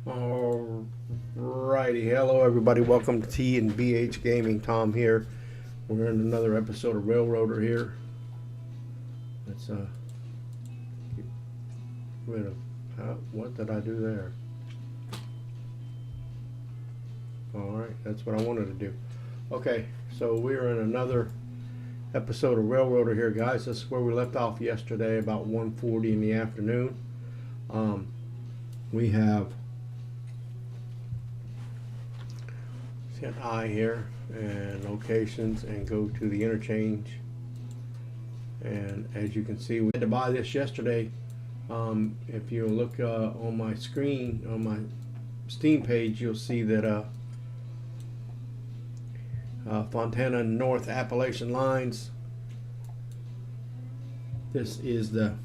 Alrighty, hello everybody, welcome to T&BH Gaming. Tom here. We're in another episode of Railroader here. Let's get rid of what did I do there? Alright, that's what I wanted to do. Okay, so we're in another episode of Railroader here, guys. This is where we left off yesterday about 1:40 in the afternoon. We have hit I here and locations and go to the interchange, and as you can see, we had to buy this yesterday. If you look on my screen on my Steam page, you'll see that Fontana North Appalachian Lines, this is the,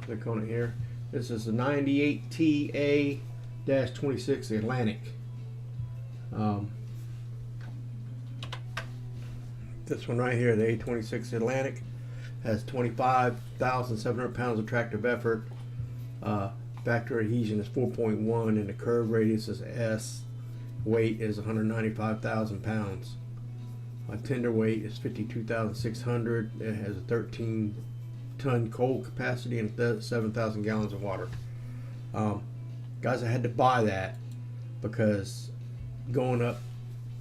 click on it here, this is the 98 TA-26 Atlantic. This one right here, the A26 Atlantic, has 25,700 pounds of tractive effort. Factor adhesion is 4.1 and the curve radius is S. Weight is 195,000 pounds. Tender weight is 52,600. It has a 13-ton coal capacity and 7,000 gallons of water. Guys, I had to buy that because going up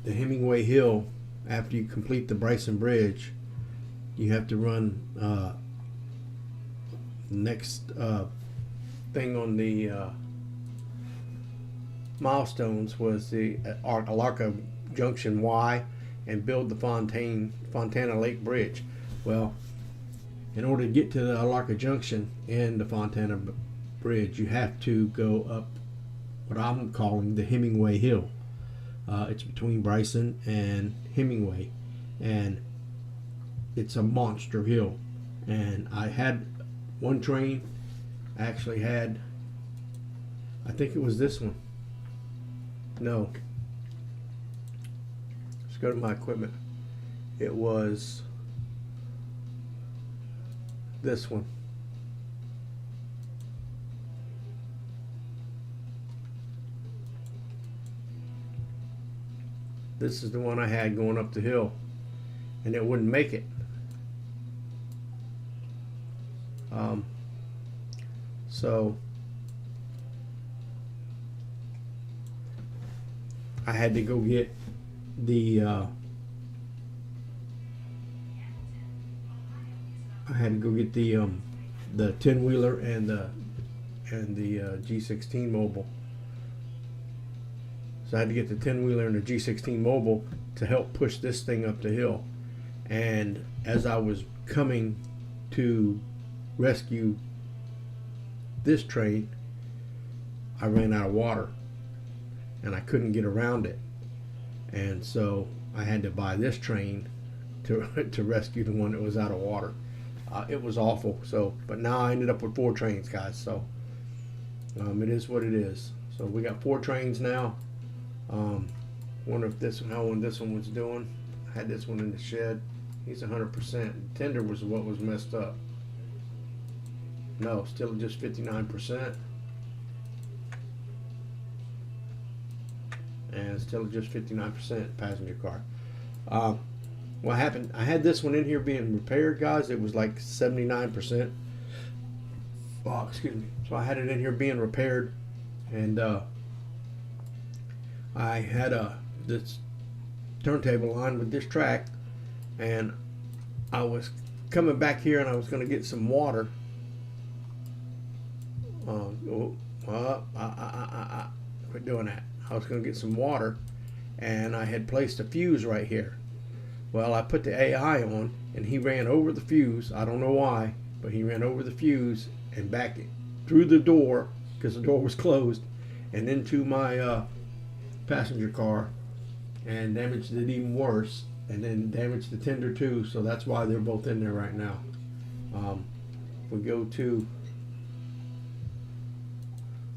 the Hemingway Hill after you complete the Bryson Bridge, you have to run next thing on the milestones was the Alarka Junction Y and build the Fontana Lake Bridge. Well, in order to get to the Alarka Junction and the Fontana Bridge, you have to go up what I'm calling the Hemingway Hill. It's between Bryson and Hemingway, and it's a monster hill. And I had one train, I actually had, I think it was this one. No. Let's go to my equipment. It was this one. this is the one I had going up the hill, and it wouldn't make it. So I had to go get the 10-wheeler and the G16 mobile. So I had to get the 10-wheeler and the G16 mobile to help push this thing up the hill. And as I was coming to rescue this train, I ran out of water and I couldn't get around it. And so I had to buy this train to rescue the one that was out of water. It was awful. So, but now I ended up with 4 trains, guys. So it is what it is. So we got 4 trains now. Wonder if this one was doing. I had this one in the shed. He's 100%. Tender was what was messed up. No, still just 59%. And still just 59% passenger car. What happened? I had this one in here being repaired, guys. It was like 79%. Oh, excuse me. So I had it in here being repaired, and I had this turntable line with this track, and I was coming back here, and I was going to get some water. Quit doing that. I was going to get some water, and I had placed a fuse right here. Well, I put the AI on, and he ran over the fuse. I don't know why, but he ran over the fuse and back through the door, because the door was closed, and into my passenger car, and damaged it even worse, and then damaged the tender too. So that's why they're both in there right now. We go to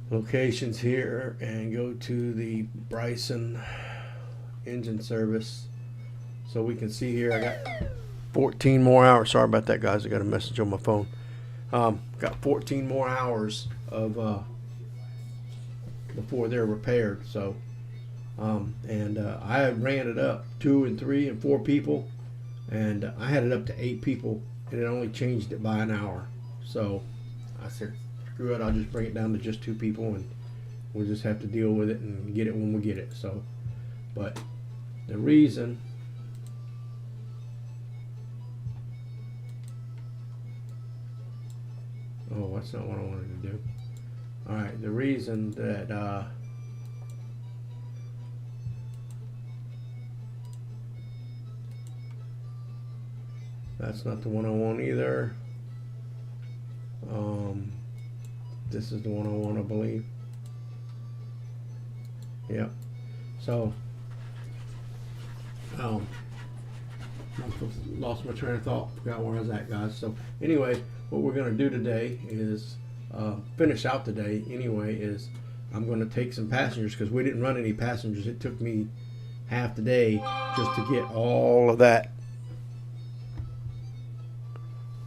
locations here and go to the Bryson engine service, so we can see here I got 14 more hours. Sorry about that, guys. I got a message on my phone. Got 14 more hours of before they're repaired. So I ran it up 2 and 3 and 4 people, and I had it up to 8 people, and it only changed it by an hour. So I said, screw it, I'll just bring it down to just 2 people, and we'll just have to deal with it and get it when we get it. So, but the reason that's not what I wanted to do. Alright, the reason that that's not the one I want either. This is the one I want, I believe. Yep. So I lost my train of thought, forgot where I was at, guys. So anyway, what we're going to do today is finish out the day anyway, is I'm going to take some passengers, because we didn't run any passengers. It took me half the day just to get all of that.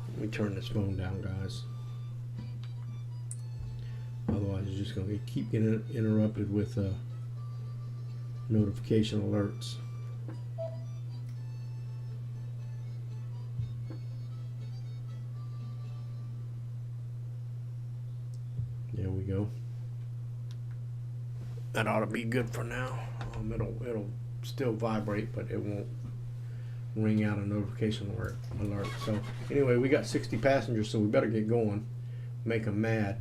Let me turn this phone down, guys. Otherwise it's just going to keep getting interrupted with notification alerts. There we go. That ought to be good for now. It'll still vibrate, but it won't ring out a notification alert. So anyway, we got 60 passengers, so we better get going. Make them mad.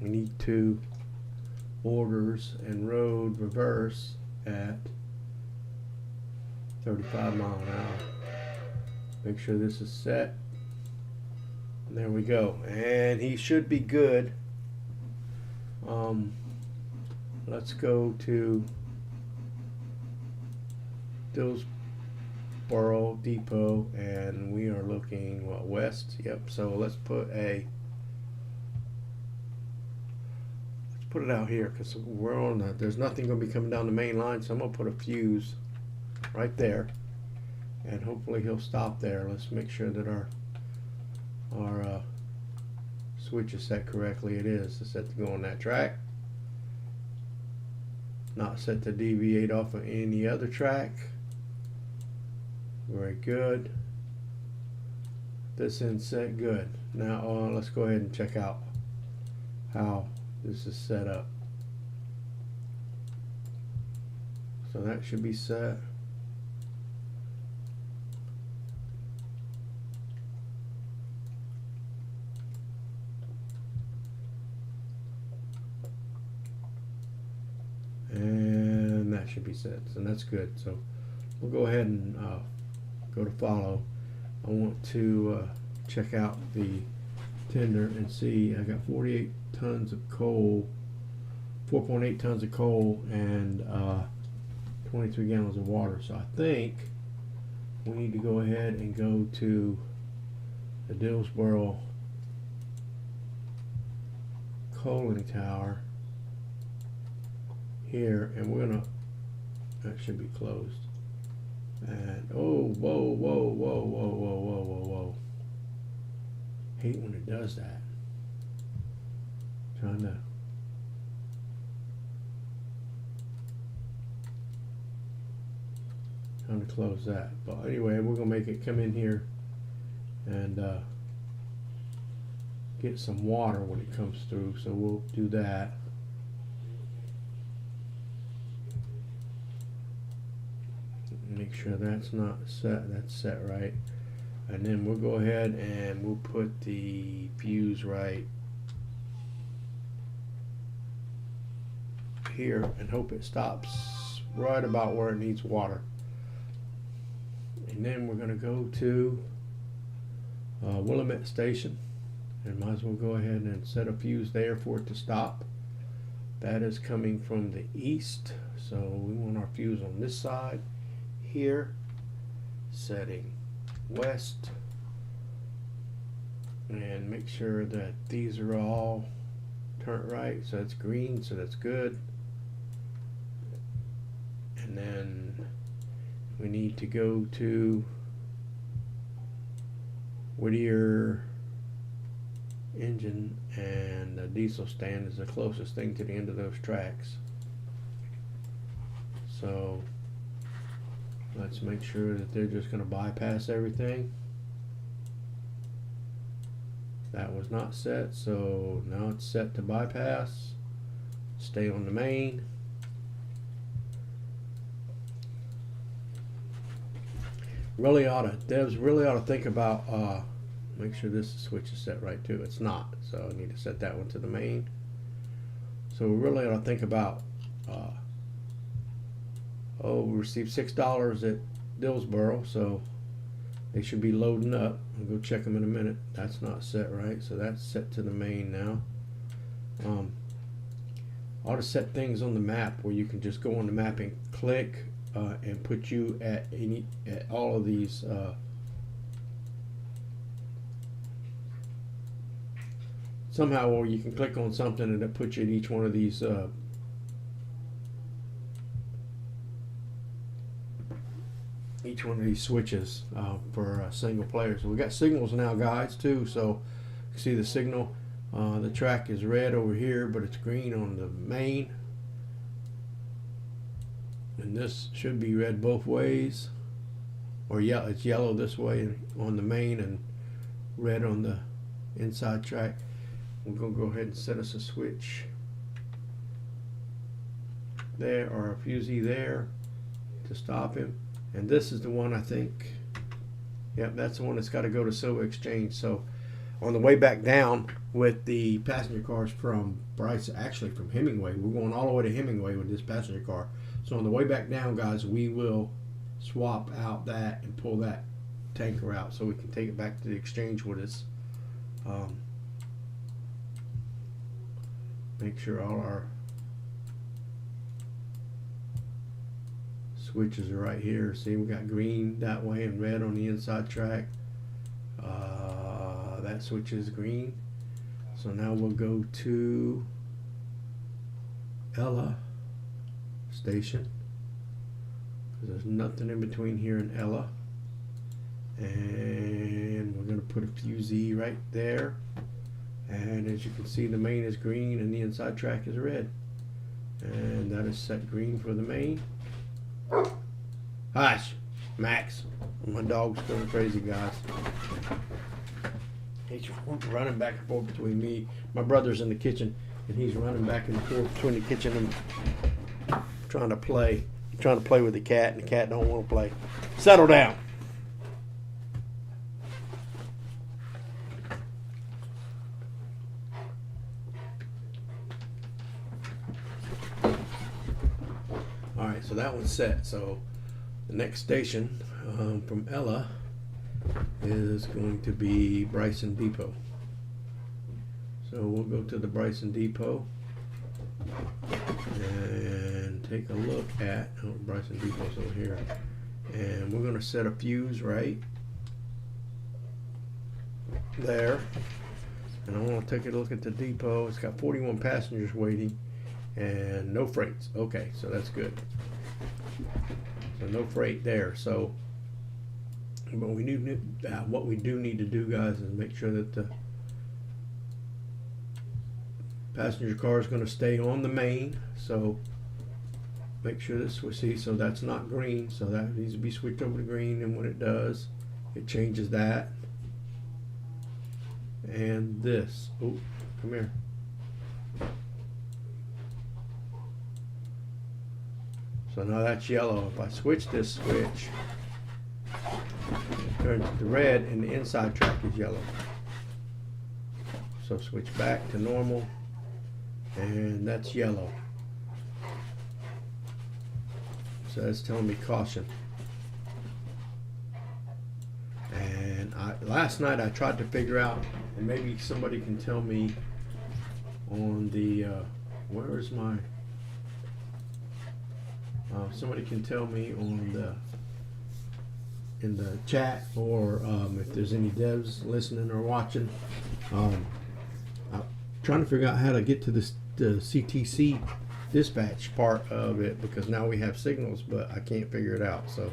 We need to orders and road reverse at 35 miles an hour. Make sure this is set. And there we go, and he should be good. Let's go to Dillsboro Depot, and we are looking west. Yep. So let's put it out here, because we're on that. There's nothing going to be coming down the main line, so I'm going to put a fuse right there, and hopefully he'll stop there. Let's make sure that our switch is set correctly. It is. It's set to go on that track. not set to deviate off of any other track. Very good. This end set good. Now let's go ahead and check out how this is set up. So that should be set. And that should be set, so that's good. So we'll go ahead and go to follow. I want to check out the tender and see. I got 48 tons of coal, 4.8 tons of coal, and 23 gallons of water. So I think we need to go ahead and go to the Dillsboro coaling tower here, and we're gonna, that should be closed. And oh, whoa, whoa, whoa, whoa, whoa, whoa, whoa, whoa. Hate when it does that. Trying to close that. But anyway, we're gonna make it come in here and get some water when it comes through. So we'll do that. Make sure that's not set, that's set right, and then we'll go ahead and we'll put the fuse right here and hope it stops right about where it needs water. And then we're going to go to Willamette Station, and might as well go ahead and set a fuse there for it to stop. That is coming from the east, so we want our fuse on this side here, setting west, and make sure that these are all turned right. So it's green, so that's good. And then we need to go to Whittier engine, and the diesel stand is the closest thing to the end of those tracks. So let's make sure that they're just going to bypass everything. That was not set, so now it's set to bypass. Stay on the main. Devs really ought to think about, make sure this switch is set right too. It's not, so I need to set that one to the main. So we really ought to think about, we received $6 at Dillsboro, so they should be loading up. I'll go check them in a minute. That's not set right, so that's set to the main now. I ought to set things on the map where you can just go on the map and click and put you at all of these somehow, or you can click on something and it puts you at each one of these switches for single player. So we got signals now, guys, too. So you see the signal, the track is red over here, but it's green on the main, and this should be red both ways, or yeah, it's yellow this way on the main and red on the inside track. We're gonna go ahead and set us a switch there, or a fusee there to stop him. And this is the one, I think, yep, that's the one that's got to go to Silver Exchange. So on the way back down with the passenger cars from Bryce, actually from Hemingway, we're going all the way to Hemingway with this passenger car. So on the way back down, guys, we will swap out that and pull that tanker out so we can take it back to the exchange with us. Make sure all our switches are right here. See, we got green that way and red on the inside track. That switch is green. So now we'll go to Ella Station, because there's nothing in between here and Ella. And we're going to put a fusee right there. And as you can see, the main is green and the inside track is red. And that is set green for the main. Hush, Max. My dog's going crazy, guys. He's running back and forth between me. My brother's in the kitchen, and he's running back and forth between the kitchen and trying to play with the cat, and the cat don't want to play. Settle down. All right, so that one's set. So the next station from Ella is going to be Bryson Depot. So we'll go to the Bryson Depot and take a look at Bryson Depot's over here, and we're going to set a fuse right there. And I want to take a look at the depot. It's got 41 passengers waiting and no freights. Okay, so that's good. So no freight there. So, but we need what we do need to do, guys, is make sure that the passenger car is going to stay on the main. So make sure this, we see, so that's not green, so that needs to be switched over to green, and when it does, it changes that. And this, oh, come here. So now that's yellow. If I switch this switch, it turns to red, and the inside track is yellow. So switch back to normal, and that's yellow. So that's telling me caution. And last night I tried to figure out, and maybe somebody can tell me on the, where is my, somebody can tell me on the, in the chat, or if there's any devs listening or watching. I'm trying to figure out how to get to this, the CTC dispatch part of it, because now we have signals, but I can't figure it out. So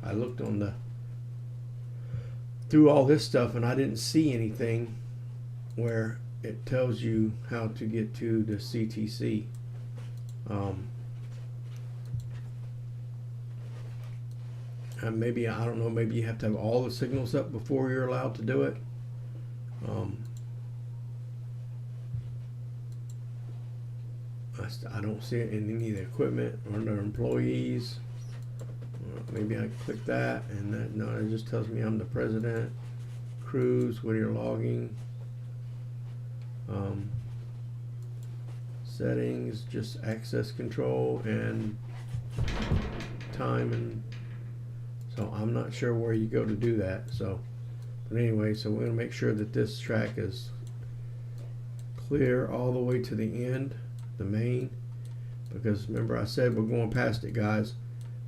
I looked on the, through all this stuff, and I didn't see anything where it tells you how to get to the CTC. And maybe, I don't know, maybe you have to have all the signals up before you're allowed to do it. I don't see it in any of the equipment or under employees. Maybe I click that, and that, no, it just tells me I'm the president. Cruise, where you're logging. Settings, just access control and time, and so I'm not sure where you go to do that. So, but anyway, so we're going to make sure that this track is clear all the way to the end, the main, because remember I said we're going past it, guys,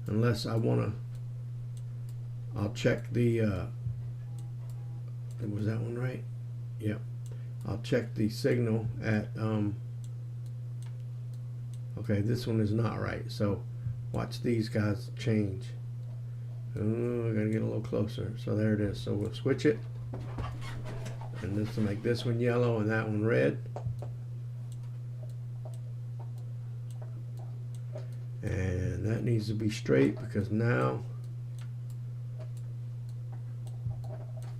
unless I want to, I'll check the, was that one right? Yep. I'll check the signal at, okay, this one is not right. So watch these guys change. Oh, I gotta get a little closer. So there it is. So we'll switch it, and this will make this one yellow and that one red. And that needs to be straight, because now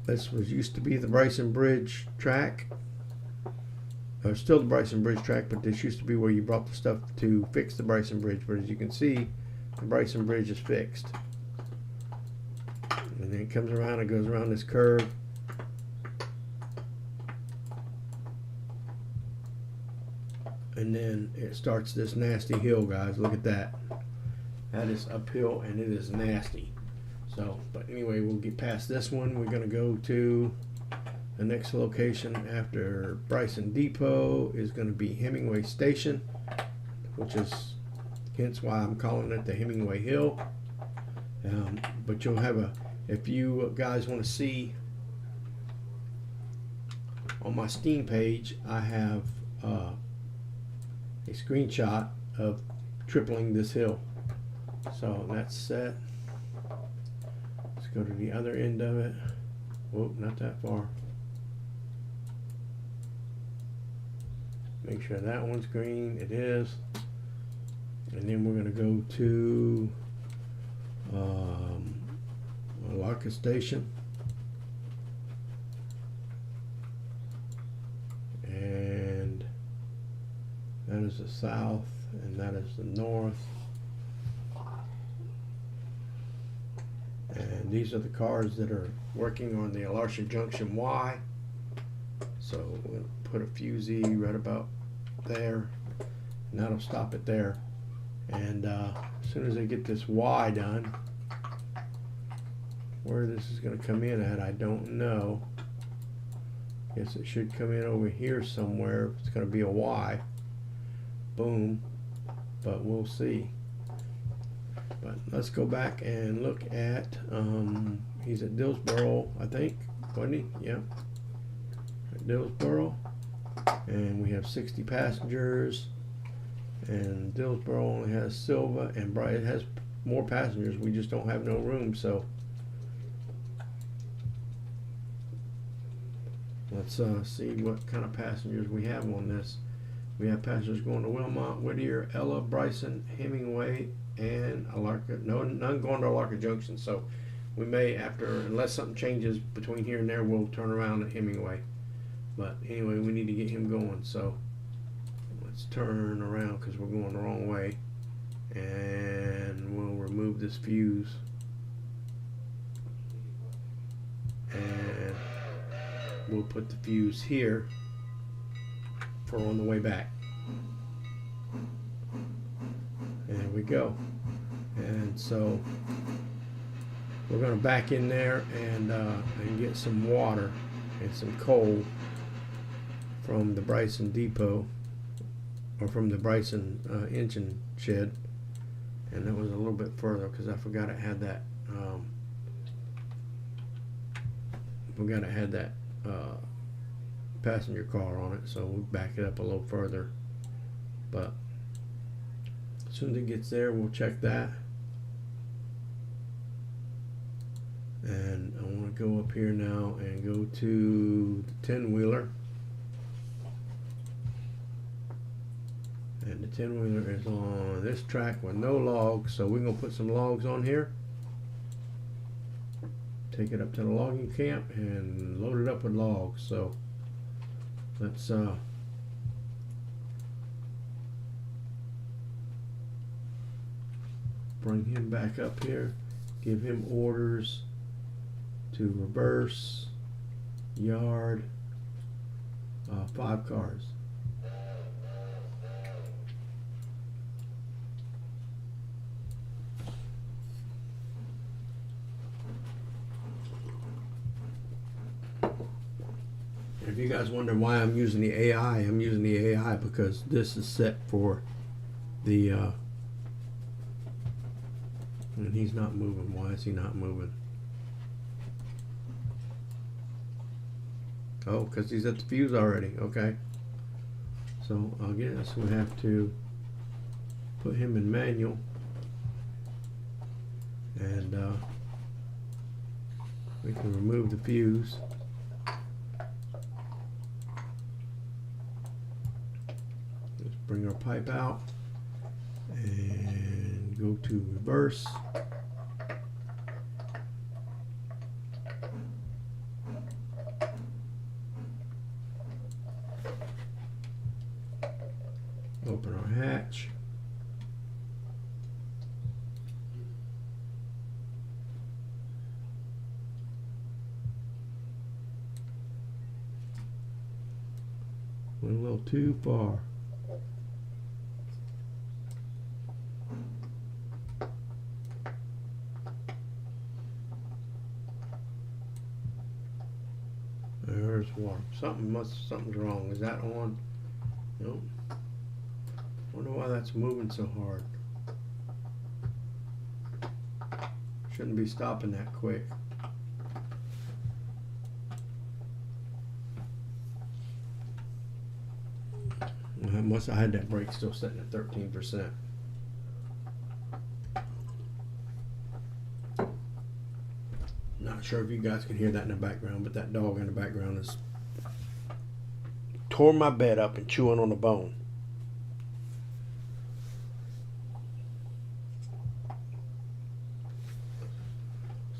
this was used to be the Bryson Bridge track. Still the Bryson Bridge track, but this used to be where you brought the stuff to fix the Bryson Bridge. But as you can see, the Bryson Bridge is fixed. And then it comes around, it goes around this curve. And then it starts this nasty hill, guys. Look at that. That is uphill, and it is nasty. So, but anyway, we'll get past this one. We're going to go to the next location after Bryson Depot is going to be Hemingway Station, which is hence why I'm calling it the Hemingway Hill. But you'll have a, if you guys want to see on my Steam page, I have a screenshot of tripling this hill. So that's set. Let's go to the other end of it. Whoop, not that far. Make sure that one's green. It is. And then we're going to go to Larka Station. And that is the south, and that is the north. And these are the cars that are working on the Alarcia Junction Y. So we're going to put a fusee right about there, and that'll stop it there. And as soon as I get this Y done, where this is going to come in at, I don't know. Guess it should come in over here somewhere. It's going to be a Y. Boom. But we'll see. But let's go back and look at, he's at Dillsboro, I think, wasn't he? Yeah. At Dillsboro. And we have 60 passengers. And Dillsboro only has Silva, and Bright has more passengers. We just don't have no room, so let's see what kind of passengers we have on this. We have passengers going to Wilmot, Whittier, Ella, Bryson, Hemingway, and Alarca. No, none going to Alarca Junction. So we may, after, unless something changes between here and there, we'll turn around at Hemingway. But anyway, we need to get him going. So let's turn around because we're going the wrong way, and we'll remove this fuse. And we'll put the fuse here for on the way back. There we go. And so we're going to back in there and get some water and some coal from the Bryson depot, or from the Bryson engine shed. And that was a little bit further because I forgot it had that passenger car on it, so we'll back it up a little further. But as soon as it gets there, we'll check that. And I want to go up here now and go to the 10-wheeler. And the 10-wheeler is on this track with no logs, so we're going to put some logs on here. Take it up to the logging camp and load it up with logs. So let's bring him back up here, give him orders to reverse yard 5 cars. If you guys wonder why I'm using the AI, I'm using the AI because this is set for the and he's not moving. Why is he not moving? Oh, because he's at the fuse already. Okay. So I guess we have to put him in manual, and we can remove the fuse. Let's bring our pipe out and go to reverse. Open our hatch. Went a little too far. There's water. Something's wrong. Is that on? Nope. Wonder why that's moving so hard. Shouldn't be stopping that quick. I had that brake still sitting at 13%. Not sure if you guys can hear that in the background, but that dog in the background is tore my bed up and chewing on a bone.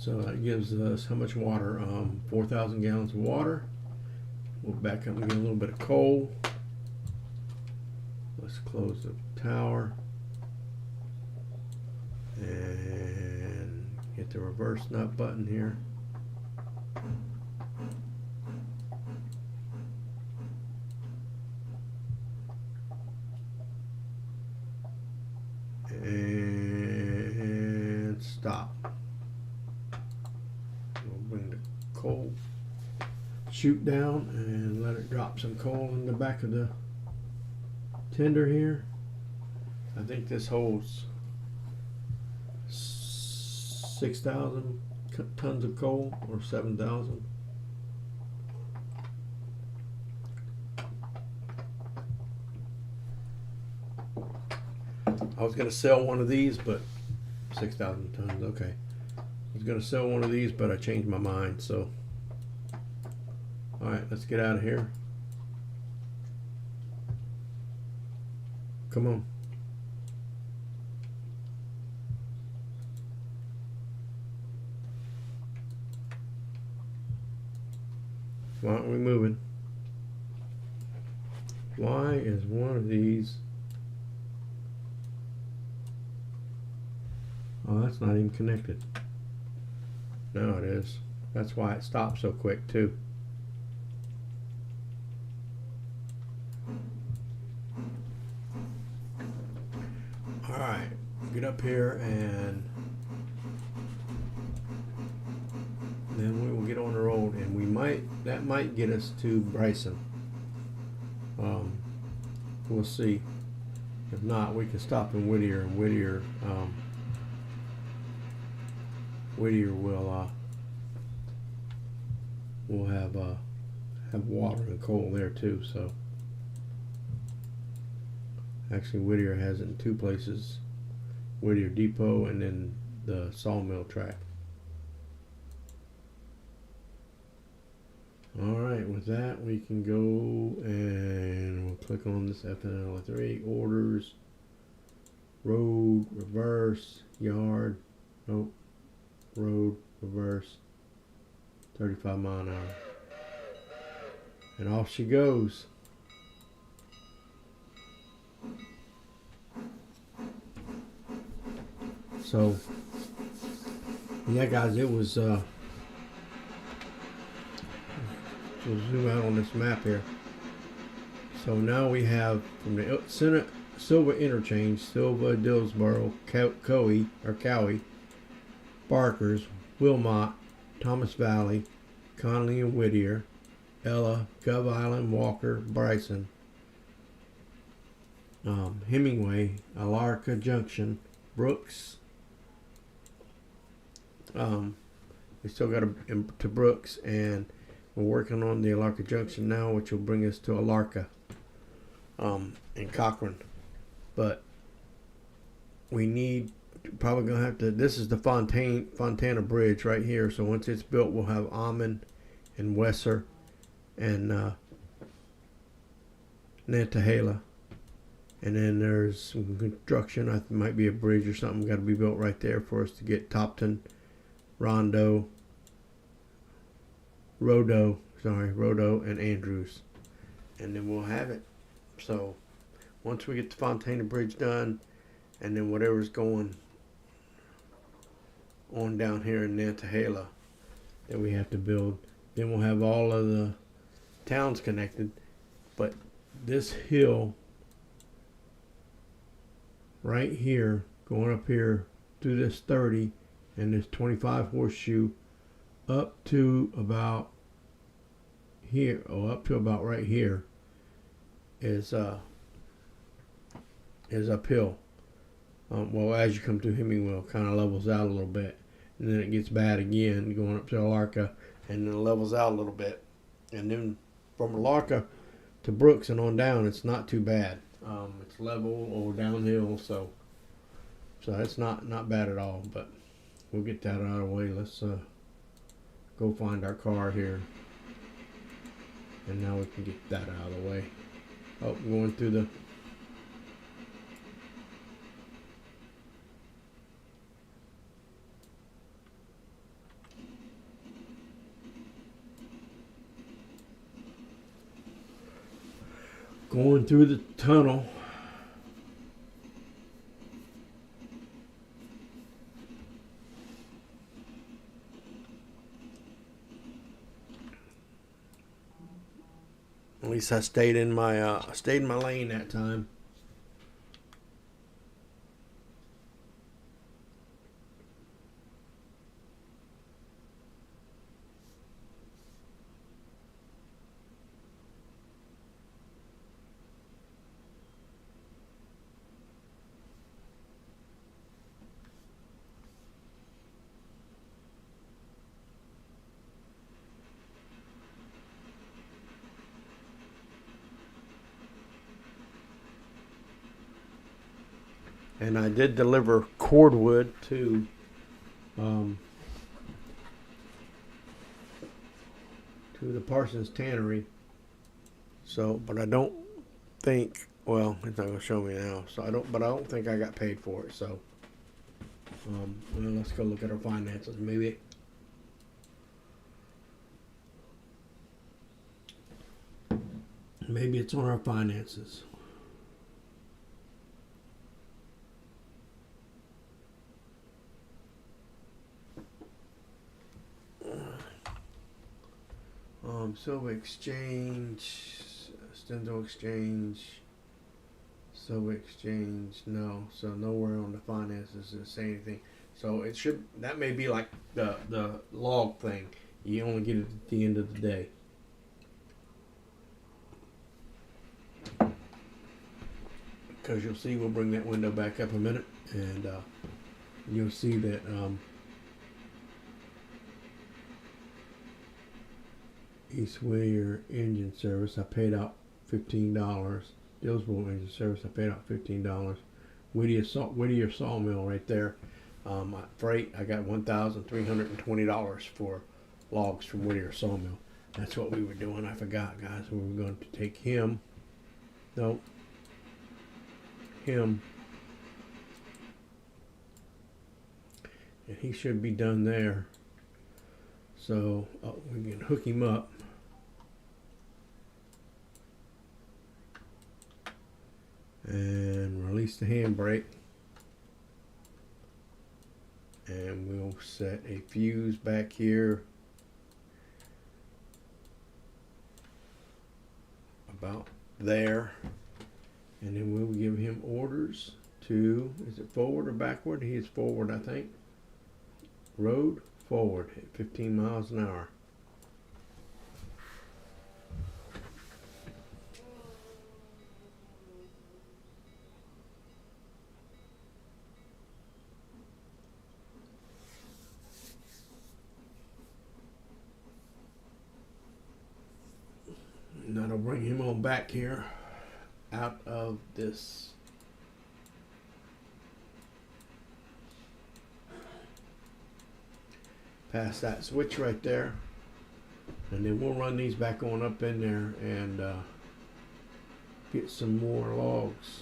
So that gives us how much water? 4,000 gallons of water. We'll back up and get a little bit of coal. Let's close the tower and hit the reverse nut button here. And stop. We'll bring the coal chute down and let it drop some coal in the back of the tender here. I think this holds 6,000 tons of coal, or 7,000. I was going to sell one of these, but 6,000 tons, okay. I was going to sell one of these, but I changed my mind, so. All right, let's get out of here. Come on. Why aren't we moving? Why is one of these? Oh, that's not even connected. No, it is. That's why it stopped so quick too. All right, get up here and then we will get on the road, and that might get us to Bryson. We'll see. If not, we can stop in Whittier, and Whittier will have water and coal there too. So actually, Whittier has it in two places: Whittier Depot and then the sawmill track. Alright, with that we can go and we'll click on this FNL3, orders, road, reverse, yard, nope, road, reverse, 35 mile an hour. And off she goes. So, yeah guys, it was, we'll zoom out on this map here. So now we have from the Silva interchange, Silva, Dillsboro, Cowie, Barkers, Wilmot, Thomas Valley, Connolly and Whittier, Ella, Gov Island, Walker, Bryson, Hemingway, Alarka Junction, Brooks. We still got to Brooks, and we're working on the Alarka Junction now, which will bring us to Alarka and Cochran. But we need, probably going to have to, this is the Fontana Bridge right here. So once it's built, we'll have Almond and Wesser and Nantahala. And then there's some construction. I think might be a bridge or something got to be built right there for us to get Topton, Rondo, Rodo, and Andrews, and then we'll have it. So once we get the Fontana Bridge done, and then whatever's going on down here in Nantahala that we have to build, then we'll have all of the towns connected. But this hill right here, going up here through this 30 and this 25 horseshoe up to about here, up to about right here, is uphill. Well, as you come to Hemingway, kind of levels out a little bit, and then it gets bad again going up to Alarka, and then it levels out a little bit, and then from Alarka to Brooks and on down, it's not too bad. It's level or downhill, so it's not bad at all. But we'll get that out of the way. Let's go find our car here, and now we can get that out of the way. Oh, going through the Going through the tunnel. At least I stayed in my lane that time. And I did deliver cordwood to the Parsons Tannery. So, but I don't think. Well, it's not gonna show me now. So I don't think I got paid for it. So, well, let's go look at our finances. Maybe it's on our finances. Silver Exchange, Stendo Exchange, Silver Exchange, no. So nowhere on the finances does it say anything. So it should, that may be like the log thing. You only get it at the end of the day. Because you'll see, we'll bring that window back up a minute, and you'll see that East Whittier Engine Service, I paid out $15. Dillsboro Engine Service, I paid out $15. Whittier Sawmill right there. Freight, I got $1,320 for logs from Whittier Sawmill. That's what we were doing. I forgot, guys. We were going to take him. No. Him. And he should be done there. So we can hook him up. And release the handbrake. And we'll set a fuse back here about there. And then we'll give him orders to, is it forward or backward? He is forward, I think. Road forward at 15 miles an hour. And that'll bring him on back here out of this. Past that switch right there, and then we'll run these back on up in there and get some more logs.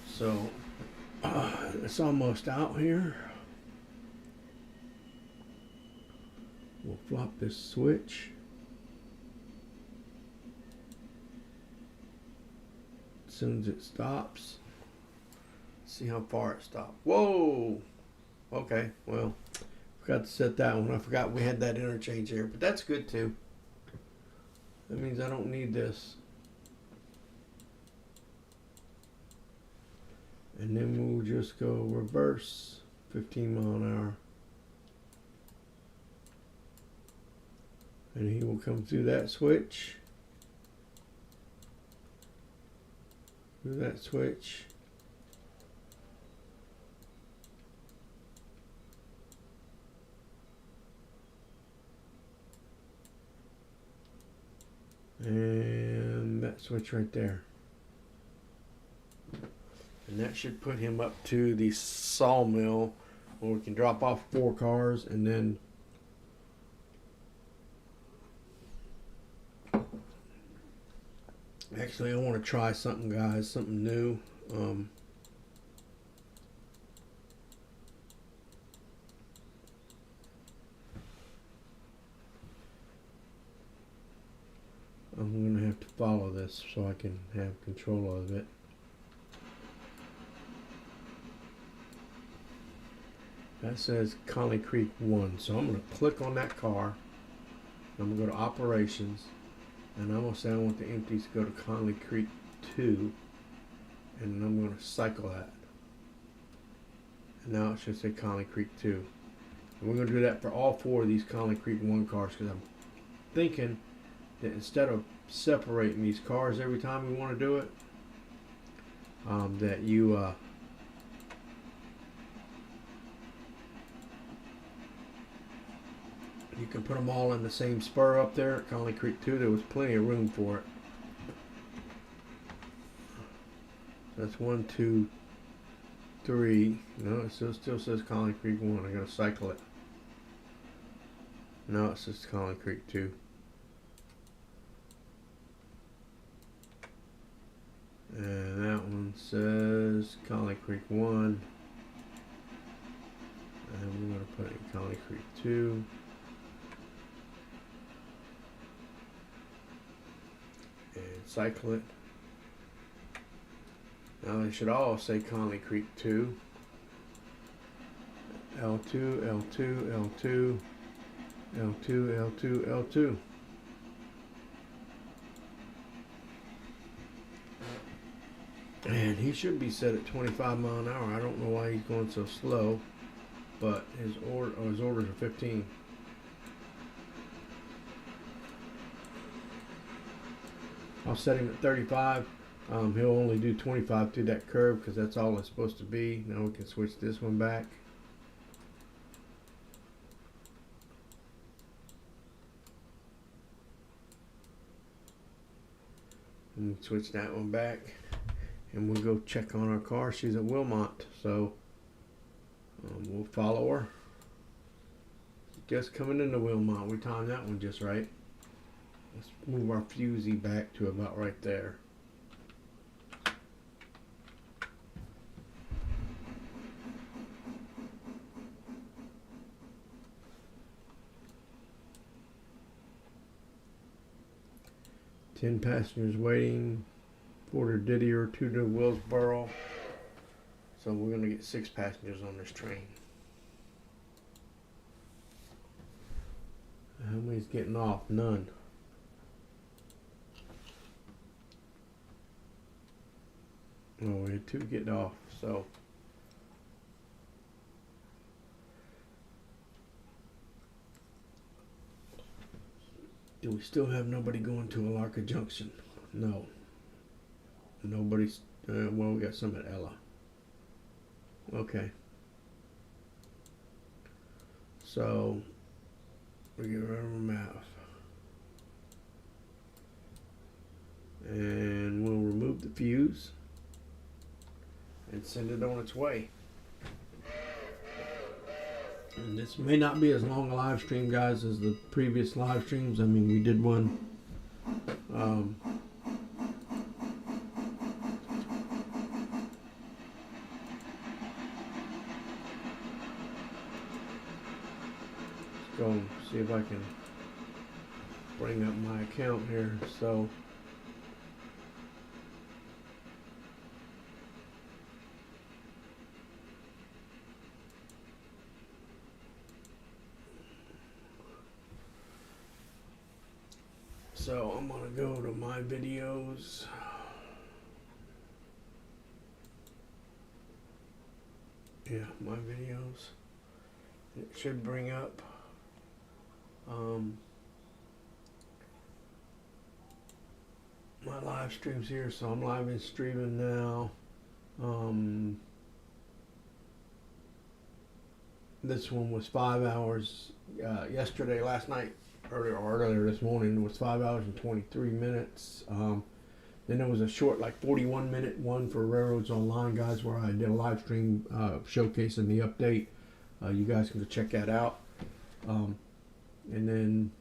So it's almost out here. We'll flop this switch. As soon as it stops, see how far it stopped. Whoa! Okay, well, forgot to set that one. I forgot we had that interchange here, but that's good too. That means I don't need this. And then we'll just go reverse 15 mile an hour. And he will come through that switch. Through that switch. And that switch right there. And that should put him up to the sawmill where we can drop off 4 cars and then actually I want to try something, guys, something new. I'm gonna have to follow this so I can have control of it. That says Conley Creek 1, so I'm gonna click on that car. I'm gonna go to operations, and I'm gonna say I want the empties to go to Conley Creek 2, and I'm gonna cycle that. And now it should say Conley Creek 2. And we're gonna do that for all 4 of these Conley Creek 1 cars, because I'm thinking that instead of separating these cars every time we want to do it, that you can put them all in the same spur up there at Conley Creek 2. There was plenty of room for it. That's 1, 2, 3. No, it still says Conley Creek 1. I gotta cycle it. No, it says Conley Creek 2. And that one says Conley Creek 1. And we're going to put it in Conley Creek 2. And cycle it. Now they should all say Conley Creek 2. L2, L2, L2, L2, L2, L2. And he should be set at 25 miles an hour. I don't know why he's going so slow, but his orders are 15. I'll set him at 35. He'll only do 25 through that curve because that's all it's supposed to be. Now we can switch this one back. And switch that one back. And we'll go check on our car. She's at Wilmot, so we'll follow her. Just coming into Wilmot. We timed that one just right. Let's move our fusee back to about right there. Ten passengers waiting. Porter Didier, 2 to Willsboro. So we're going to get 6 passengers on this train. How many's getting off? None. Oh, we had 2 getting off, so. Do we still have nobody going to Alarka Junction? No. Nobody's, well, we got some at Ella. Okay. So, we get rid of a map. And we'll remove the fuse and send it on its way. And this may not be as long a live stream, guys, as the previous live streams. I mean, we did one go and see if I can bring up my account here. So I'm gonna go to my videos. Yeah, my videos. It should bring up my live streams here. So I'm live in streaming now. This one was 5 hours yesterday, last night, earlier this morning. It was 5 hours and 23 minutes. Then there was a short, like 41-minute one for Railroads Online, guys, where I did a live stream showcasing the update. You guys can go check that out. And then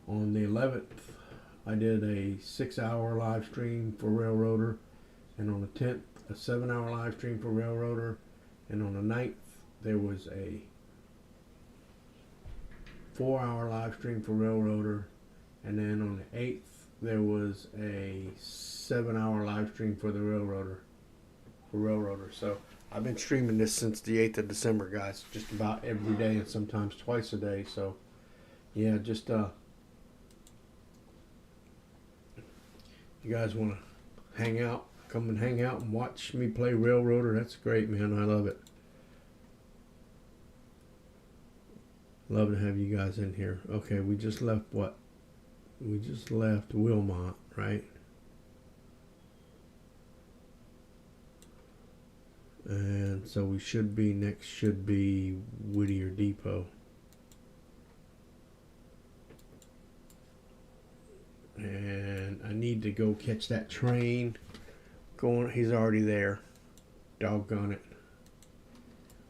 on the 11th, I did a 6-hour live stream for Railroader. And on the 10th, a 7-hour live stream for Railroader. And on the 9th, there was a 4-hour live stream for Railroader. And then on the 8th, there was a 7-hour live stream for the Railroader. So I've been streaming this since the 8th of December, guys. Just about every day and sometimes twice a day. So, yeah, just, you guys want to hang out, come and hang out and watch me play Railroader. That's great, man. I love it. Love to have you guys in here. Okay, we just left what? We just left Wilmot, right? And so we should be, next should be Whittier Depot. And I need to go catch that train. Going, he's already there. Doggone it.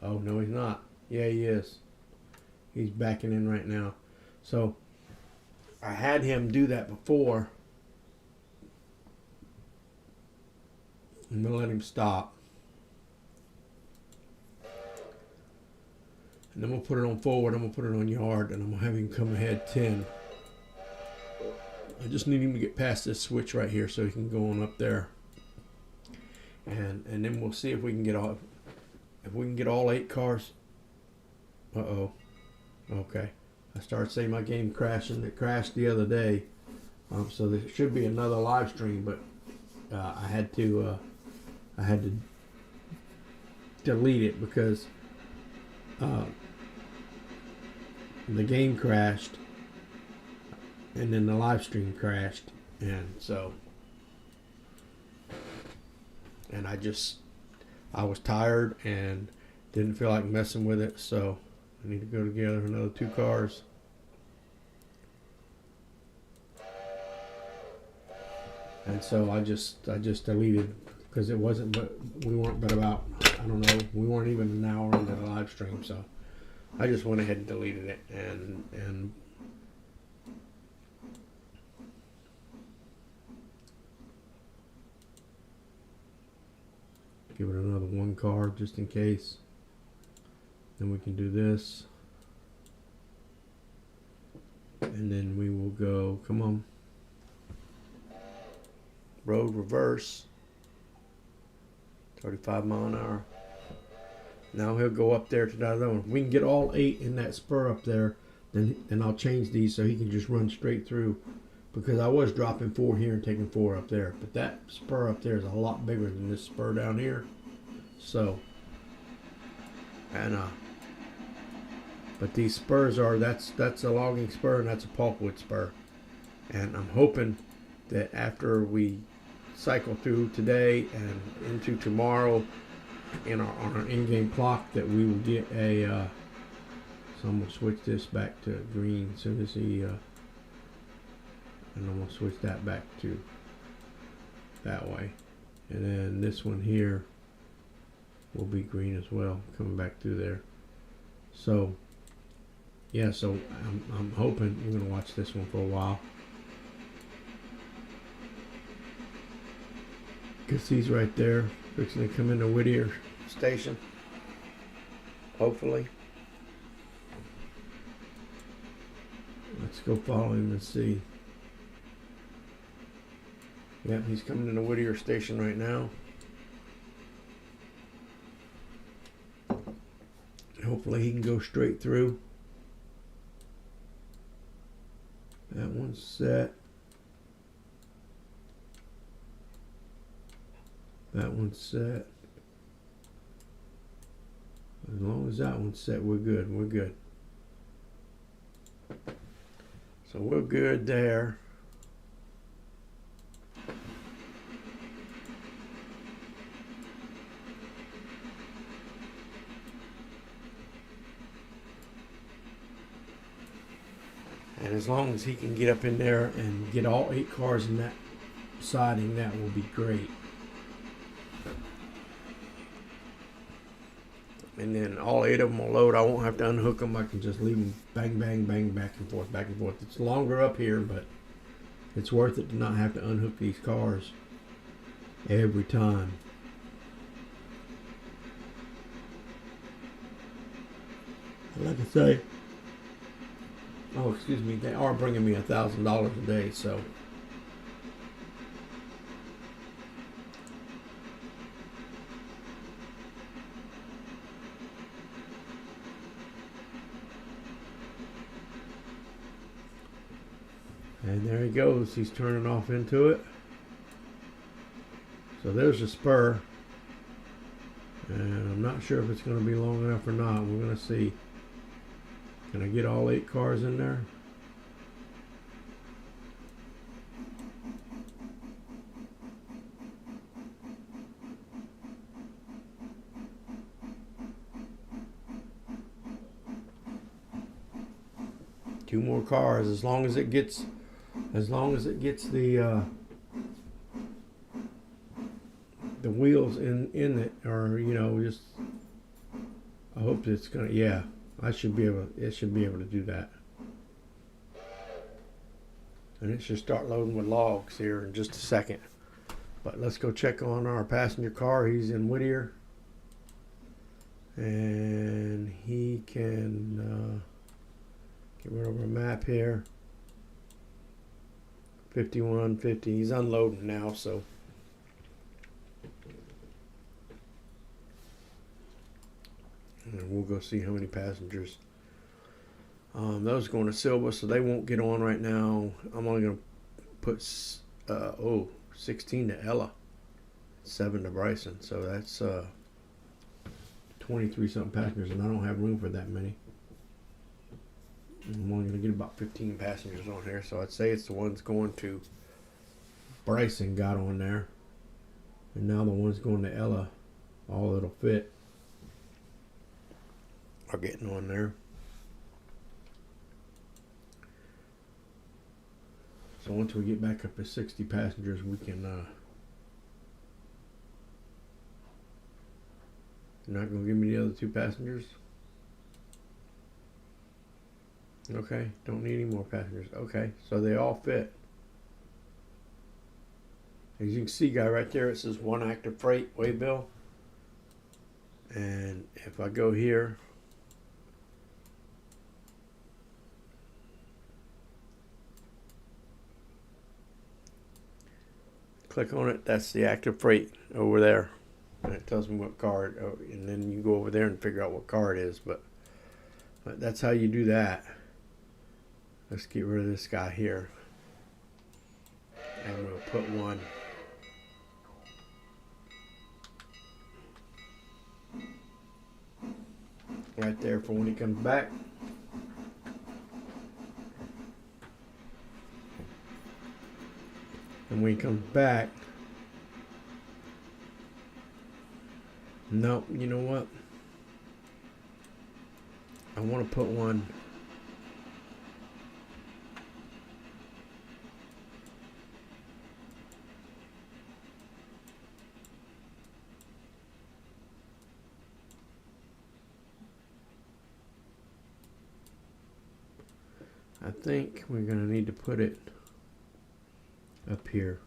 Oh, no, he's not. Yeah, he is. He's backing in right now. So I had him do that before. I'm going to let him stop. And then we'll put it on forward. I'm going to put it on yard. And I'm going to have him come ahead 10. I just need him to get past this switch right here so he can go on up there. And then we'll see if we can get all, if we can get all 8 cars. Uh-oh. Okay. I started saying my game crashing. It crashed the other day. So there should be another live stream, but I had to delete it because the game crashed and then the live stream crashed, and so, and I was tired and didn't feel like messing with it, so I need to go together another 2 cars. And so I just deleted, because it wasn't, but we weren't but about, I don't know, we weren't even an hour into the live stream, so I just went ahead and deleted it and give it another 1 car just in case. Then we can do this. And then we will go, come on. Road reverse. 35 mile an hour. Now he'll go up there to that other one. We can get all 8 in that spur up there. Then I'll change these so he can just run straight through. Because I was dropping 4 here and taking 4 up there. But that spur up there is a lot bigger than this spur down here. So, and but these spurs are, that's a logging spur and that's a pulpwood spur. And I'm hoping that after we cycle through today and into tomorrow on our in-game clock, that we will get a so I'm going to switch this back to green as soon as he and I'm going to switch that back to that way, and then this one here will be green as well, coming back through there. So yeah, so I'm hoping we're going to watch this one for a while, because he's right there fixing to come into Whittier Station, hopefully. Let's go follow him and see. Yep, he's coming into Whittier Station right now. Hopefully he can go straight through. That one's set. That one's set. As long as that one's set, we're good. We're good. So we're good there. And as long as he can get up in there and get all 8 cars in that siding, that will be great. And then all 8 of them will load. I won't have to unhook them. I can just leave them bang, bang, bang, back and forth, back and forth. It's longer up here, but it's worth it to not have to unhook these cars every time. Like I say, Oh, excuse me. They are bringing me $1,000 a day, so. And there he goes. He's turning off into it. So there's a spur. And I'm not sure if it's going to be long enough or not. We're going to see. Can I get all 8 cars in there? Two more cars, as long as it gets the wheels in it, or just, I hope it's gonna, yeah, it should be able to do that. And it should start loading with logs here in just a second. But let's go check on our passenger car. He's in Whittier, and he can get rid of our map here. 5150. He's unloading now, so and we'll go see how many passengers. Those going to Silva, so they won't get on right now. I'm only going to put 16 to Ella, 7 to Bryson, so that's 23 something passengers, and I don't have room for that many. I'm only going to get about 15 passengers on here, so I'd say it's the ones going to Bryson got on there, and now the ones going to Ella, all that'll fit, are getting on there. So once we get back up to 60 passengers, we can you're not going to give me the other 2 passengers? Okay, don't need any more passengers. Okay, so they all fit. As you can see, guy, right there, it says 1 active freight waybill. And if I go here, click on it, that's the active freight over there. And it tells me what car, and then you go over there and figure out what car it is. But that's how you do that. Let's get rid of this guy here. And we'll put one right there for when he comes back. And when he comes back, no, you know what? I want to put one I think we're going to need to put it up here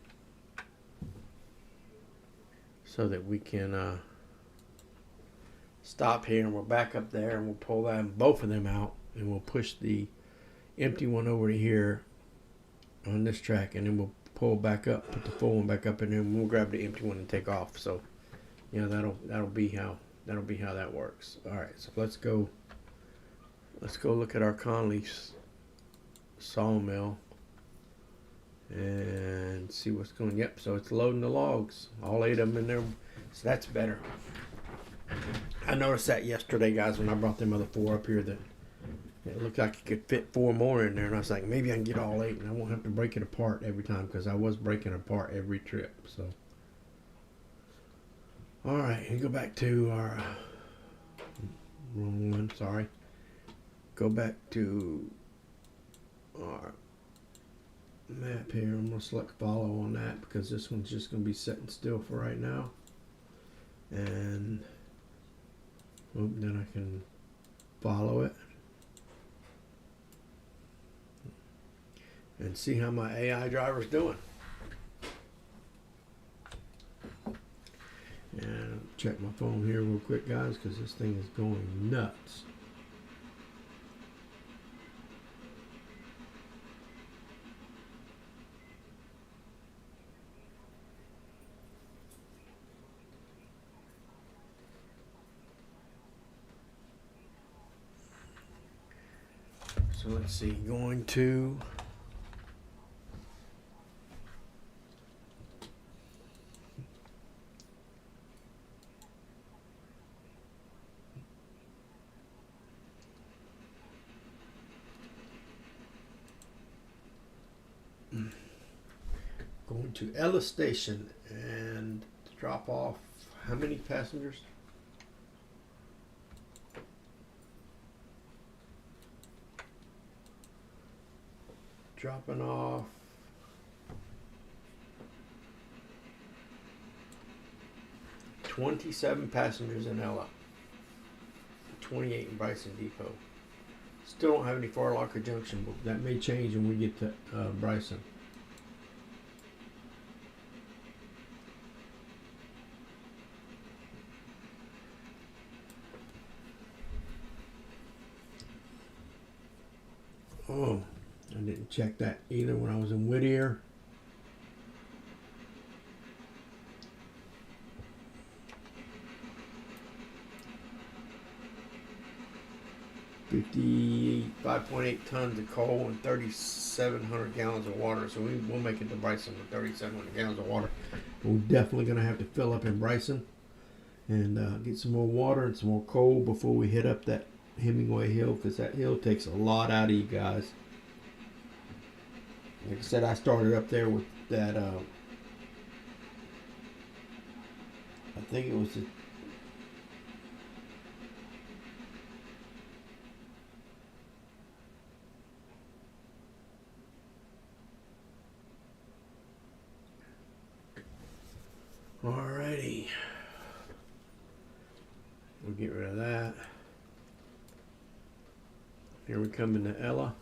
so that we can stop here, and we'll back up there, and we'll pull both of them out, and we'll push the empty one over to here on this track, and then we'll pull back up, put the full one back up in there, and we'll grab the empty one and take off. So that'll be how that works. All right, so let's go look at our Conley's sawmill and see what's going. Yep, so it's loading the logs, all 8 of them in there, so that's better. I noticed that yesterday, guys, when I brought them other 4 up here, that it looked like it could fit 4 more in there, and I was like, maybe I can get all 8 and I won't have to break it apart every time, because I was breaking it apart every trip. So all right, and go back to our wrong one, sorry, go back to our map here. I'm going to select follow on that, because this one's just going to be sitting still for right now. And then I can follow it and see how my AI driver's doing. And check my phone here real quick, guys, because this thing is going nuts. So let's see, going to Ella Station and drop off how many passengers? Dropping off 27 passengers in Ella, 28 in Bryson Depot. Still don't have any Far Locker Junction, but that may change when we get to Bryson. Oh, I didn't check that either when I was in Whittier. $55.8 tons of coal and 3,700 gallons of water. So we'll make it to Bryson with 3,700 gallons of water. But we're definitely going to have to fill up in Bryson and get some more water and some more coal before we hit up that Hemingway Hill, because that hill takes a lot out of you guys. Like I said, I started up there with that, I think it was alrighty. We'll get rid of that. Here we come into Ella.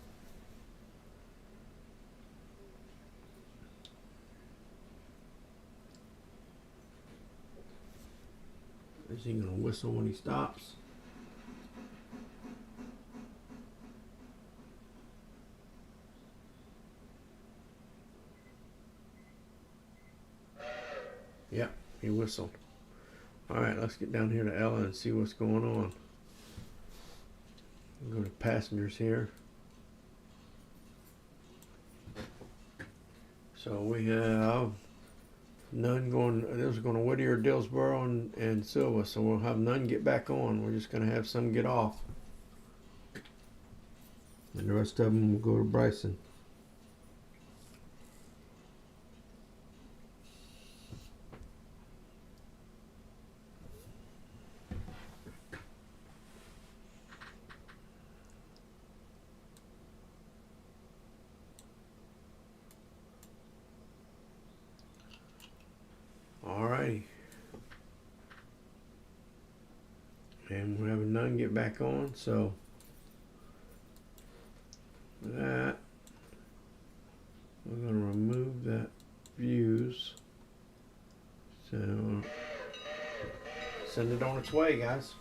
Is he gonna whistle when he stops? Yep, he whistled. Alright, let's get down here to Ella and see what's going on. We'll go to passengers here. So we have none going, those are going to Whittier, Dillsboro, and Silva. So we'll have none get back on. We're just going to have some get off. And the rest of them will go to Bryson. Alrighty. And we're having none get back on, so that we're going to remove that views. So send it on its way, guys.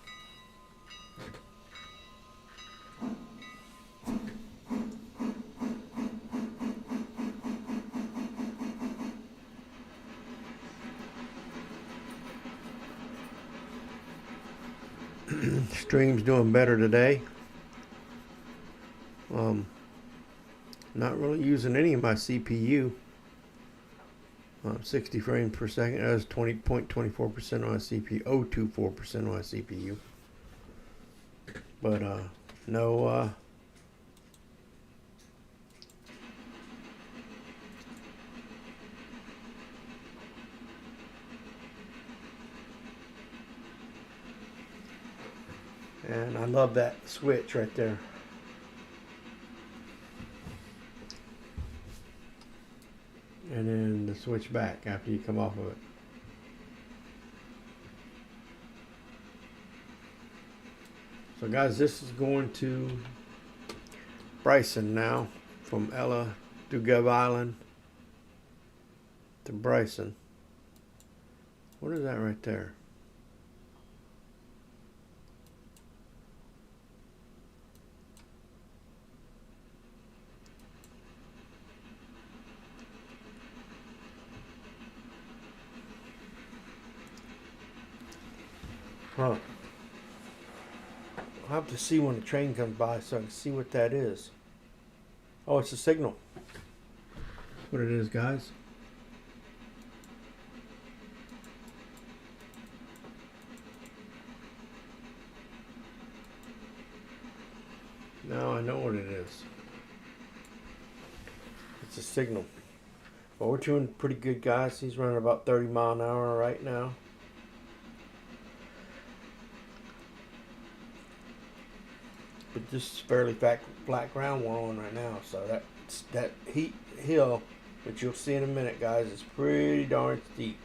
Stream's doing better today. Not really using any of my CPU. 60 frames per second. That was 20.24% on a CPU. 0.24% on a CPU. But no. And I love that switch right there. And then the switch back after you come off of it. So guys, this is going to Bryson now, from Ella to Gov Island to Bryson. What is that right there? Huh. I'll have to see when the train comes by so I can see what that is. Oh, it's a signal. That's what it is, guys. Now I know what it is. It's a signal. Well, we're doing pretty good, guys. He's running about 30 miles an hour right now. But this is fairly flat ground we're on right now, so that heat hill, which you'll see in a minute, guys, is pretty darn steep.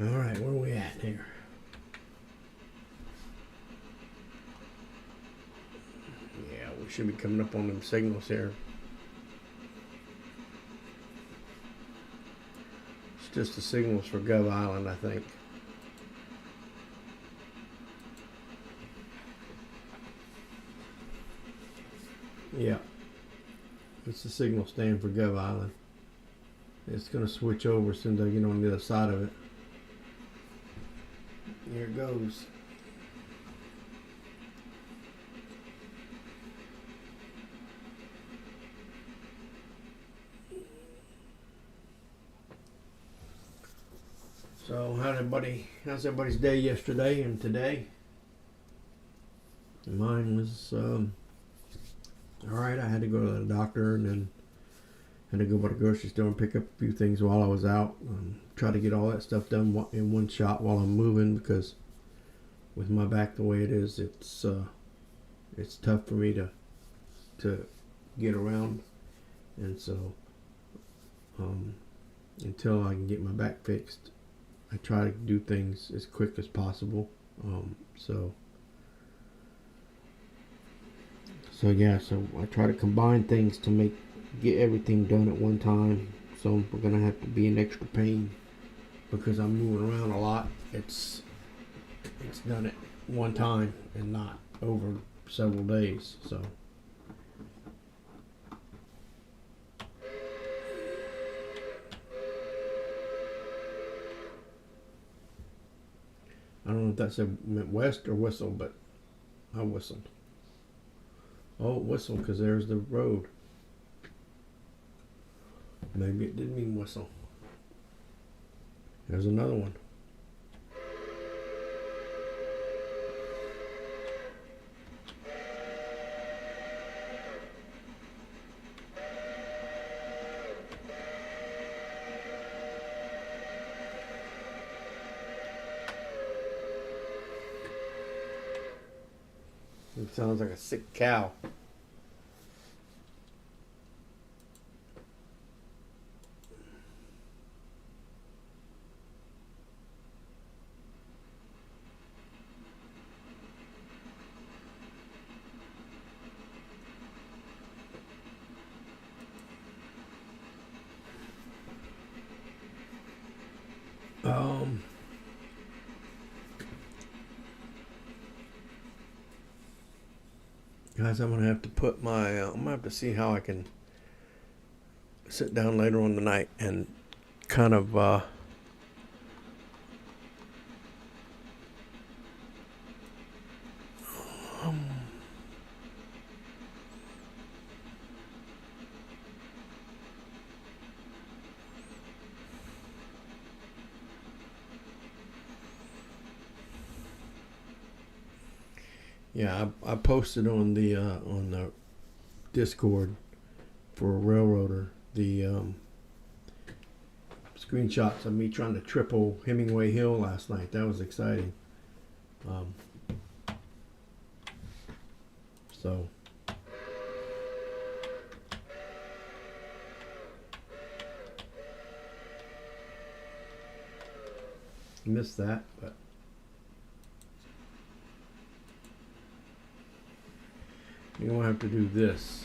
All right, where are we at here? Yeah, we should be coming up on them signals here. It's just the signals for Gov Island, I think. Yeah, it's the signal stand for Gov Island. It's going to switch over as soon as I get on the other side of it. Here it goes. So how's everybody's day yesterday and today? Mine was alright. I had to go to the doctor and then had to go by the grocery store and pick up a few things while I was out. Try to get all that stuff done in one shot while I'm moving, because with my back the way it is, it's tough for me to get around, and so until I can get my back fixed, I try to do things as quick as possible. So yeah, so I try to combine things to get everything done at one time. So we're gonna have to be in extra pain because I'm moving around a lot. It's done at one time and not over several days. So I don't know if that meant west or whistle, but I whistled. Oh, whistle, because there's the road. Maybe it did mean whistle. There's another one. It sounds like a sick cow. Guys, I'm gonna have to put my. I'm gonna have to see how I can sit down later on tonight and kind of yeah, I posted on the Discord for a railroader the screenshots of me trying to triple Hemingway Hill last night. That was exciting. missed that, but you're gonna have to do this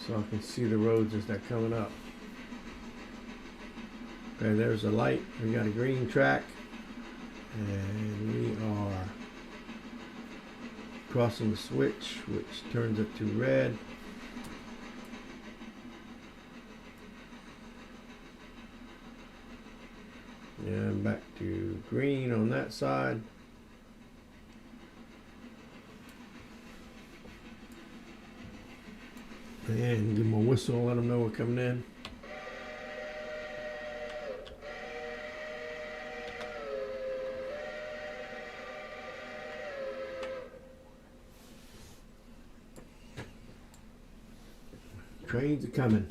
so I can see the roads as they're coming up. Okay, there's a light. We got a green track, and we are crossing the switch, which turns it to red. And back to green on that side. And give them a whistle, let them know we're coming in. Trains are coming.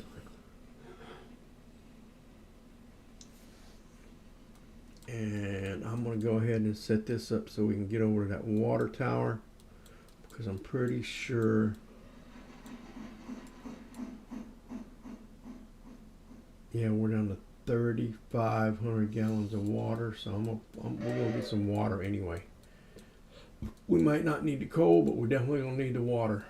And I'm going to go ahead and set this up so we can get over to that water tower, because I'm pretty sure, yeah, we're down to 3,500 gallons of water, so we're going to get some water anyway. We might not need the coal, but we're definitely going to need the water.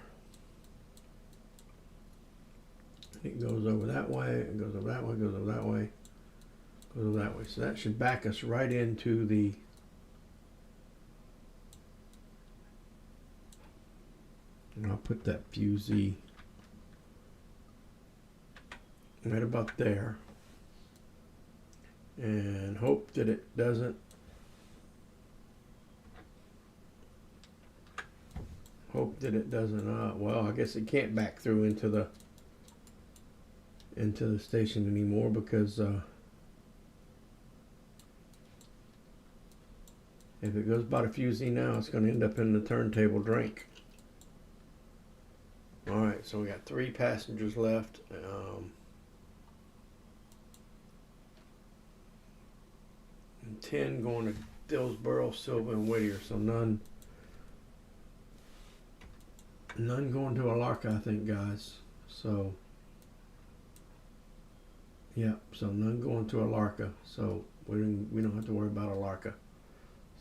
It goes over that way, it goes over that way, goes over that way, goes over that way. So that should back us right into the and I'll put that fusee right about there and hope that it doesn't well, I guess it can't back through into the station anymore, because if it goes by the fusee now, it's going to end up in the turntable drink. Alright, so we got 3 passengers left. And 10 going to Dillsboro, Silva, and Whittier, so none going to Alarka, I think, guys. So yeah, so none going to Alarka, so we don't have to worry about Alarka.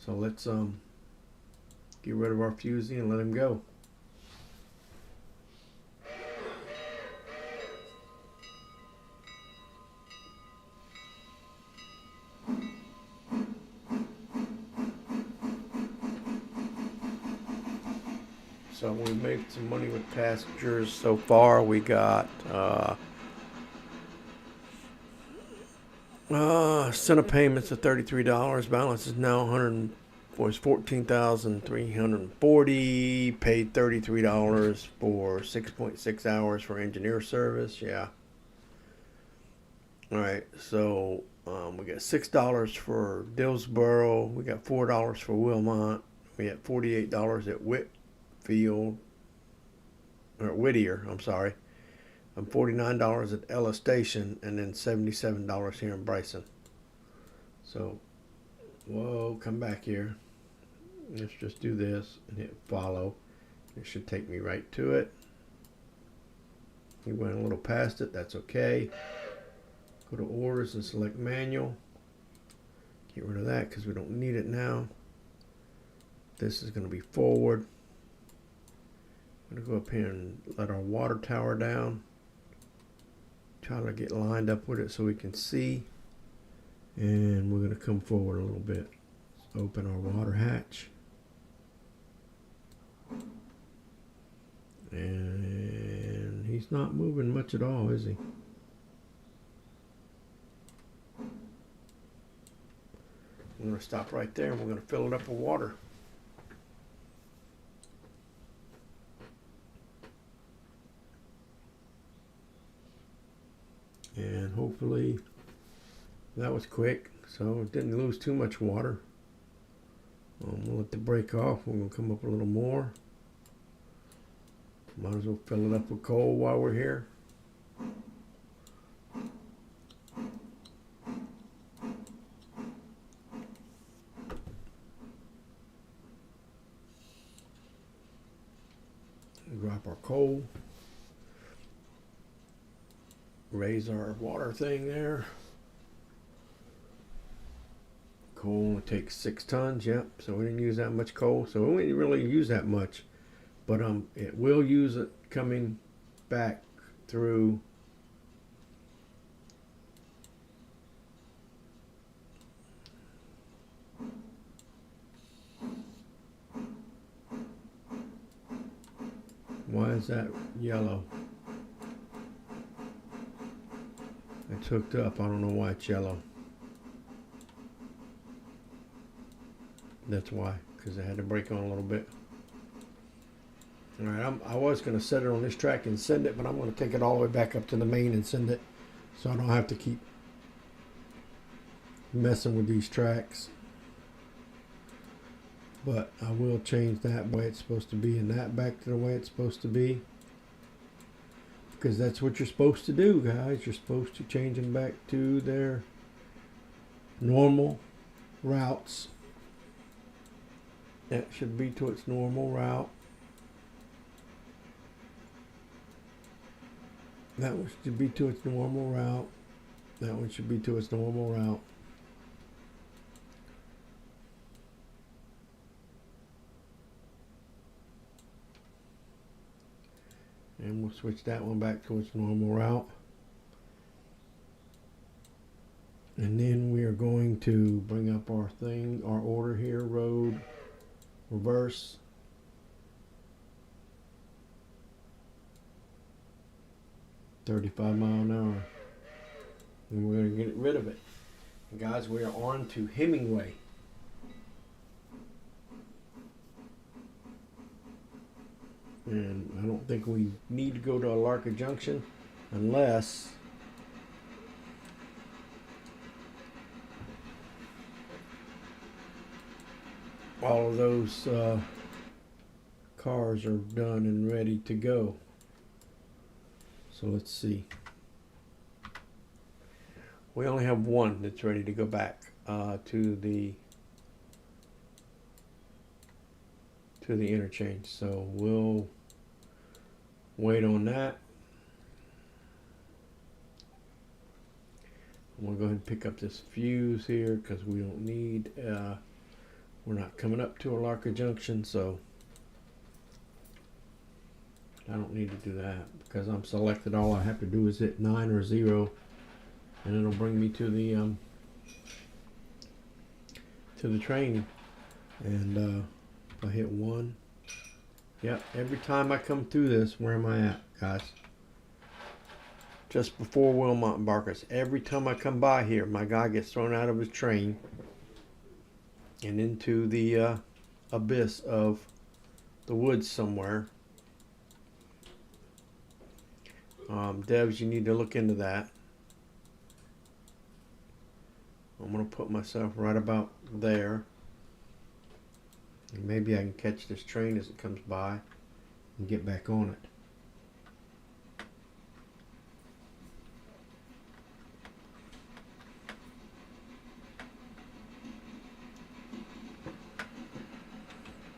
So let's get rid of our fusee and let him go. So we made some money with passengers so far. We got center payments of $33. Balance is now $14,340. Paid $33 for 6.6 hours for engineer service. Yeah. All right. So we got $6 for Dillsboro. We got $4 for Wilmot. We got $48 at Whittier. I'm sorry. And $49 at Ella Station, and then $77 here in Bryson. So, whoa, come back here. Let's just do this and hit follow. It should take me right to it. We went a little past it, that's okay. Go to orders and select manual. Get rid of that because we don't need it now. This is going to be forward. I'm going to go up here and let our water tower down. Try to get lined up with it so we can see. And we're going to come forward a little bit. Let's open our water hatch. And he's not moving much at all, is he? I'm going to stop right there and we're going to fill it up with water. And hopefully that was quick, so it didn't lose too much water. We'll let the brake off. We're going to come up a little more. Might as well fill it up with coal while we're here. Drop our coal. Raise our water thing there. Coal only takes 6 tons. Yep. So we didn't use that much coal. So we didn't really use that much. But it will use it coming back through. Why is that yellow? It's hooked up. I don't know why it's yellow. That's why, because I had to brake on a little bit. All right, I was going to set it on this track and send it, but I'm going to take it all the way back up to the main and send it, so I don't have to keep messing with these tracks. But I will change that way it's supposed to be and that back to the way it's supposed to be, because that's what you're supposed to do, guys. You're supposed to change them back to their normal routes. That should be to its normal route. That one should be to its normal route. That one should be to its normal route. And we'll switch that one back to its normal route. And then we are going to bring up our thing, our order here, road, reverse. $35 miles an hour. And we're going to get rid of it. And guys, we are on to Hemingway. And I don't think we need to go to Alarka Junction unless all of those cars are done and ready to go. So let's see. We only have one that's ready to go back to the interchange. So we'll wait on that. I'm gonna go ahead and pick up this fuse here because we don't need. We're not coming up to Alarka Junction, so I don't need to do that because I'm selected. All I have to do is hit 9 or 0, and it'll bring me to the train. And if I hit 1, yep. Every time I come through this, where am I at, guys? Just before Wilmot and Barkers. Every time I come by here, my guy gets thrown out of his train and into the abyss of the woods somewhere. Devs, you need to look into that. I'm going to put myself right about there. And maybe I can catch this train as it comes by and get back on it.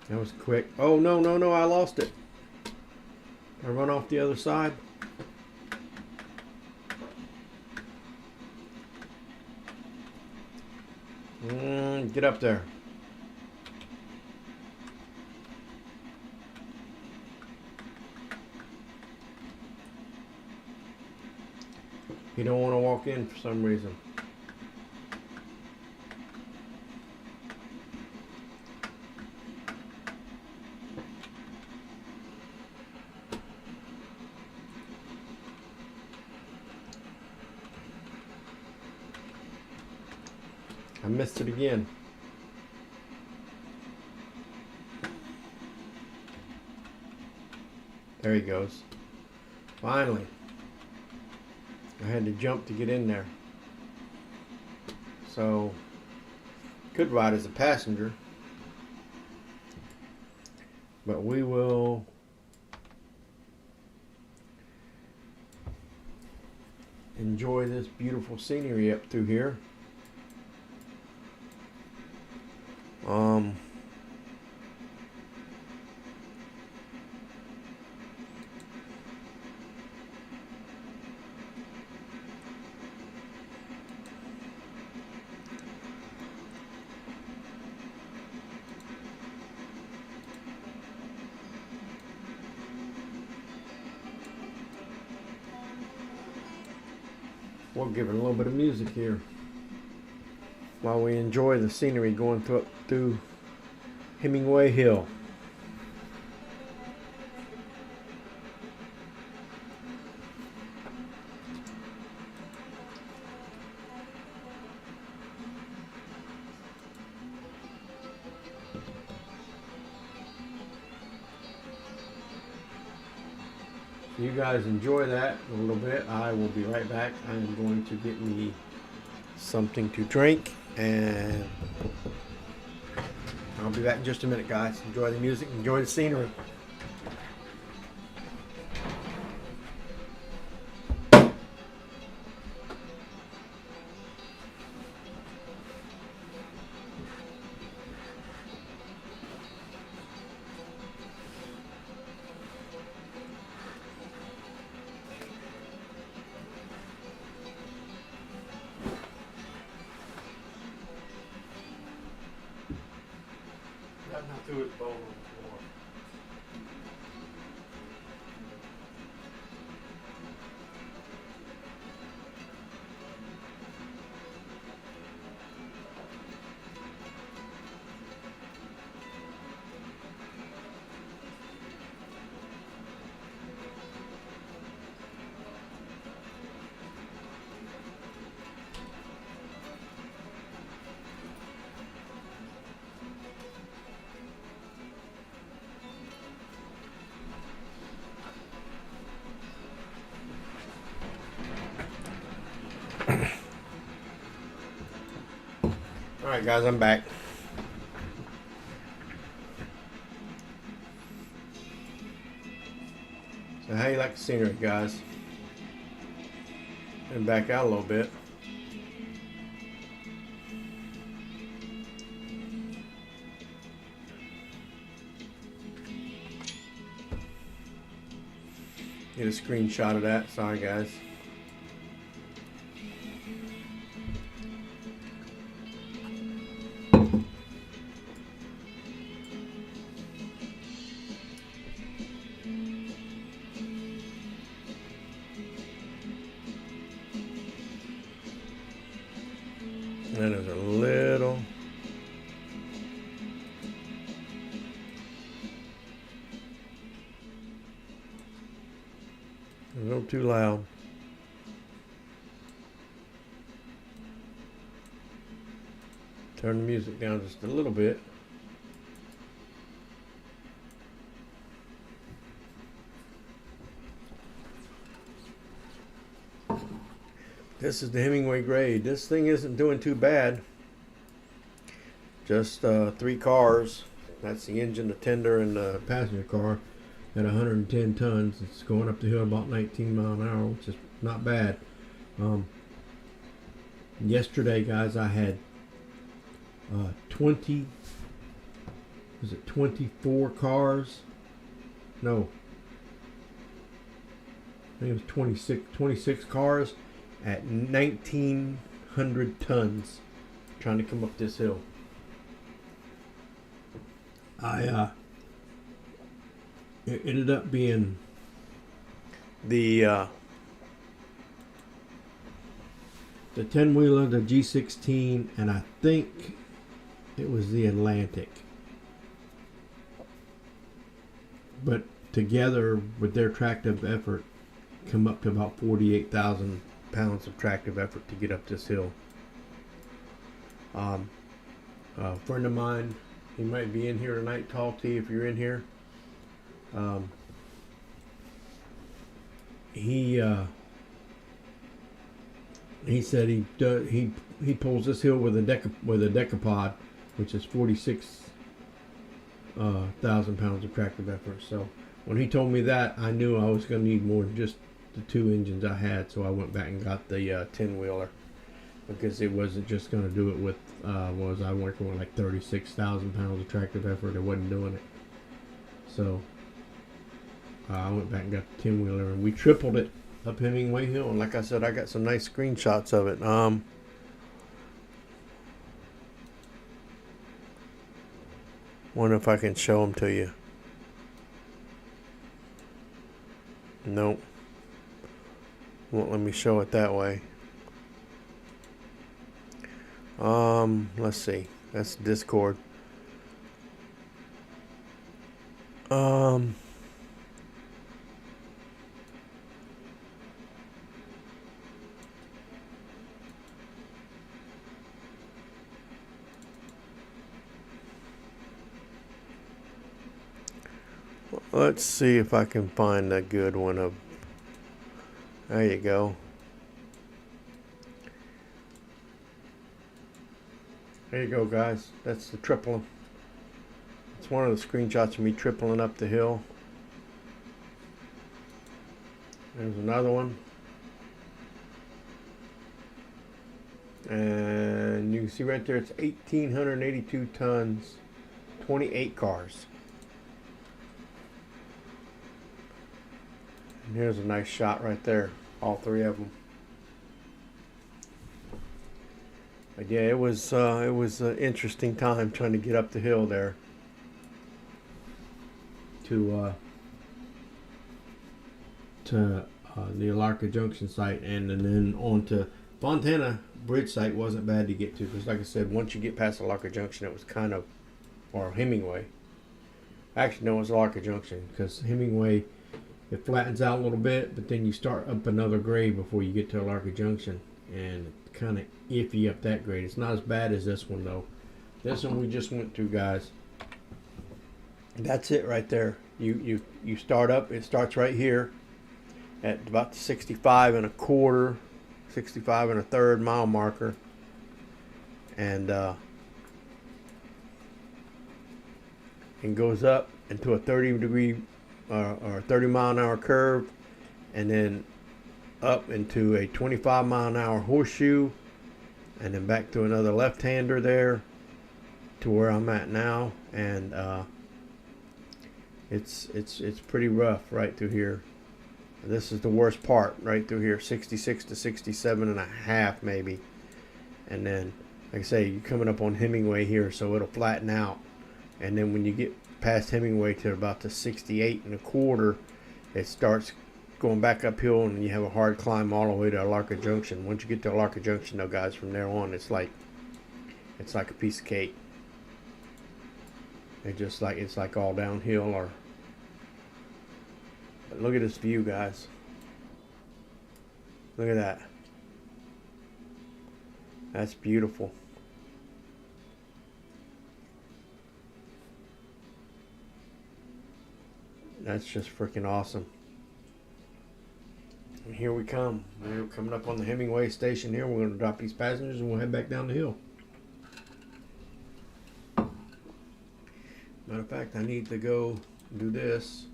That was quick. Oh, no, no, no, I lost it. I run off the other side. Get up there. You don't want to walk in for some reason. I missed it again. There he goes. Finally. I had to jump to get in there. So, could ride as a passenger. But we will enjoy this beautiful scenery up through here. We'll give it a little bit of music here while we enjoy the scenery going through Hemingway Hill. You guys enjoy that a little bit. I will be right back. I am going to get me something to drink, and I'll be back in just a minute, guys. Enjoy the music, enjoy the scenery. Not through its bone on the floor. Alright guys, I'm back. So how you like the scenery, guys? And back out a little bit. Get a screenshot of that. Sorry guys. And there's a little too loud. Turn the music down just a little bit. This is the Hemingway grade. This thing isn't doing too bad. Just 3 cars. That's the engine, the tender, and the passenger car at 110 tons. It's going up the hill about 19 miles an hour, which is not bad. Yesterday, guys, I had 24 cars? No. I think it was 26 cars at 1,900 tons trying to come up this hill. It ended up being the 10-wheeler, the G16, and I think it was the Atlantic. But together with their tractive effort, come up to about 48,000 pounds of tractive effort to get up this hill. A friend of mine, he might be in here tonight. Talk to you if you're in here. He said he pulls this hill with a decapod, which is 46,000 pounds of tractive effort. So when he told me that, I knew I was going to need more than just the 2 engines I had. So I went back and got the 10-wheeler, because it wasn't just going to do it with I working with like 36,000 pounds of tractive effort. It wasn't doing it. So I went back and got the 10-wheeler, and we tripled it up Hemingway Hill. And like I said, I got some nice screenshots of it. Wonder if I can show them to you. Nope. Won't let me show it that way. Let's see. That's Discord. Um, let's see if I can find a good one of. There you go. There you go, guys. That's the tripling. It's one of the screenshots of me tripling up the hill. There's another one. And you can see right there, it's 1,882 tons, 28 cars. And here's a nice shot right there, all three of them. But yeah, it was an interesting time trying to get up the hill there to the Alarka Junction site, and then on to Fontana Bridge site. Wasn't bad to get to, because like I said, once you get past Alarka Junction, it was kind of, or Hemingway. Actually, no, it was Alarka Junction, because Hemingway, it flattens out a little bit, but then you start up another grade before you get to Alarka Junction, and it's kind of iffy up that grade. It's not as bad as this one though. This one we just went through, guys. That's it right there. You start up. It starts right here at about the 65 and a quarter, 65 and a third mile marker, and goes up into a 30-degree or 30-mile-an-hour curve, and then up into a 25-mile-an-hour horseshoe, and then back to another left-hander there to where I'm at now, and it's pretty rough right through here. This is the worst part right through here, 66 to 67 and a half maybe. And then, like I say, you're coming up on Hemingway here, so it'll flatten out. And then when you get past Hemingway to about the 68 and a quarter, it starts going back uphill, and you have a hard climb all the way to Alarka Junction. Once you get to Alarka Junction, though, guys, from there on, it's like a piece of cake. It's like all downhill. Or but look at this view, guys. Look at that. That's beautiful. That's just freaking awesome. And here we come. We're coming up on the Hemingway station here. We're going to drop these passengers and we'll head back down the hill. Matter of fact, I need to go do this.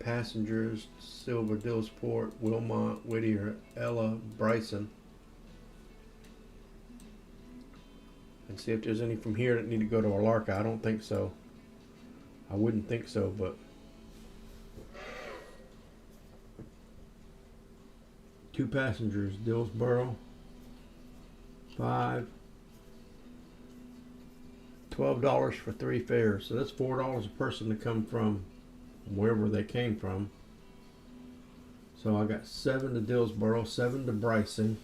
Passengers, Silver, Dillsport, Wilmot, Whittier, Ella, Bryson. And see if there's any from here that need to go to Alarka. I don't think so. I wouldn't think so, but 2 passengers, Dillsboro, 5, $12 for 3 fares. So that's $4 a person to come from wherever they came from. So I got 7 to Dillsboro, 7 to Bryson,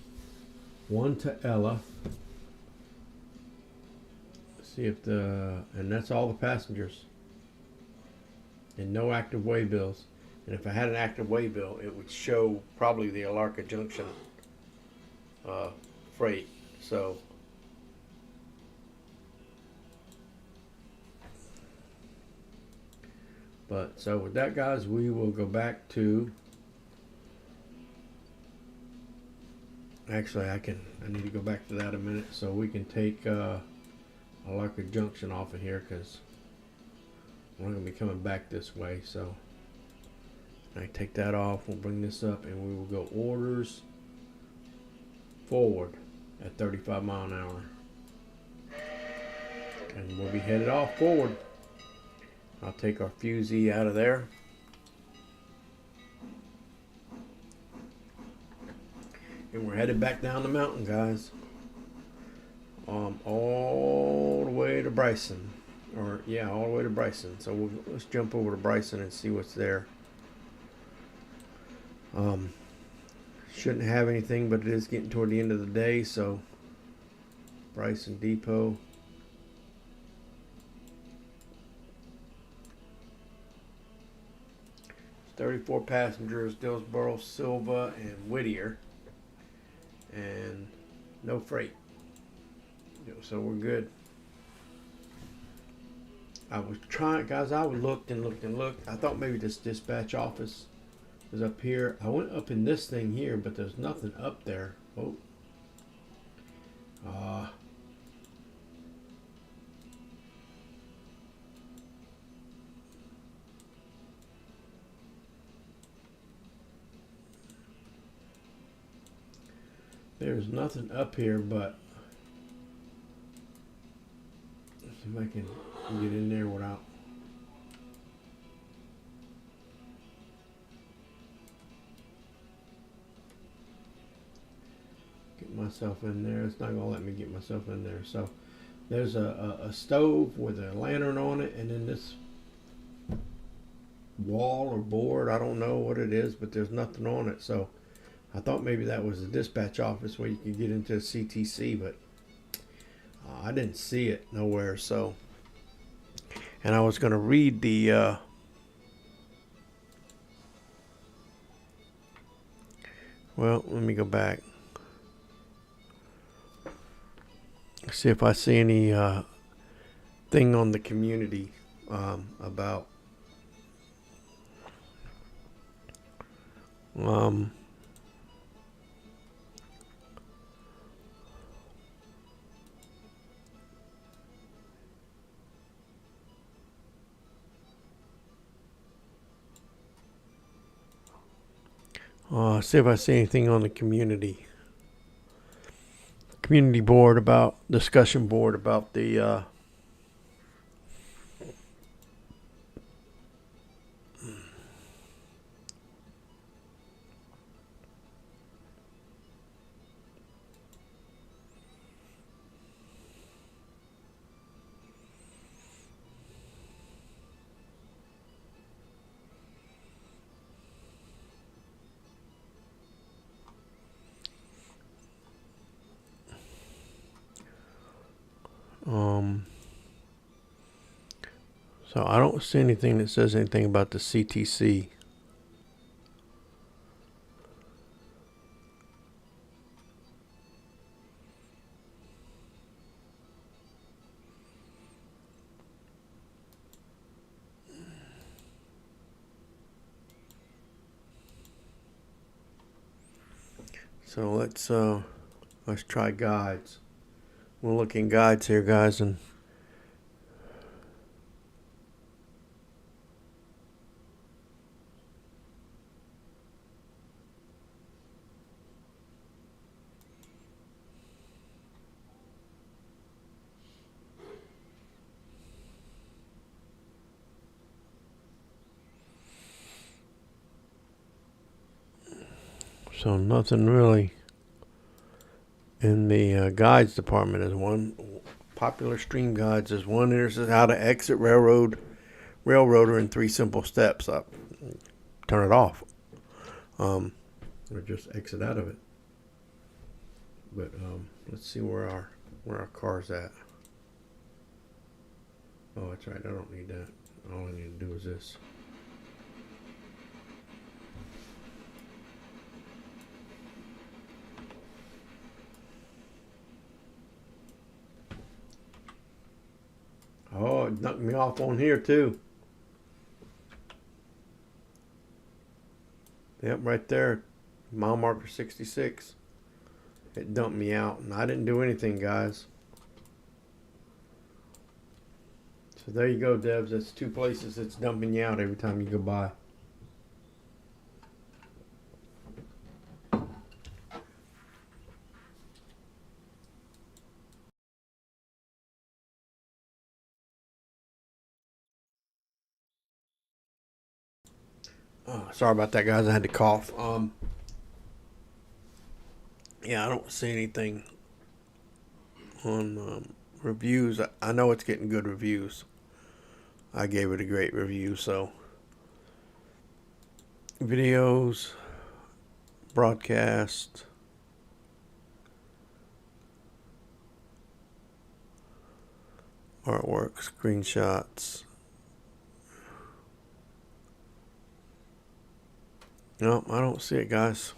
1 to Ella. See if and that's all the passengers. And no active way bills. And if I had an active way bill, it would show probably the Alarka Junction freight. So so with that, guys, we will go back to. Actually, I need to go back to that a minute so we can take Alarka Junction off of here, because we're not going to be coming back this way. So I take that off. We'll bring this up and we will go orders forward at 35 mile an hour. And we'll be headed off forward. I'll take our fusee out of there. And we're headed back down the mountain, guys. All the way to Bryson. All the way to Bryson. So let's jump over to Bryson and see what's there. Shouldn't have anything, but it is getting toward the end of the day, so Bryson Depot. It's 34 passengers, Dillsboro, Silva, and Whittier. And no freight. So we're good. I was trying, guys, I looked and looked and looked. I thought maybe this dispatch office was up here. I went up in this thing here, but there's nothing up there. Oh. There's nothing up here, but let's see if I can get in there without. Get myself in there. It's not gonna let me get myself in there. So there's a stove with a lantern on it, and then this wall or board. I don't know what it is, but there's nothing on it. So I thought maybe that was the dispatch office where you could get into a CTC, but I didn't see it nowhere. So, and I was going to read the well, let me go back. See if I see any thing on the community about see if I see anything on the community board about discussion board about the so I don't see anything that says anything about the CTC. So let's try guides. We'll look in guides here, guys, and so nothing really in the guides department. Is one popular stream guides is one. There's how to exit railroader in 3 simple steps. Up, turn it off, or just exit out of it. But let's see where our car's at. Oh, that's right. I don't need that. All I need to do is this. Oh, it knocked me off on here too. Yep, right there. Mile marker 66. It dumped me out, and I didn't do anything, guys. So there you go, devs. That's 2 places it's dumping you out every time you go by. Sorry about that, guys. I had to cough. Yeah, I don't see anything on reviews. I know it's getting good reviews. I gave it a great review. So videos, broadcast, artwork, screenshots. No, I don't see it, guys.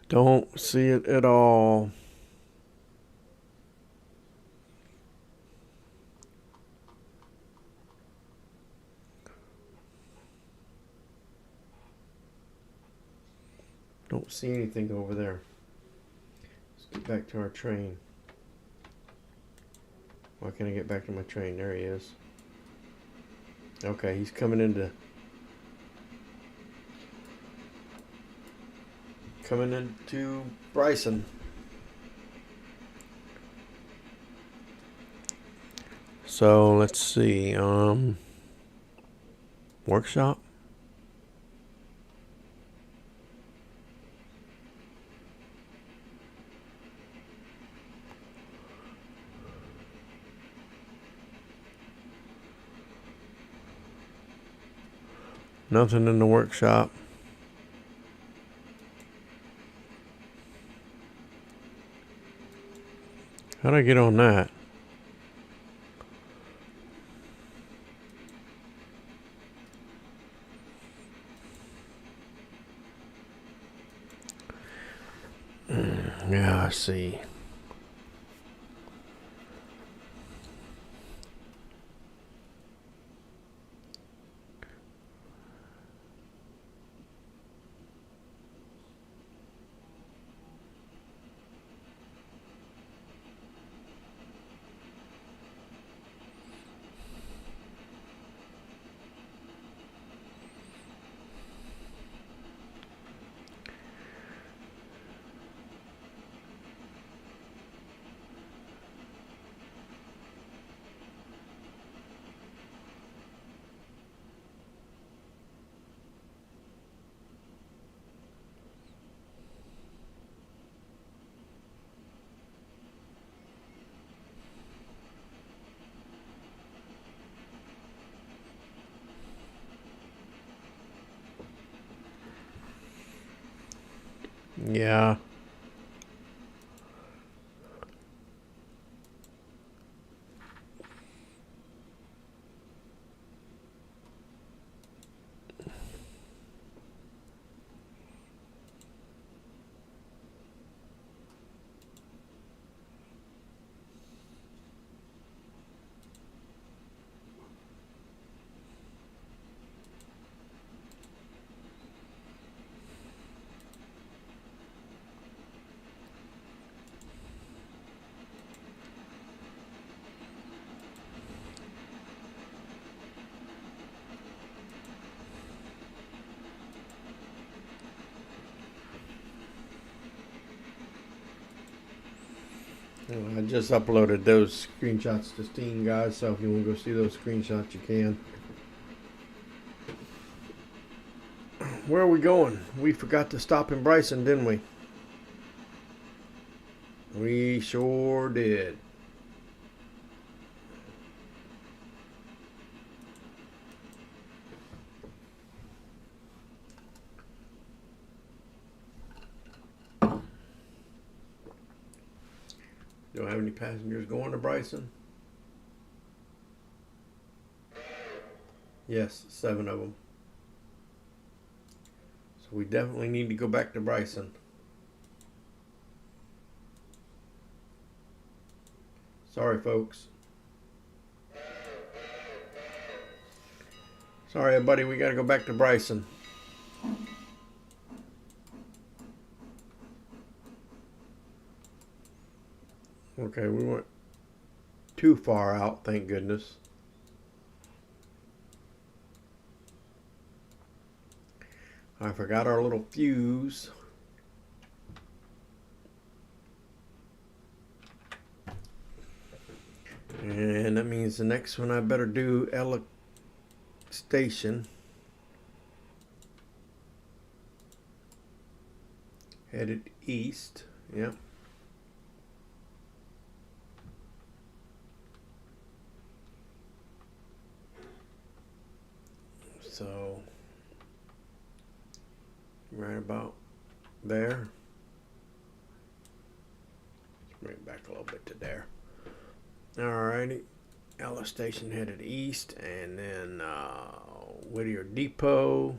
Don't see it at all. Don't see anything over there. Let's get back to our train. Why can't I get back to my train? There he is. Okay, he's coming into Bryson. So let's see. Workshop. Nothing in the workshop. How'd I get on that? Yeah, I see. Yeah. I just uploaded those screenshots to Steam, guys, so if you want to go see those screenshots, you can. Where are we going? We forgot to stop in Bryson, didn't we? We sure did. Don't have any passengers going to Bryson? Yes, 7 of them. So we definitely need to go back to Bryson. Sorry, folks. Sorry, buddy, we got to go back to Bryson. Okay, we went too far out, thank goodness. I forgot our little fuse. And that means the next one I better do Ella Station. Headed east. Yep. So right about there. Let's bring it back a little bit to there. Alrighty, Ella Station headed east, and then Whittier Depot,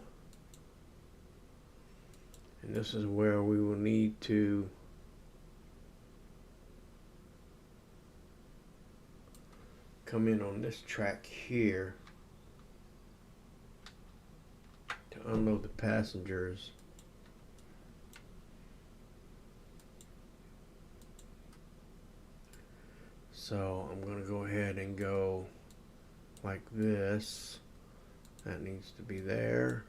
and this is where we will need to come in on this track here to unload the passengers. So I'm going to go ahead and go like this. That needs to be there.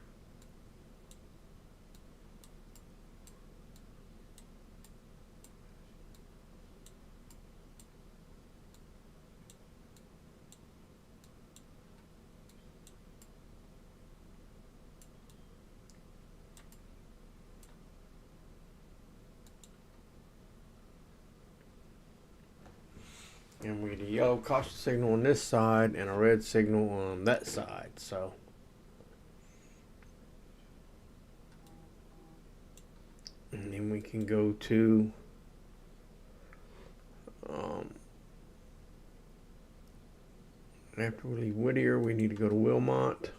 And we get a yellow caution signal on this side and a red signal on that side. So and then we can go to after we leave Whittier, we need to go to Wilmot.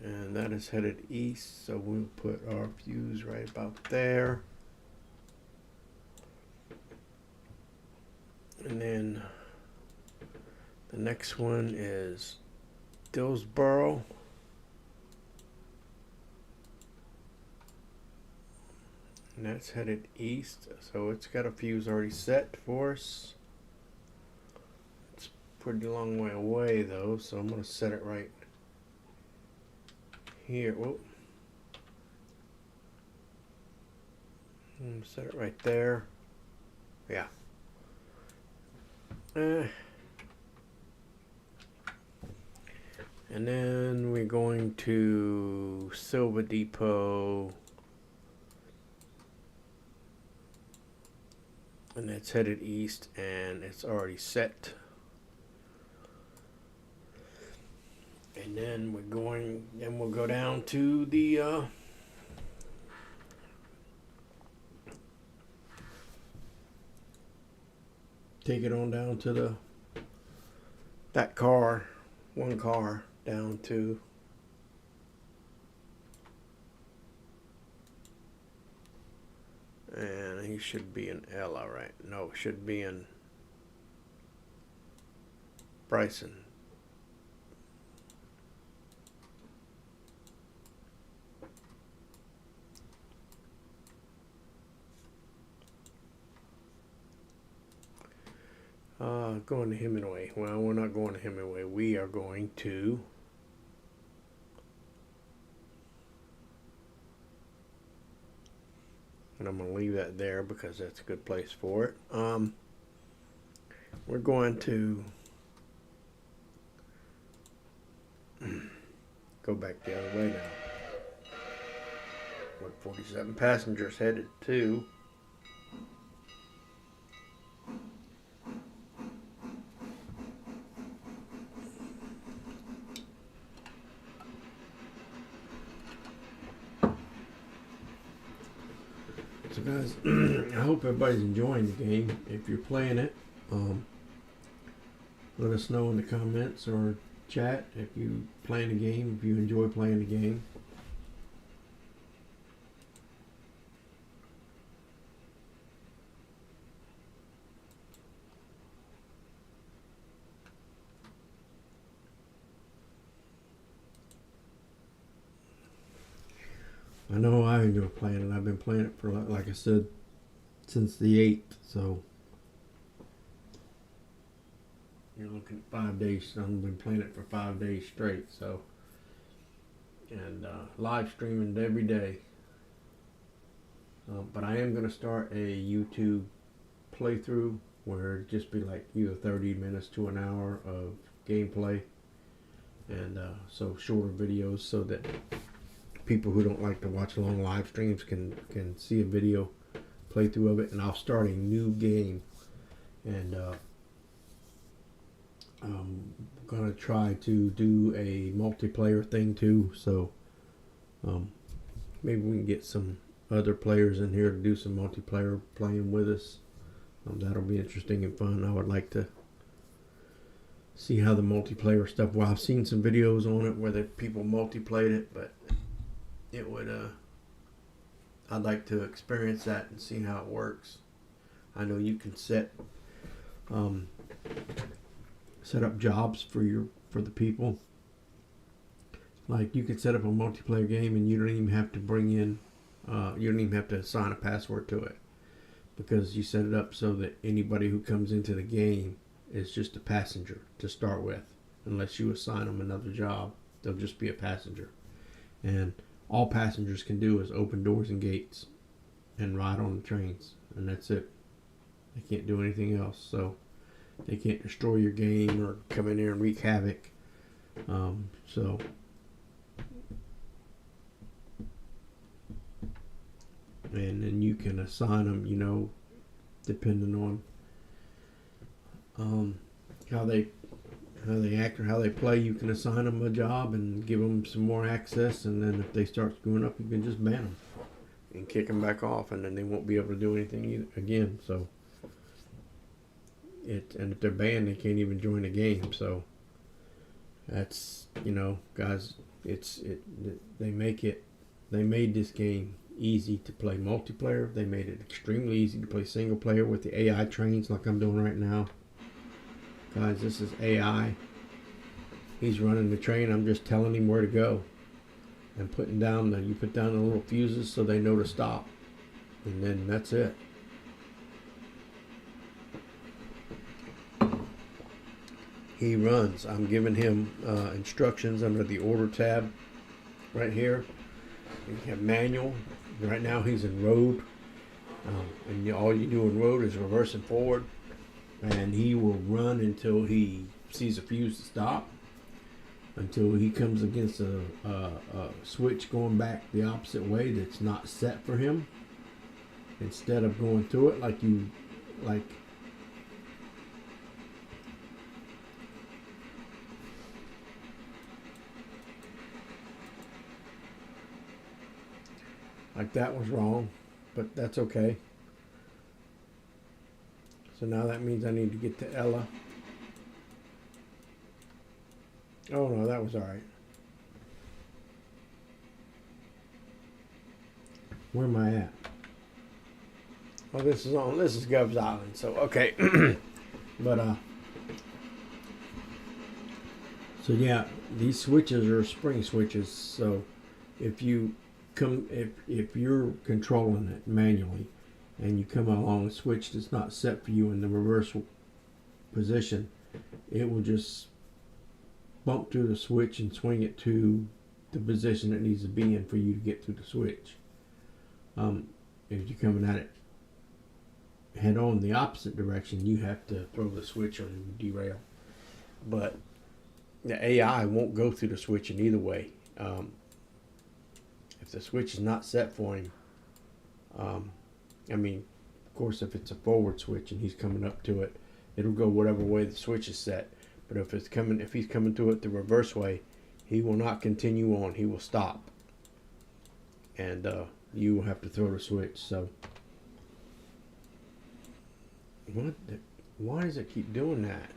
And that is headed east, so we'll put our fuse right about there. And then the next one is Dillsboro. And that's headed east, so it's got a fuse already set for us. It's a pretty long way away though, so I'm going to set it right here. Whoa. I'm going to set it right there. Yeah. And then we're going to Silver Depot, and it's headed east, and it's already set. And then we'll go down to the take it on down to that car, one car down to and he should be in Ella, right? No, should be in Bryson. Going to Hemingway. Well, we're not going to Hemingway. We are going to and I'm going to leave that there because that's a good place for it. We're going to go back the other way now. With 47 passengers headed to So guys, I hope everybody's enjoying the game. If you're playing it, let us know in the comments or chat if you playing the game, if you enjoy playing the game. I know I enjoy playing it. I've been playing it for, like I said, since the 8th. So you're looking at 5 days. I've been playing it for 5 days straight. So and live streaming it every day. But I am going to start a YouTube playthrough where it just be like either 30 minutes to an hour of gameplay, and so shorter videos so that people who don't like to watch long live streams can see a video playthrough of it, and I'll start a new game, and I'm gonna try to do a multiplayer thing too. So maybe we can get some other players in here to do some multiplayer playing with us. That'll be interesting and fun. I would like to see how the multiplayer stuff. Well, I've seen some videos on it where the people multiplayed it, but it would I'd like to experience that and see how it works. I know you can set up jobs for the people. Like you can set up a multiplayer game and you don't even have to bring in you don't even have to assign a password to it, because you set it up so that anybody who comes into the game is just a passenger to start with. Unless you assign them another job, they'll just be a passenger. And all passengers can do is open doors and gates and ride on the trains, and that's it. They can't do anything else. So they can't destroy your game or come in there and wreak havoc. So and then you can assign them, you know, depending on how they act or how they play. You can assign them a job and give them some more access, and then if they start screwing up, you can just ban them and kick them back off, and then they won't be able to do anything again. So and if they're banned, they can't even join the game. So that's, you know, guys, they made this game easy to play multiplayer. They made it extremely easy to play single player with the AI trains like I'm doing right now. Guys, this is AI. He's running the train. I'm just telling him where to go and putting down you put down the little fuses so they know to stop, and then that's it. He runs. I'm giving him instructions under the order tab right here. You have manual. Right now he's in road, and all you do in road is reverse and forward, and he will run until he sees a fuse to stop, until he comes against a switch going back the opposite way that's not set for him. Instead of going through it like that was wrong, but that's okay. So now that means I need to get to Ella. Oh no, that was alright. Where am I at? Oh, this is Gov's Island, so okay. But so yeah, these switches are spring switches. So if you're controlling it manually and you come along a switch that's not set for you in the reverse position, it will just bump through the switch and swing it to the position it needs to be in for you to get through the switch. If you're coming at it head on the opposite direction, you have to throw the switch on and derail. But the AI won't go through the switch in either way. If the switch is not set for him, I mean, of course, if it's a forward switch and he's coming up to it, it'll go whatever way the switch is set. But if he's coming to it the reverse way, he will not continue on. He will stop, and you will have to throw the switch. So, why does it keep doing that?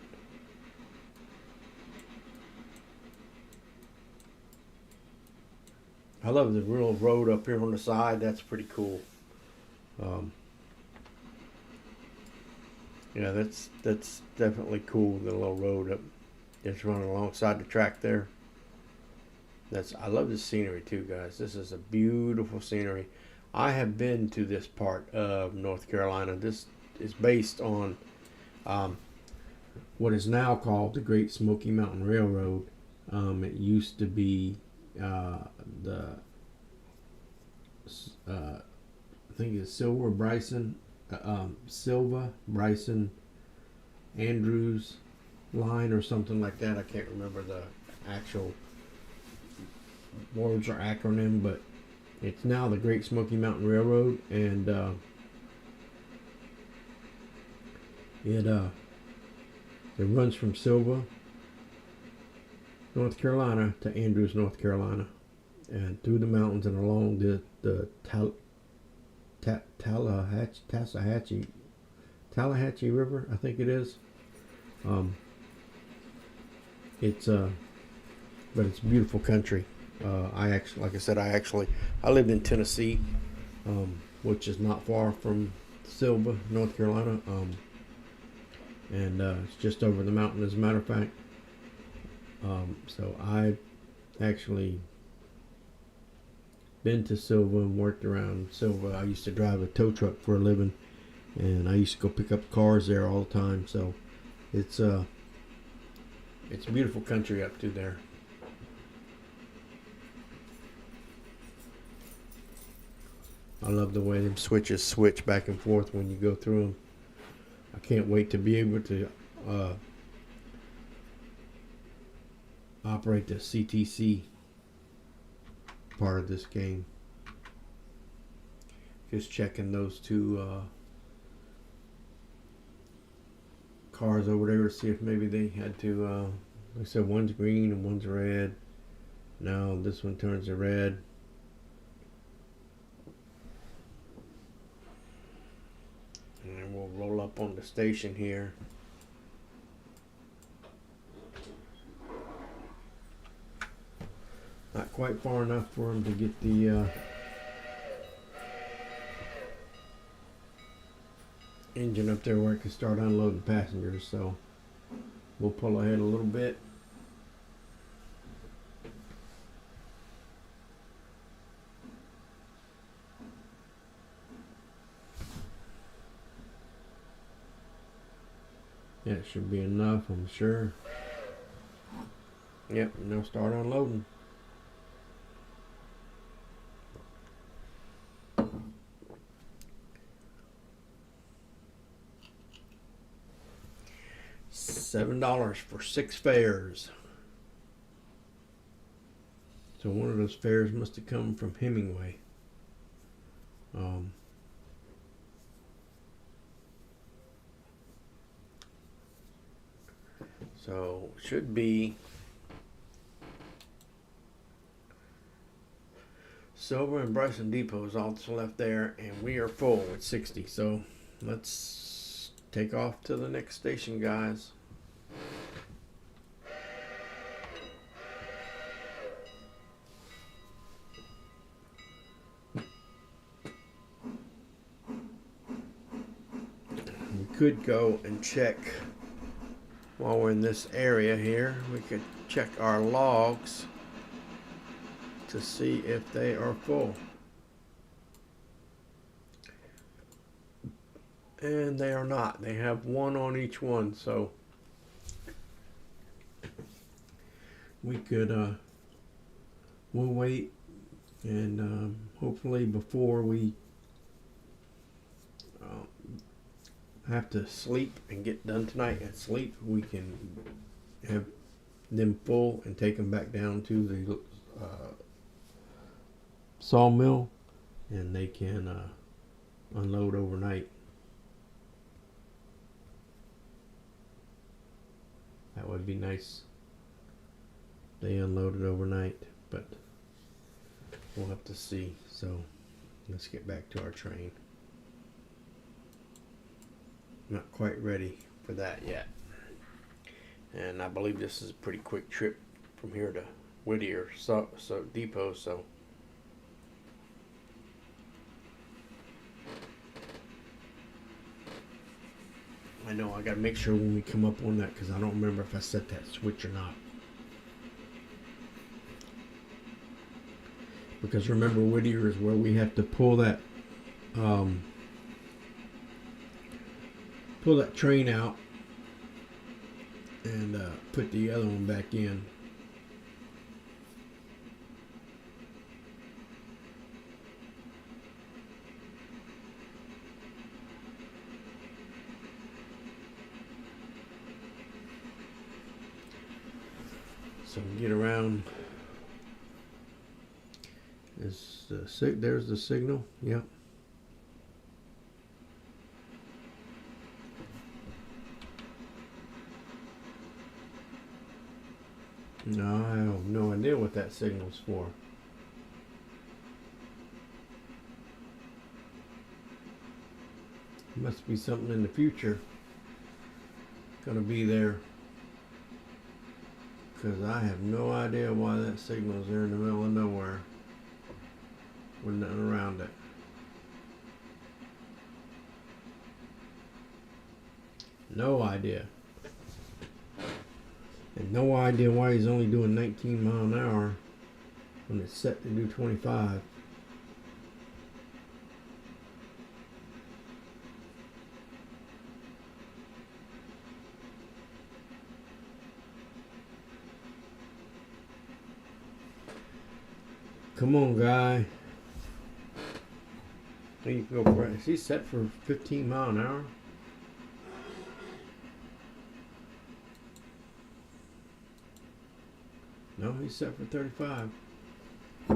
I love the real road up here on the side. That's pretty cool. Yeah, that's definitely cool. The little road up that's running alongside the track there. I love this scenery too, guys. This is a beautiful scenery. I have been to this part of North Carolina. This is based on what is now called the Great Smoky Mountain Railroad. It used to be I think it's Silva Bryson Andrews line or something like that. I can't remember the actual words are acronym, but it's now the Great Smoky Mountain Railroad, and it runs from Silva, North Carolina, to Andrews, North Carolina, and through the mountains and along the Tallahatchie River, I think it is. But it's beautiful country. Like I said, I lived in Tennessee, which is not far from Silva, North Carolina, and it's just over the mountain, as a matter of fact. So I actually been to Silva and worked around Silva. I used to drive a tow truck for a living, and I used to go pick up cars there all the time. So it's beautiful country up to there. I love the way them switches switch back and forth when you go through them. I can't wait to be able to operate the CTC part of this game. Just checking those two cars over there to see if maybe they had to, like I said, one's green and one's red. Now this one turns to red. And then we'll roll up on the station here. Not quite far enough for him to get the engine up there where it can start unloading passengers, so we'll pull ahead a little bit. Yeah, it should be enough, I'm sure. Yep, and they'll start unloading. $7 for 6 fares. So one of those fares must have come from Hemingway. So should be Silver and Bryson Depot is all that's left there, and we are full at 60. So let's take off to the next station, guys. We could go and check while we're in this area here. We could check our logs to see if they are full. And they are not. They have one on each one, so we could we'll wait, and hopefully before we have to sleep and get done tonight and sleep, we can have them full and take them back down to the sawmill, and they can unload overnight. That would be nice. They unloaded overnight, but we'll have to see. So let's get back to our train. Not quite ready for that yet, and I believe this is a pretty quick trip from here to Whittier Depot. So I know I gotta make sure when we come up on that, because I don't remember if I set that switch or not. Because remember, Whittier is where we have to pull that train out and put the other one back in. So get around Is there's the signal. Yep. No, I have no idea what that signal's for. Must be something in the future gonna be there, because I have no idea why that signal's there in the middle of nowhere with nothing around it. No idea. And no idea why he's only doing 19 miles an hour when it's set to do 25. Come on, guy. You can go for it. Is he set for 15 miles an hour? No, he's set for 35. I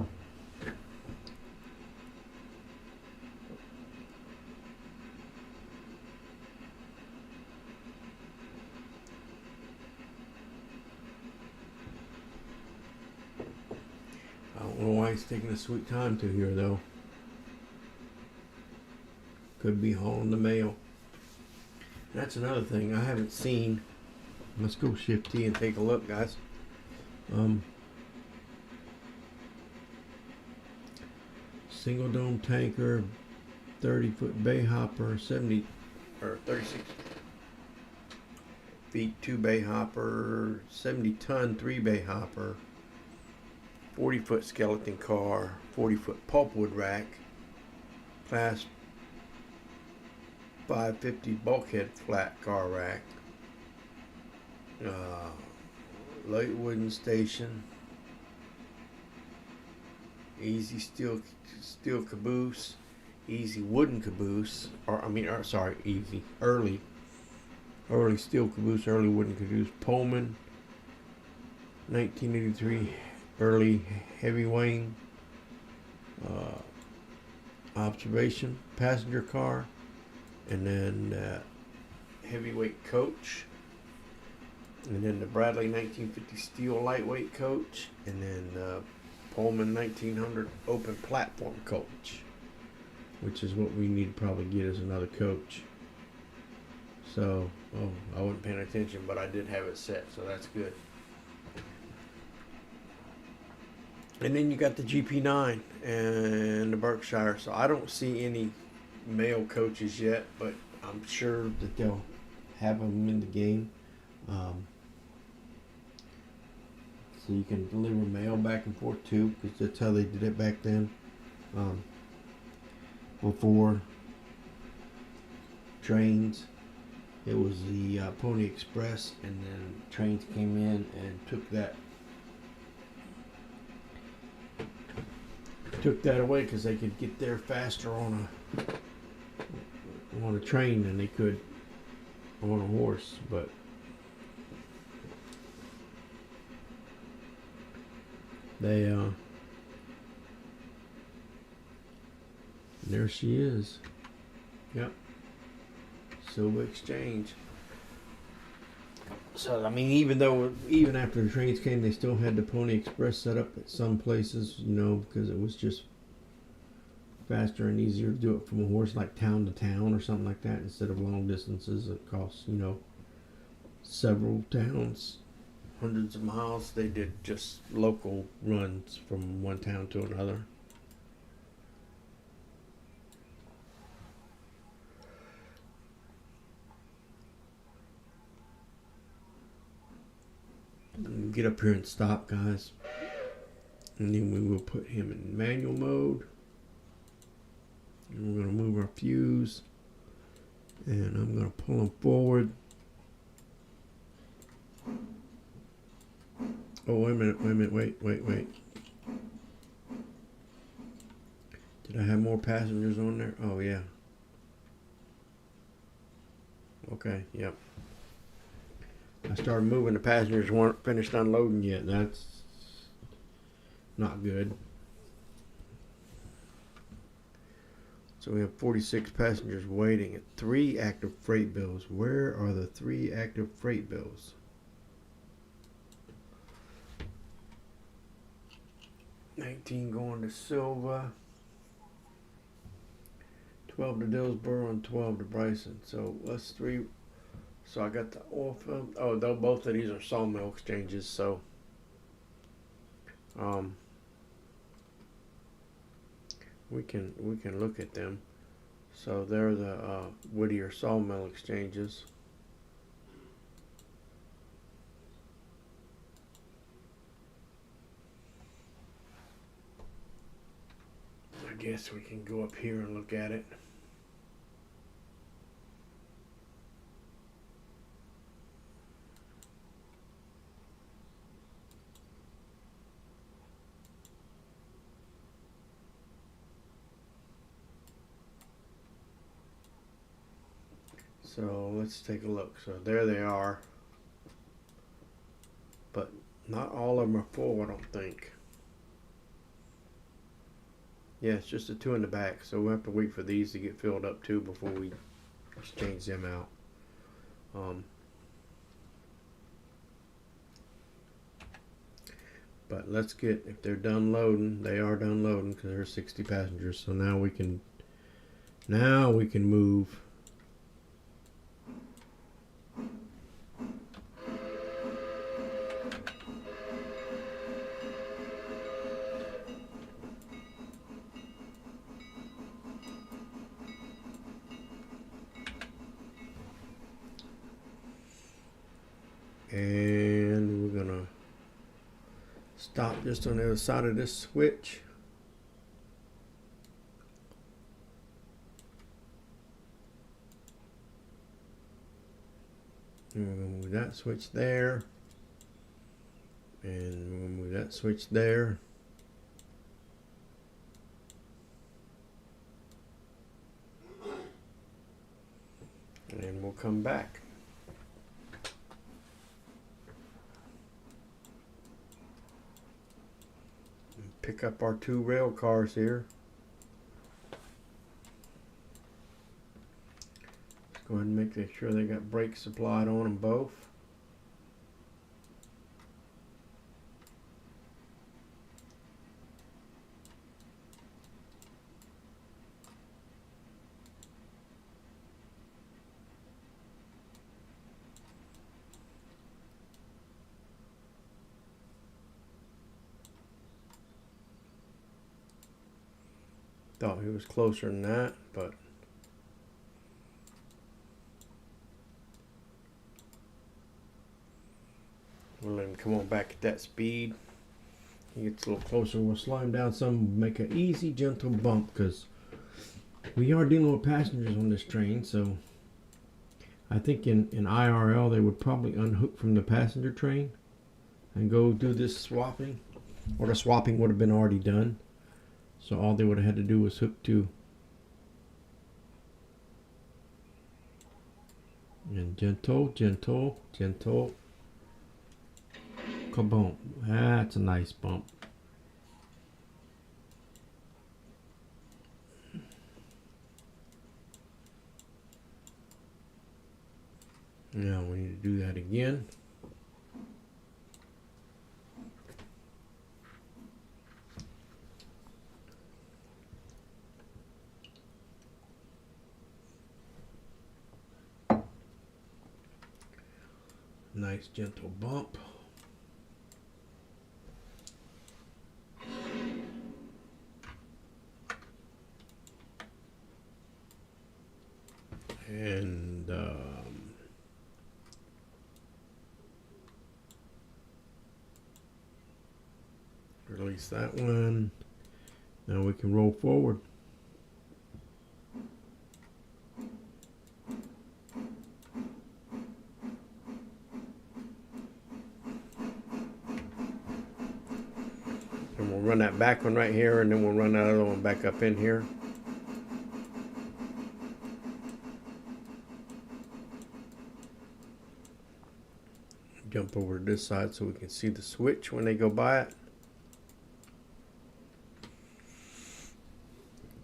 don't know why he's taking a sweet time to here, though. Could be hauling the mail. That's another thing I haven't seen. Let's go shift T and take a look, guys. Single dome tanker, 30-foot bay hopper, 70 or 36 feet 2 bay hopper, 70-ton 3 bay hopper, 40-foot skeleton car, 40-foot pulpwood rack, class 550 bulkhead flat car rack, light wooden station, easy steel caboose, easy wooden caboose, early steel caboose, early wooden caboose, Pullman, 1983 early heavy wing, observation passenger car, and then heavyweight coach, and then the Bradley 1950 steel lightweight coach, and then Pullman 1900 open platform coach, which is what we need to probably get as another coach. So, I wasn't paying attention, but I did have it set, so that's good. And then you got the GP9 and the Berkshire. So I don't see any male coaches yet, but I'm sure that they'll have them in the game. So you can deliver mail back and forth too, because that's how they did it back then. Before trains, it was the Pony Express, and then trains came in and took that away, because they could get there faster on a train than they could on a horse. But they there she is. Yep. Silver Exchange. So I mean, even after the trains came, they still had the Pony Express set up at some places, because it was just faster and easier to do it from a horse, like town to town or something like that, instead of long distances that cost several towns, hundreds of miles. They did just local runs from one town to another. Get up here and stop, guys, and then we will put him in manual mode, and we're going to move our fuse, and I'm going to pull him forward. Oh, wait a minute, wait. Did I have more passengers on there? Oh yeah. Okay, yep. I started moving, the passengers weren't finished unloading yet. That's not good. So we have 46 passengers waiting at 3 active freight bills. Where are the 3 active freight bills? $19 going to Silva, 12 to Dillsboro, and 12 to Bryson. So that's 3. So I got the oil field. Oh, though both of these are sawmill exchanges. So we can look at them. So they're the Whittier sawmill exchanges. I guess we can go up here and look at it. So let's take a look. So there they are. But not all of them are full, I don't think. Yeah, it's just the 2 in the back. So we'll have to wait for these to get filled up too before we exchange them out. But let's get, if they're done loading, they are done loading because there's 60 passengers. So now we can move. And we're gonna stop just on the other side of this switch. And we're gonna move that switch there. And we're gonna move that switch there. And then we'll come back. Pick up our 2 rail cars here. Let's go ahead and make sure they got brakes supplied on them both. Thought he was closer than that, but we'll let him come on back at that speed. He gets a little closer. We'll slow him down some, make an easy, gentle bump because we are dealing with passengers on this train. So I think in IRL they would probably unhook from the passenger train and go do this swapping, or the swapping would have been already done. So all they would have had to do was hook to. And gentle, gentle, gentle. Kaboom. That's a nice bump. Now we need to do that again. Nice gentle bump. And release that one. Now we can roll forward. And we'll run that back one right here, and then we'll run that other one back up in here. Jump over to this side so we can see the switch when they go by it.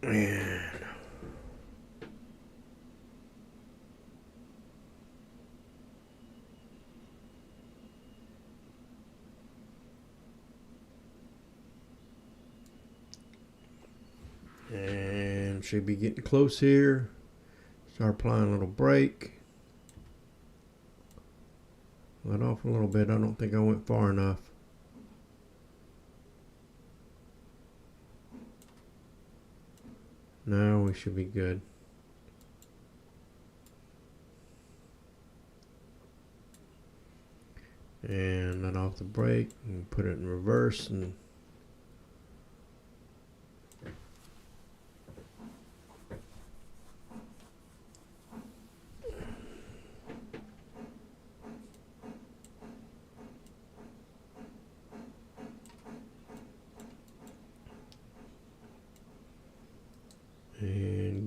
And And should be getting close here. Start applying a little brake. Let off a little bit. I don't think I went far enough. Now we should be good. And let off the brake and put it in reverse and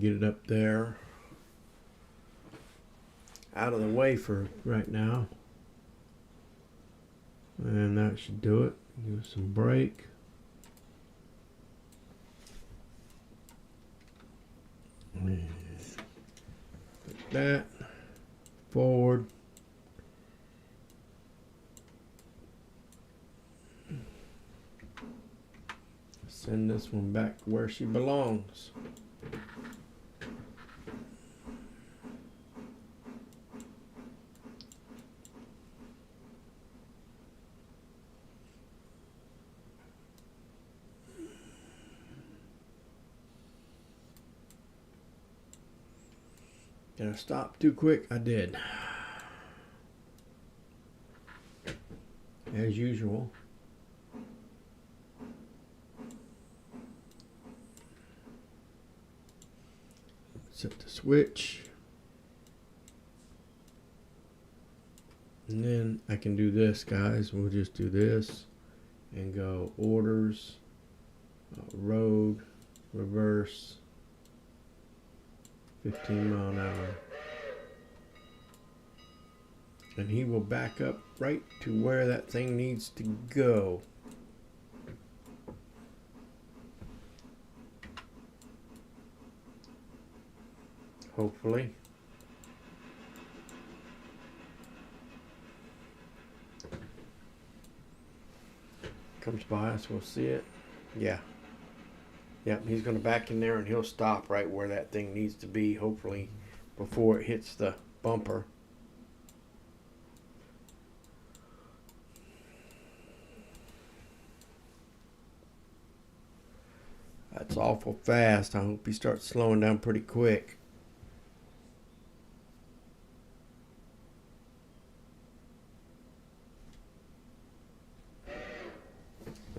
get it up there out of the way for right now. And that should do it. Give it some brake. And put that forward. Send this one back where she belongs. Did I stop too quick? I did. As usual. Set the switch. And then I can do this, guys. We'll just do this and go orders, road, reverse, 15 mile an hour. And he will back up right to where that thing needs to go. Hopefully. Comes by us, we'll see it. Yeah. Yep, he's going to back in there and he'll stop right where that thing needs to be, hopefully, before it hits the bumper. That's awful fast. I hope he starts slowing down pretty quick.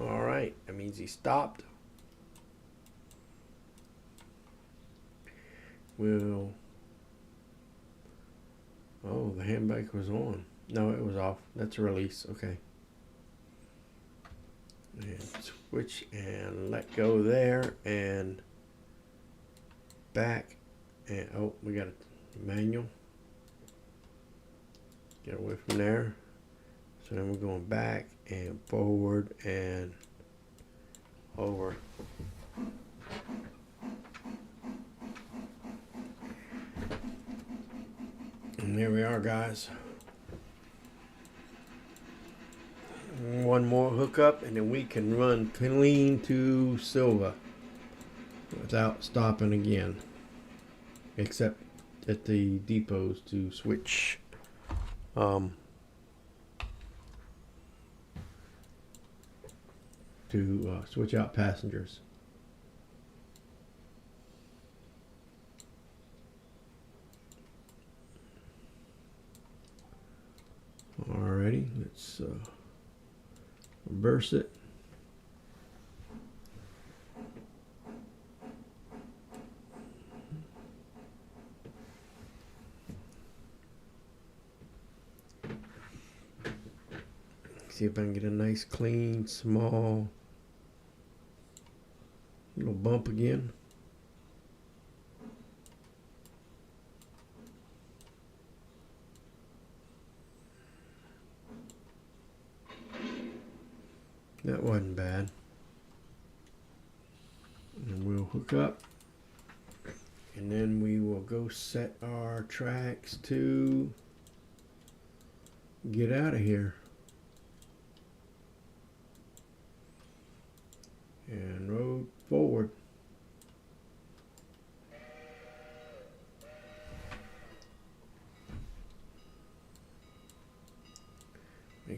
All right, that means he stopped. We'll... Oh, the hand brake was on. No, it was off. That's a release. Okay. And switch and let go there and back. And oh, we got a manual. Get away from there. So then we're going back and forward and over. And there we are, guys. One more hookup and then we can run clean to silver without stopping again, except at the depots to switch switch out passengers. Alrighty, let's reverse it. See if I can get a nice, clean, small little bump again. That wasn't bad. And we'll hook up. And then we will go set our tracks to get out of here. And road forward.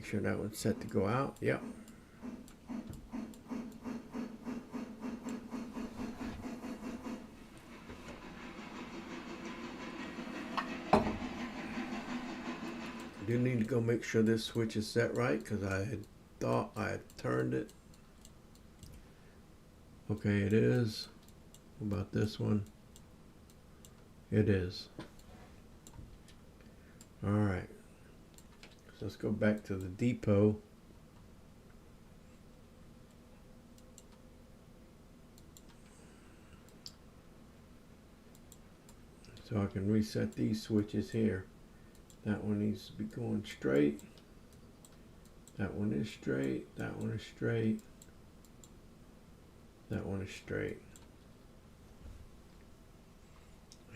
Make sure that one's set to go out. Yep. I do need to go make sure this switch is set right because I had thought I had turned it. Okay, it is. What about this one? It is. All right. So let's go back to the depot. So I can reset these switches here. That one needs to be going straight. That one is straight. That one is straight. That one is straight.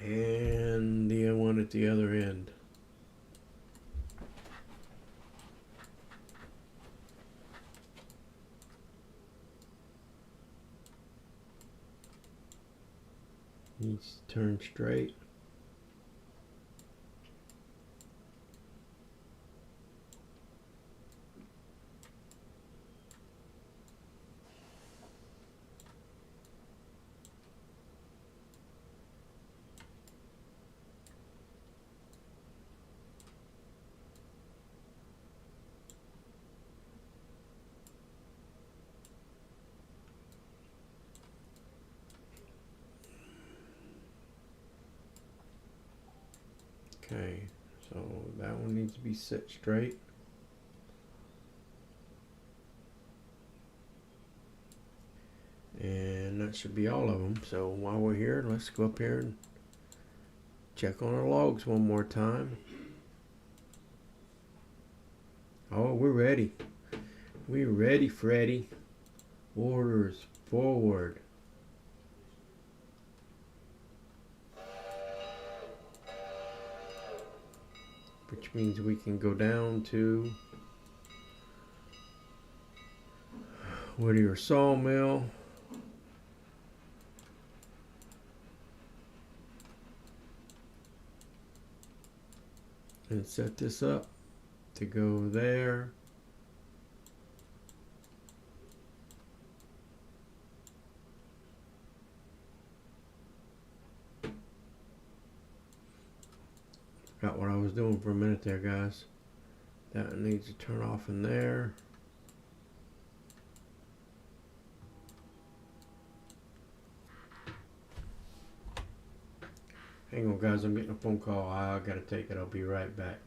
And the one at the other end. Needs to turn straight. Okay, so that one needs to be set straight. And that should be all of them. So while we're here, let's go up here and check on our logs one more time. Oh, we're ready. We're ready, Freddy. Orders forward. Which means we can go down to Whittier Sawmill. And set this up to go there. Forgot what I was doing for a minute there, guys. That needs to turn off in there. Hang on, guys, I'm getting a phone call. I gotta take it. I'll be right back.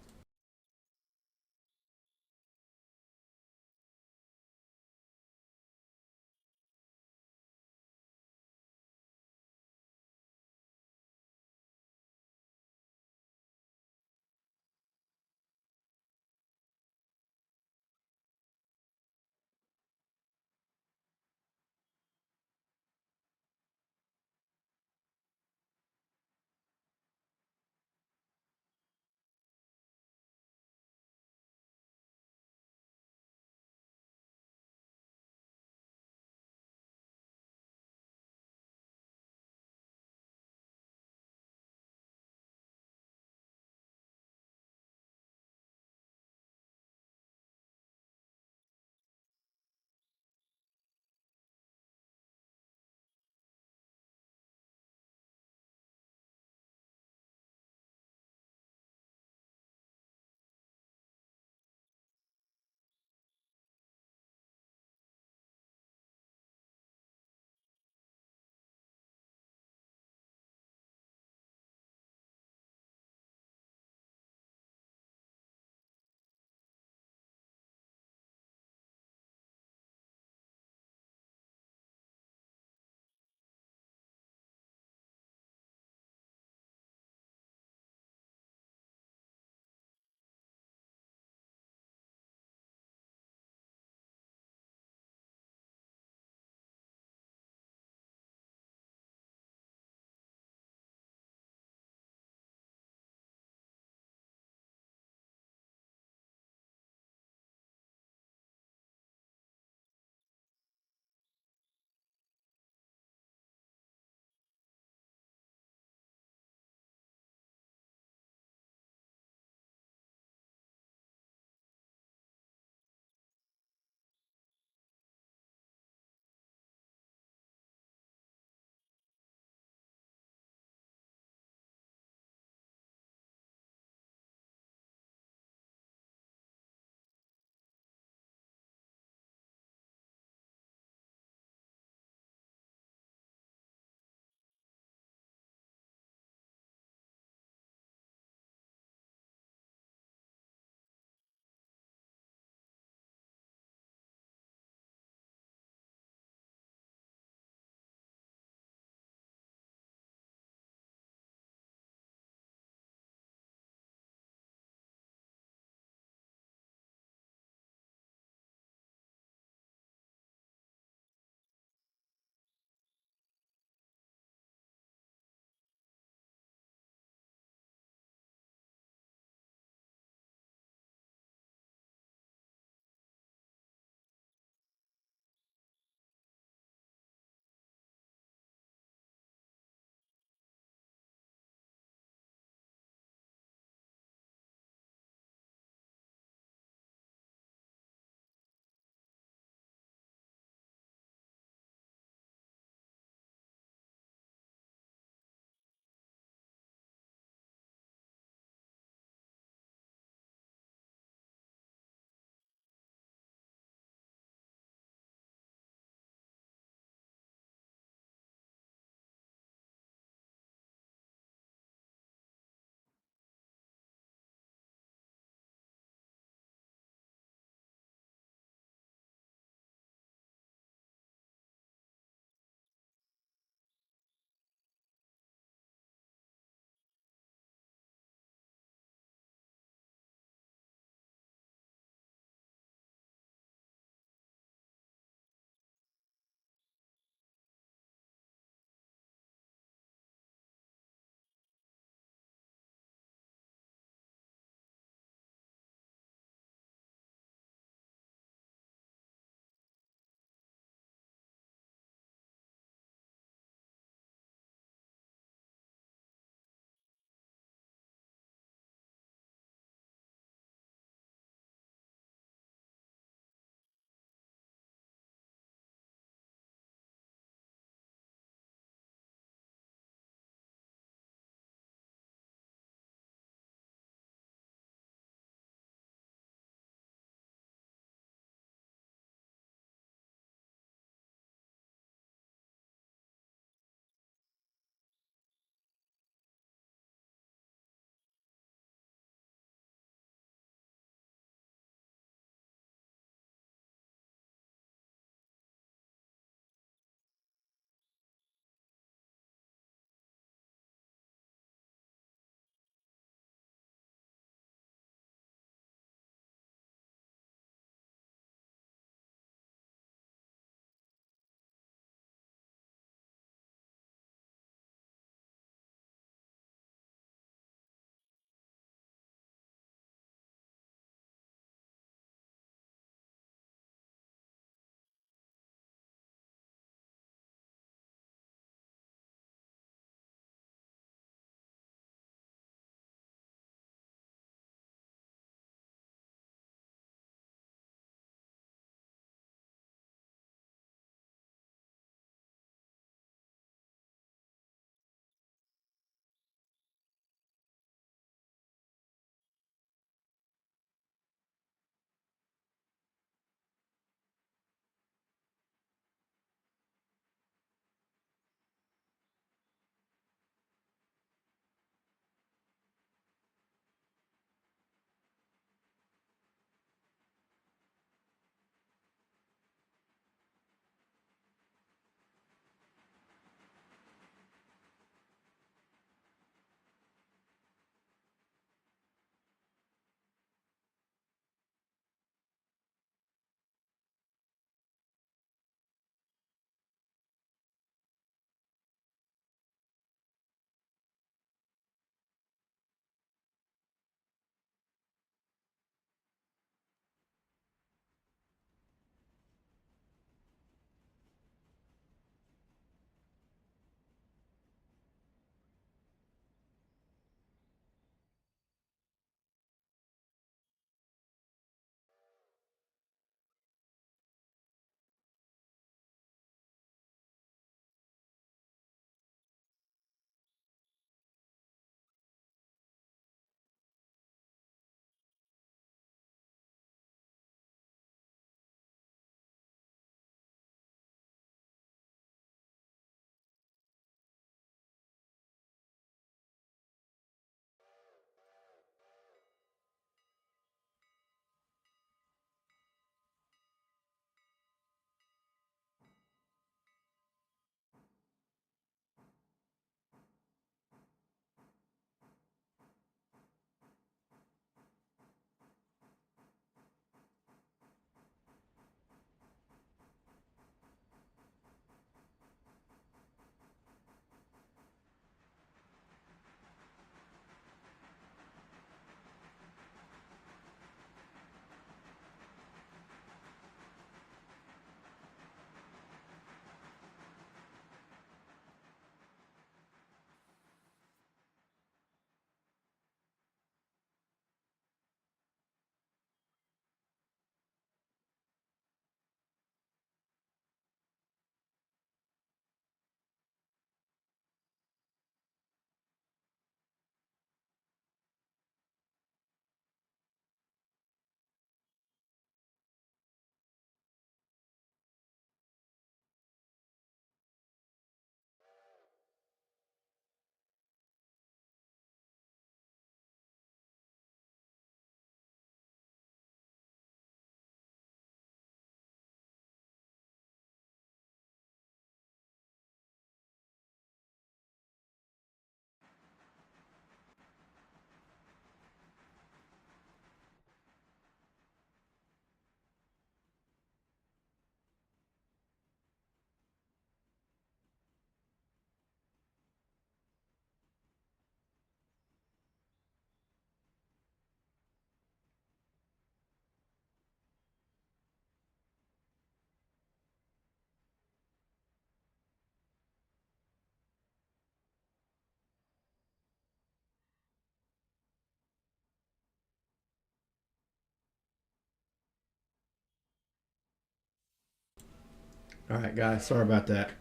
All right, guys, sorry about that.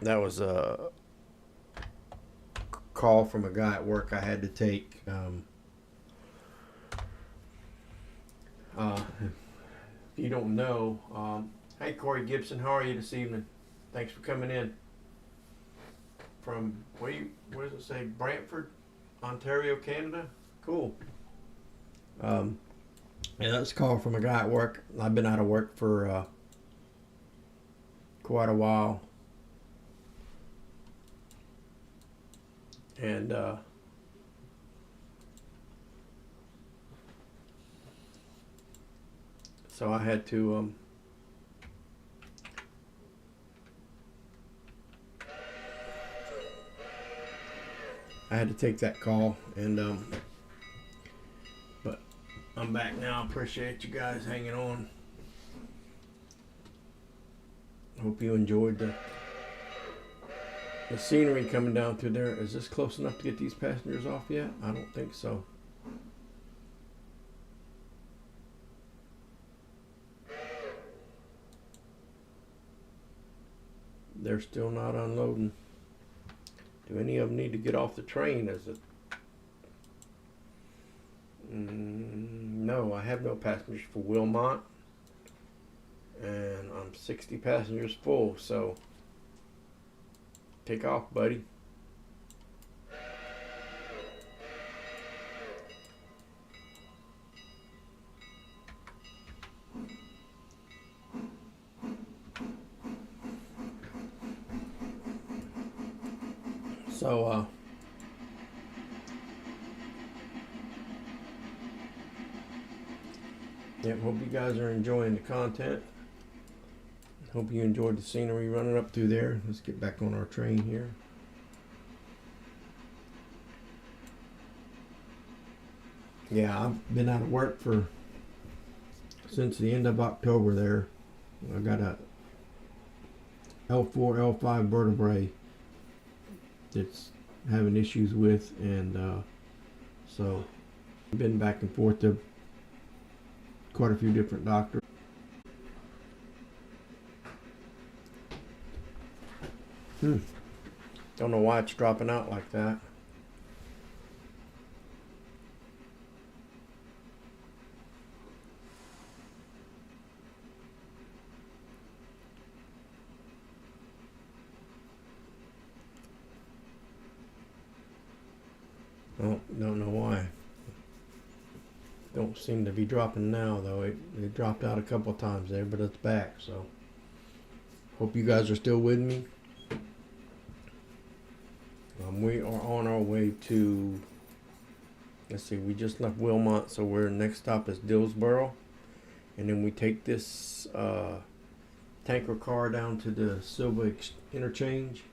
That was a call from a guy at work I had to take. If you don't know, hey Corey Gibson, how are you this evening? Thanks for coming in. From where does it say? Brantford, Ontario, Canada. Cool. Yeah, that's a call from a guy at work. I've been out of work for quite a while, and so I had to take that call, and but I'm back now. Appreciate you guys hanging on. Hope you enjoyed the scenery coming down through there. Is this close enough to get these passengers off yet? I don't think so. They're still not unloading. Do any of them need to get off the train? No, I have no passengers for Wilmot, and I'm 60 passengers full, so take off, buddy. So yeah, hope you guys are enjoying the content. Hope you enjoyed the scenery running up through there. Let's get back on our train here. Yeah, I've been out of work since the end of October there. I got a L4, L5 vertebrae that's having issues with, and so I've been back and forth to quite a few different doctors. Don't know why it's dropping out like that. Oh, don't know why. Don't seem to be dropping now though. It dropped out a couple times there, but it's back. So hope you guys are still with me. We are on our way to, let's see, we just left Wilmot, so next stop is Dillsboro, and then we take this tanker car down to the Silva interchange,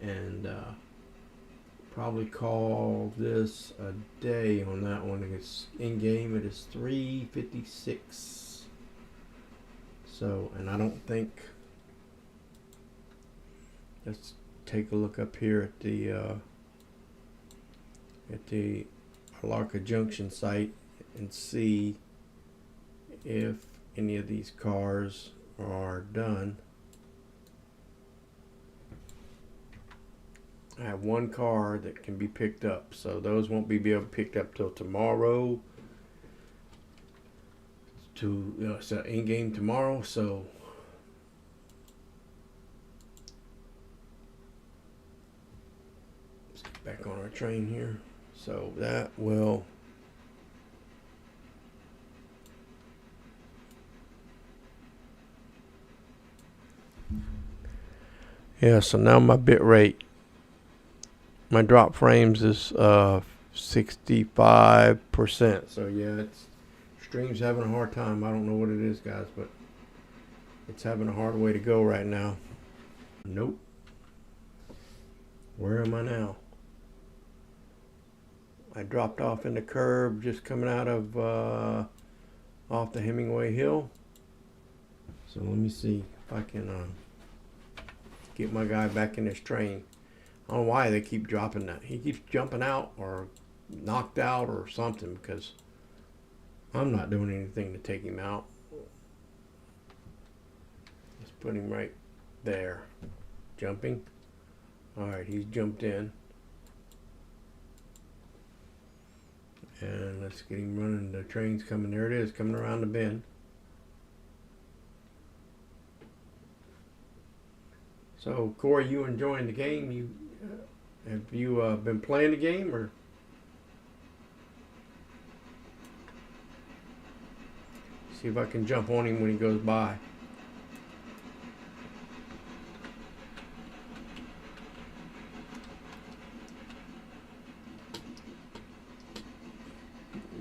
and probably call this a day on that one. It's in game. It is 3:56. So, and I don't think. Let's take a look up here at the Alarka Junction site and see if any of these cars are done. I have one car that can be picked up, so those won't be able to be picked up till tomorrow. It's in game tomorrow, so let's get back on our train here. So that will so now my bit rate, my drop frames is 65%. So yeah, stream's having a hard time. I don't know what it is, guys, but it's having a hard way to go right now. Nope. Where am I now? I dropped off in the curb just coming out of off the Hemingway Hill. So let me see if I can get my guy back in this train. I don't know why they keep dropping that. He keeps jumping out or knocked out or something, because I'm not doing anything to take him out. Let's put him right There. Jumping. Alright, he's jumped in. And let's get him running. The train's coming. There it is, coming around the bend. So, Corey, you enjoying the game? Have you been playing the game, or? See if I can jump on him when he goes by.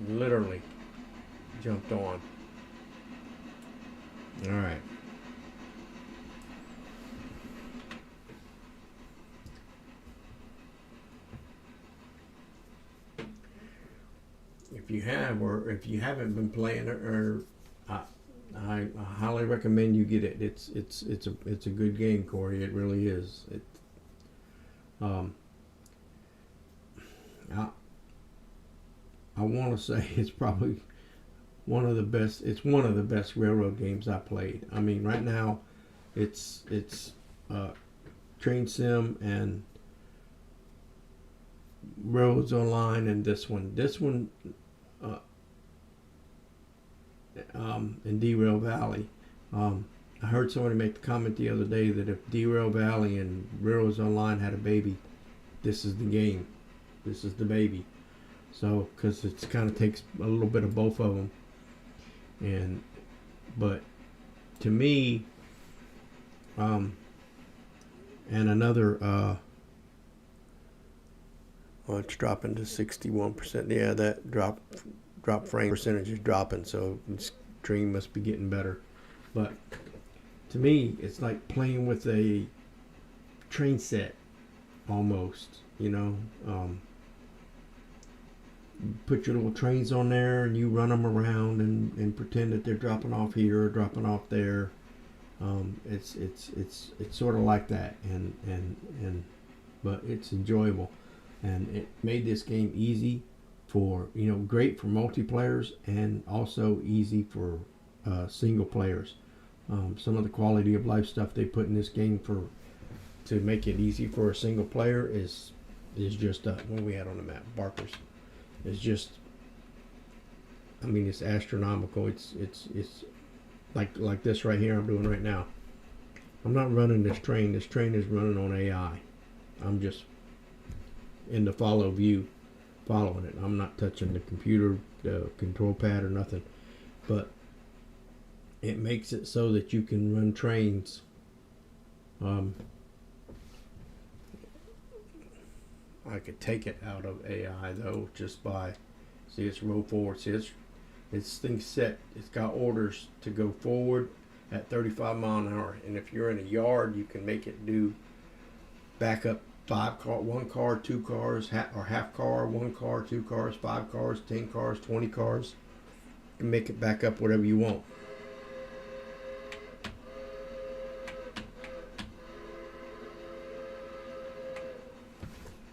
Literally jumped on. All right. If you have, or if you haven't been playing, or I highly recommend you get it. It's a good game, Corey. It really is. I want to say it's probably one of the best. It's one of the best railroad games I played. I mean, right now, it's Train Sim and Railroads Online, and this one, in Derail Valley. I heard somebody make the comment the other day that if Derail Valley and Railroads Online had a baby, this is the game. This is the baby. So, because it kind of takes a little bit of both of them. But to me, and another, well, it's dropping to 61%. Yeah, that drop frame percentage is dropping, so the stream must be getting better. But to me, it's like playing with a train set almost, you know. Put your little trains on there and you run them around and pretend that they're dropping off here or dropping off there. It's sort of like that, but it's enjoyable, and it made this game easy for, you know, great for multiplayers and also easy for single players. Some of the quality of life stuff they put in this game to make it easy for a single player is just what we had on the map, Barkers. It's just, I mean, it's astronomical. It's like this right here I'm doing right now. I'm not running this train. This train is running on AI. I'm just in the follow view, following it. I'm not touching the computer, the control pad or nothing. But it makes it so that you can run trains. I could take it out of AI though, just by, see, it's roll forward. See, it's thing set. It's got orders to go forward at 35 mile an hour. And if you're in a yard, you can make it do back up 1 car, 2 cars, or half car, 1 car, 2 cars, 5 cars, 10 cars, 20 cars. You can make it back up whatever you want.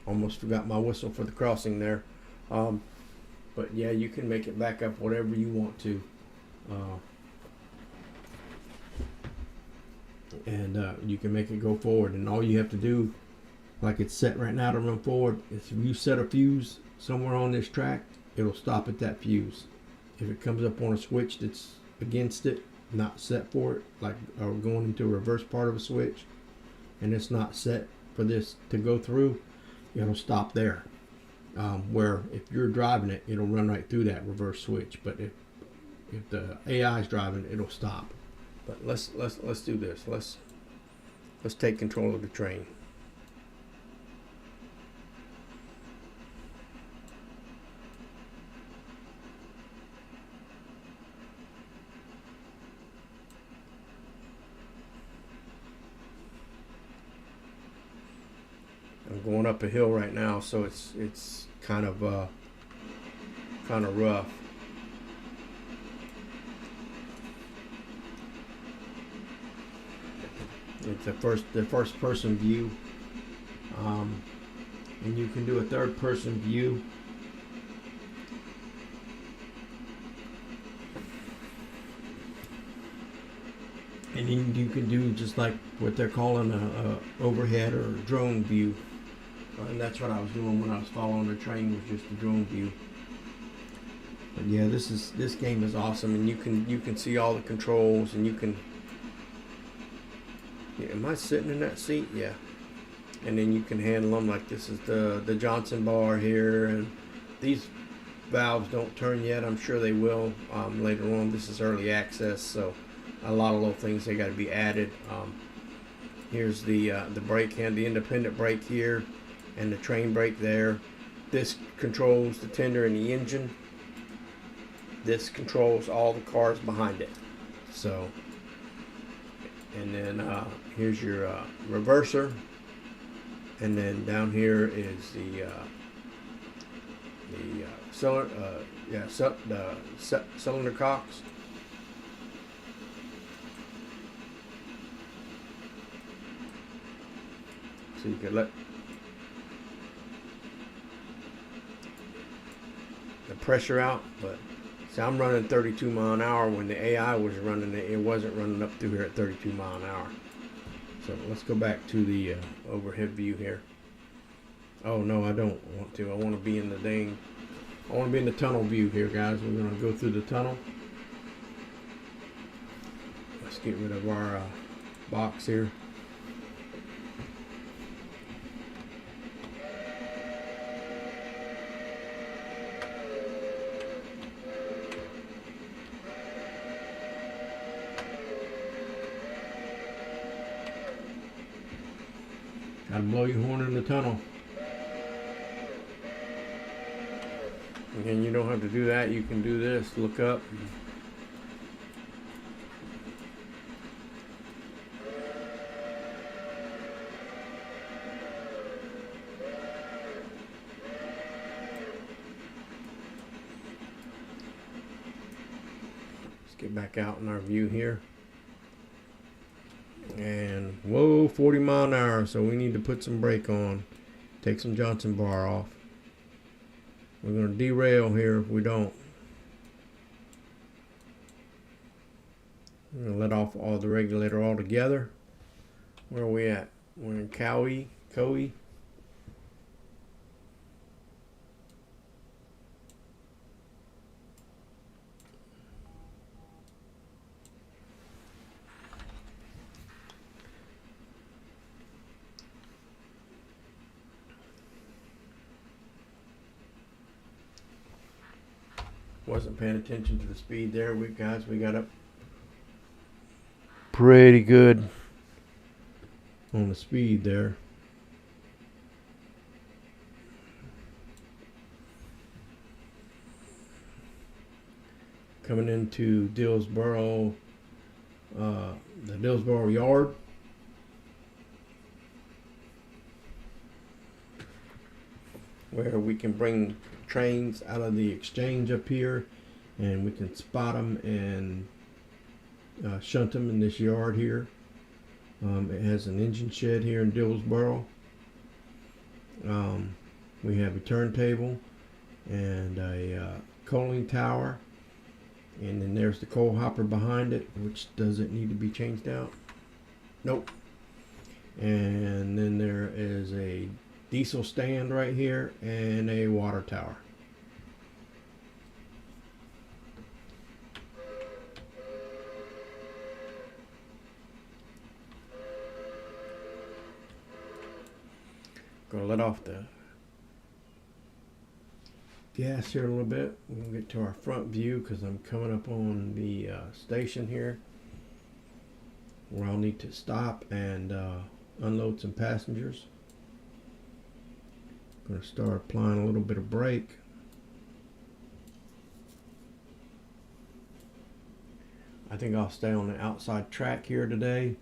Almost forgot my whistle for the crossing there. But yeah, you can make it back up whatever you want to. And you can make it go forward. And all you have to do, like it's set right now to run forward, is if you set a fuse somewhere on this track, it'll stop at that fuse. If it comes up on a switch that's against it, not set for it, like or going into a reverse part of a switch, and it's not set for this to go through, it'll stop there. Where if you're driving it, it'll run right through that reverse switch. But if the AI is driving, it'll stop. But let's do this. Let's take control of the train. I'm going up a hill right now, so it's kind of rough. It's the first person view, and you can do a third person view. And And you can do just like what they're calling a overhead or drone view. And that's what I was doing when I was following the train, was just a drone view. But yeah, this game is awesome, and you can see all the controls, and you can. Yeah, am I sitting in that seat? Yeah. And then you can handle them, like this is the Johnson bar here, and these valves don't turn yet. I'm sure they will later on. This is early access, so a lot of little things they got to be added. Here's the brake hand, the independent brake here, and the train brake there. This controls the tender and the engine. This controls all the cars behind it. So, and then here's your reverser, and then down here is the cylinder cocks. So you can let the pressure out, but see, I'm running 32 mile an hour. When the AI was running it, it wasn't running up through here at 32 mile an hour. So let's go back to the overhead view here. Oh no, I don't want to. I want to be in the I want to be in the tunnel view here, guys. We're going to go through the tunnel. Let's get rid of our box here. Gotta blow your horn in the tunnel. And you don't have to do that. You can do this. Look up. Let's get back out in our view here. And whoa, 40 mile an hour, so we need to put some brake on, take some Johnson bar off. We're going to derail here if we don't. We're going to let off all the regulator altogether. Where are we at? We're in Cowie. Wasn't paying attention to the speed there. We got up pretty good on the speed there. Coming into Dillsboro, the Dillsboro yard. Where we can bring trains out of the exchange up here, and we can spot them and shunt them in this yard here. It has an engine shed here in Dillsboro. We have a turntable and a coaling tower, and then there's the coal hopper behind it, which doesn't need to be changed out. Nope. And then there is a diesel stand right here and a water tower. Gonna let off the gas here a little bit. We're gonna get to our front view because I'm coming up on the station here where I'll need to stop and unload some passengers. Going to start applying a little bit of brake. I think I'll stay on the outside track here today,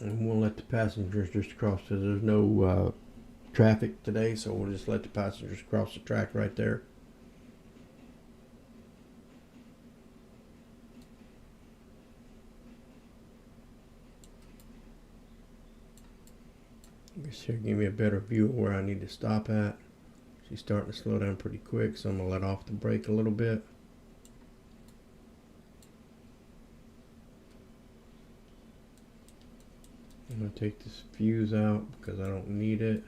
and we'll let the passengers just cross, because there's no traffic today, so we'll just let the passengers cross the track right there. This here give me a better view of where I need to stop at. She's starting to slow down pretty quick, so I'm going to let off the brake a little bit. to take this fuse out because I don't need it.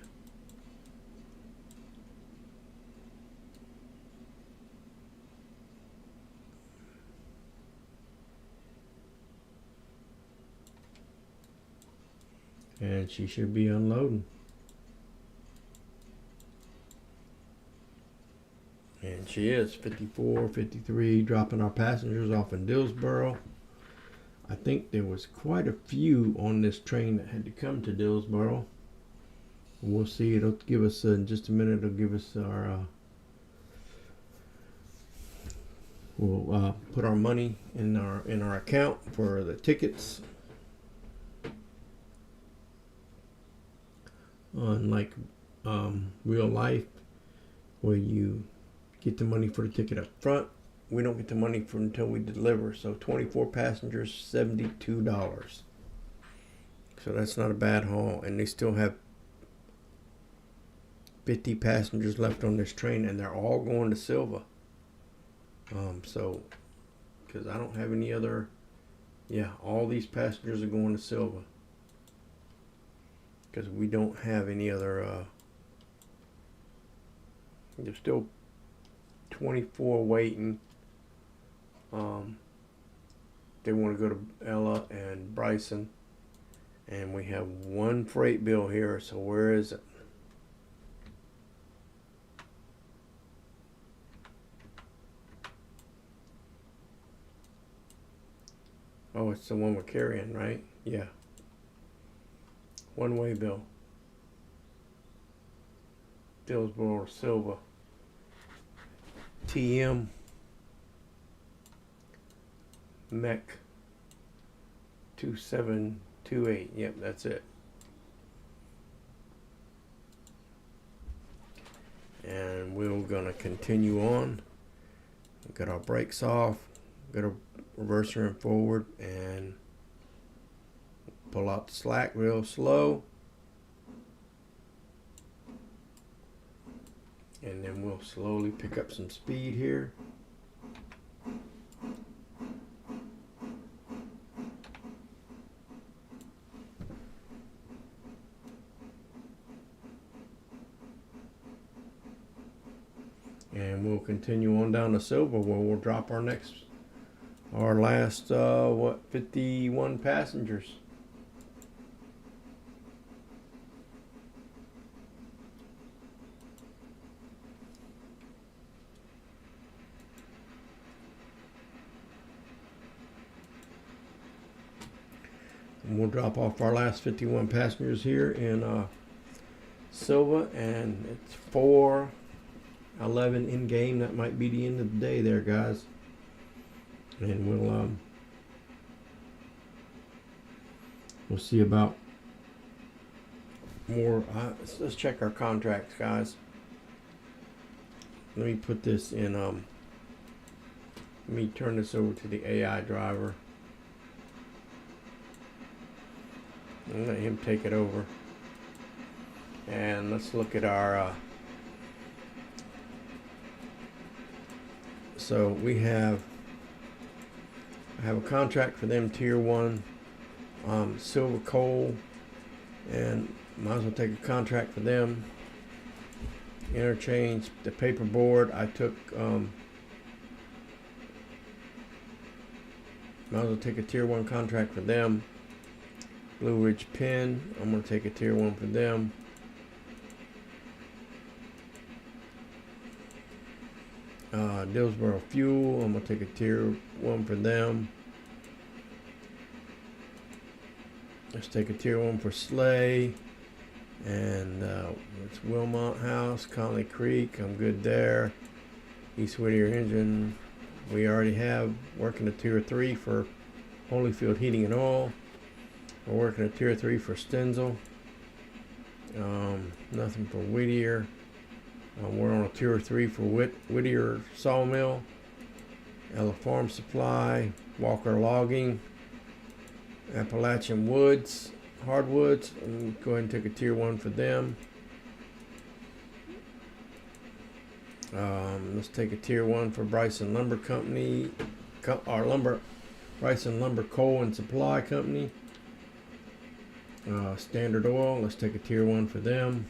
And she should be unloading. And she is 54, 53, dropping our passengers off in Dillsboro. I think there was quite a few on this train that had to come to Dillsboro. We'll see. It'll give us in just a minute. It'll give us our. We'll put our money in our account for the tickets. Unlike real life, where you get the money for the ticket up front, we don't get the money for until we deliver. So 24 passengers, $72. So that's not a bad haul, and they still have 50 passengers left on this train, and they're all going to Silva. So because I don't have any other, all these passengers are going to Silva because we don't have any other. There's still 24 waiting. They want to go to Ella and Bryson, and we have one freight bill here. So where is it? Oh, it's the one we're carrying, right? Yeah. One-way bill. Dillsboro, Silva. TM. Mech 2728. Yep, that's it. And we're gonna continue on. Got our brakes off. Got a reverser and forward, and pull out the slack real slow. And then we'll slowly pick up some speed here. And we'll continue on down to Silva, where we'll drop our last 51 passengers. And we'll drop off our last 51 passengers here in Silva, and it's 4:11 in game. That might be the end of the day there, guys. And we'll see about more. Let's check our contracts, guys. Let me put this in. Let me turn this over to the AI driver and let him take it over. And let's look at our. So we have. I have a contract for them, tier 1, silver coal, and might as well take a contract for them. Interchange the paperboard. I took might as well take a tier 1 contract for them. Blue Ridge Pen, I'm gonna take a tier 1 for them. Dillsboro Fuel, I'm gonna take a tier 1 for them. Let's take a tier 1 for Slay, and it's Wilmot House, Conley Creek, I'm good there. East Whittier Engine, we already have. Working a tier 3 for Holyfield Heating and Oil. We're working a tier 3 for Stenzel. Nothing for Whittier. We're on a tier 3 for Whittier Sawmill, Ella Farm Supply, Walker Logging, Appalachian Woods, Hardwoods. I'm go ahead and take a tier 1 for them. Let's take a tier 1 for Bryson Lumber Company, Bryson Lumber Coal and Supply Company. Standard Oil, let's take a tier 1 for them.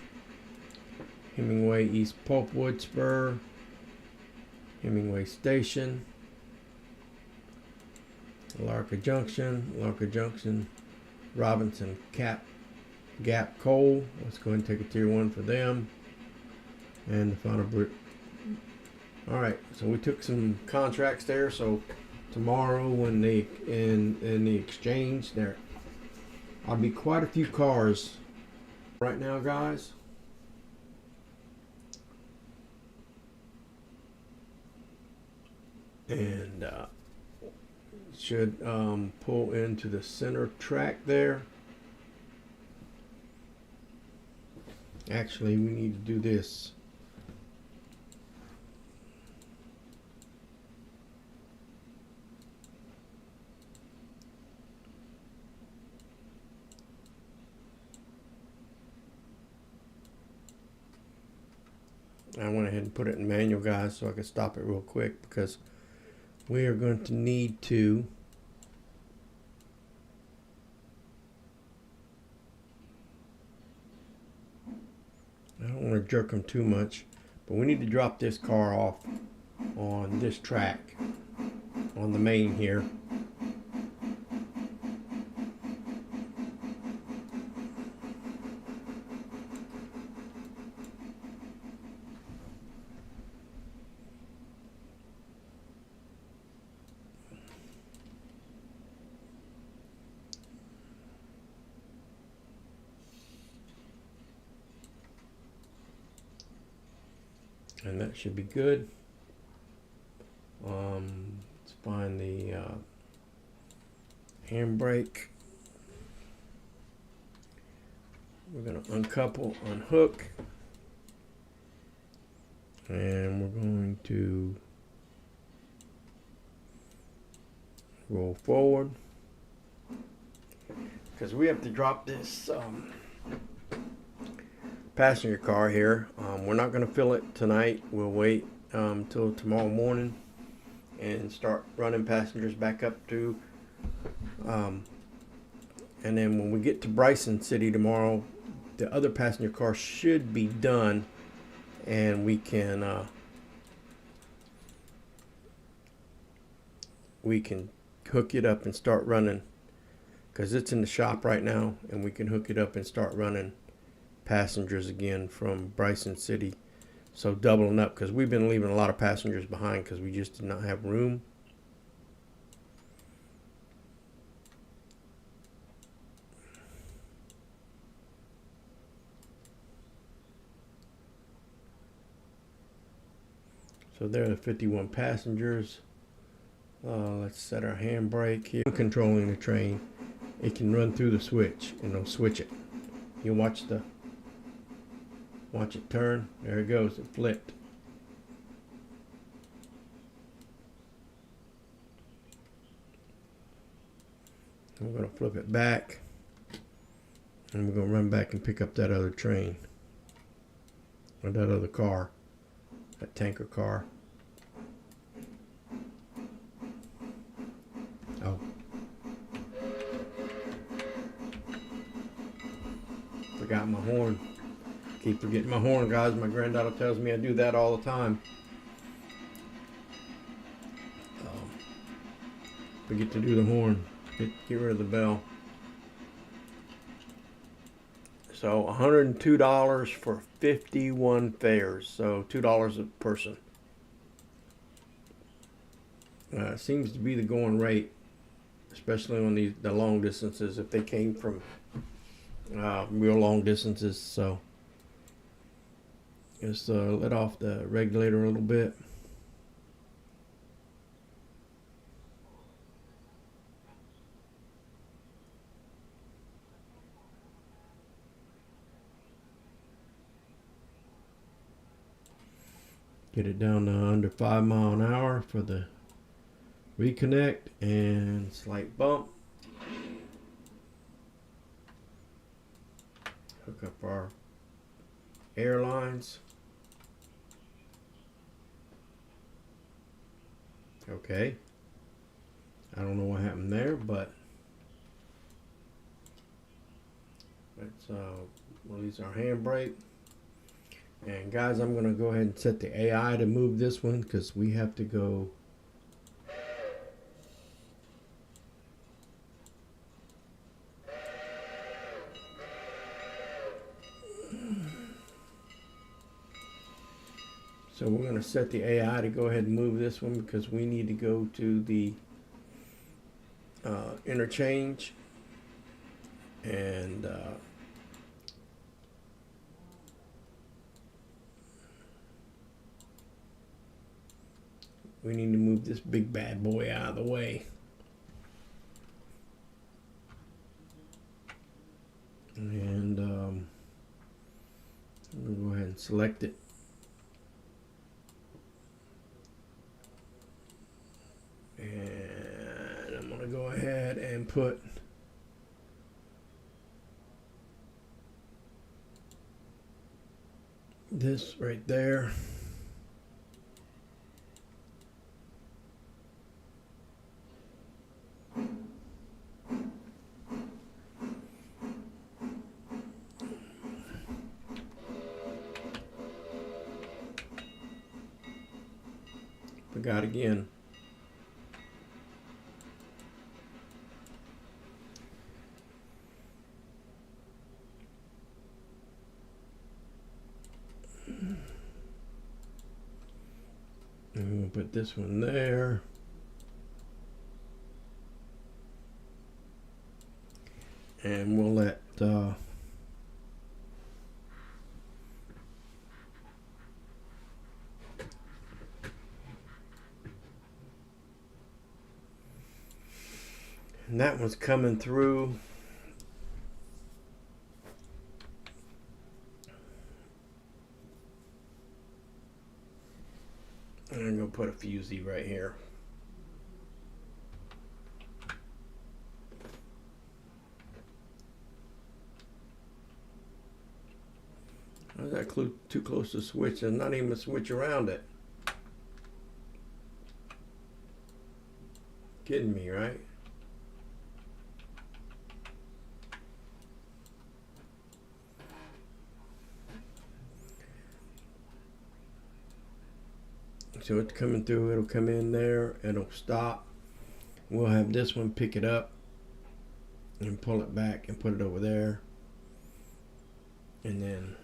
Hemingway East Pulpwood Spur, Hemingway Station, Larka Junction, Robinson Gap Coal. Let's go ahead and take a tier 1 for them. And the final brick. Alright, so we took some contracts there, so tomorrow when they in the exchange there, I'll be quite a few cars right now, guys. And should pull into the center track there. Actually, we need to do this. I went ahead and put it in manual, guys, so I can stop it real quick, because we are going to need to I don't want to jerk them too much, but we need to drop this car off on this track on the main here. And that should be good. Let's find the handbrake. We're going to uncouple, unhook, and we're going to roll forward, because we have to drop this passenger car here. We're not going to fill it tonight. We'll wait till tomorrow morning and start running passengers back up to and then when we get to Bryson City tomorrow, the other passenger car should be done, and we can hook it up and start running, because it's in the shop right now, and we can hook it up and start running passengers again from Bryson City. So doubling up, because we've been leaving a lot of passengers behind because we just did not have room. So there are the 51 passengers. Let's set our handbrake here. Controlling the train, it can run through the switch, and it'll switch it. You watch it turn. There it goes. It flipped. We're going to flip it back, and we're going to run back and pick up that other train, or that other car, that tanker car. Oh. Forgot my horn. Keep forgetting my horn, guys. My granddaughter tells me I do that all the time. Forget to do the horn. Get rid of the bell. So $102 for 51 fares. So $2 a person. Seems to be the going rate, especially on the long distances, if they came from real long distances. So just let off the regulator a little bit. Get it down to under 5 miles an hour for the reconnect, and slight bump. Hook up our airlines. Okay. I don't know what happened there, but Let's release our handbrake. And guys, I'm going to go ahead and set the AI to move this one because we have to go. So we're going to set the AI to go ahead and move this one because we need to go to the interchange. And we need to move this big bad boy out of the way. And we'll go ahead and select it. And I'm going to go ahead and put this right there. Forgot again. And we'll put this one there. And we'll let and that one's coming through. And I'm going to put a fusee right here. Is that too close to switch? There's not even a switch around it. Kidding me, right? So it's coming through, it'll come in there, it'll stop. We'll have this one pick it up and pull it back and put it over there. And then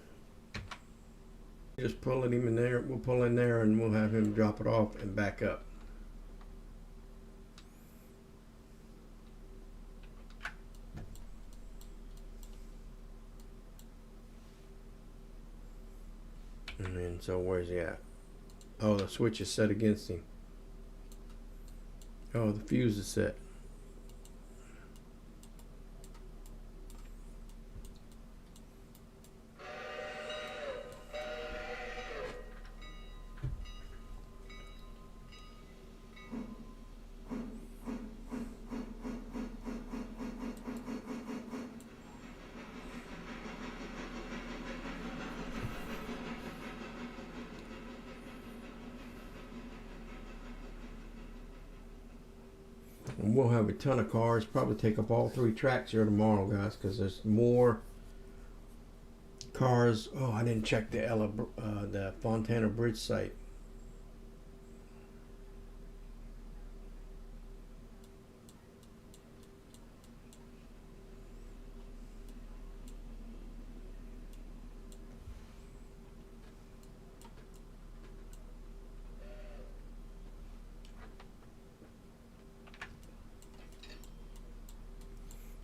just pull it in there, we'll pull in there and we'll have him drop it off and back up. And then, so where's he at? Oh, the switch is set against him. Oh, the fuse is set. And we'll have a ton of cars, probably take up all 3 tracks here tomorrow, guys, because there's more cars. Oh, I didn't check the Fontana Bridge site.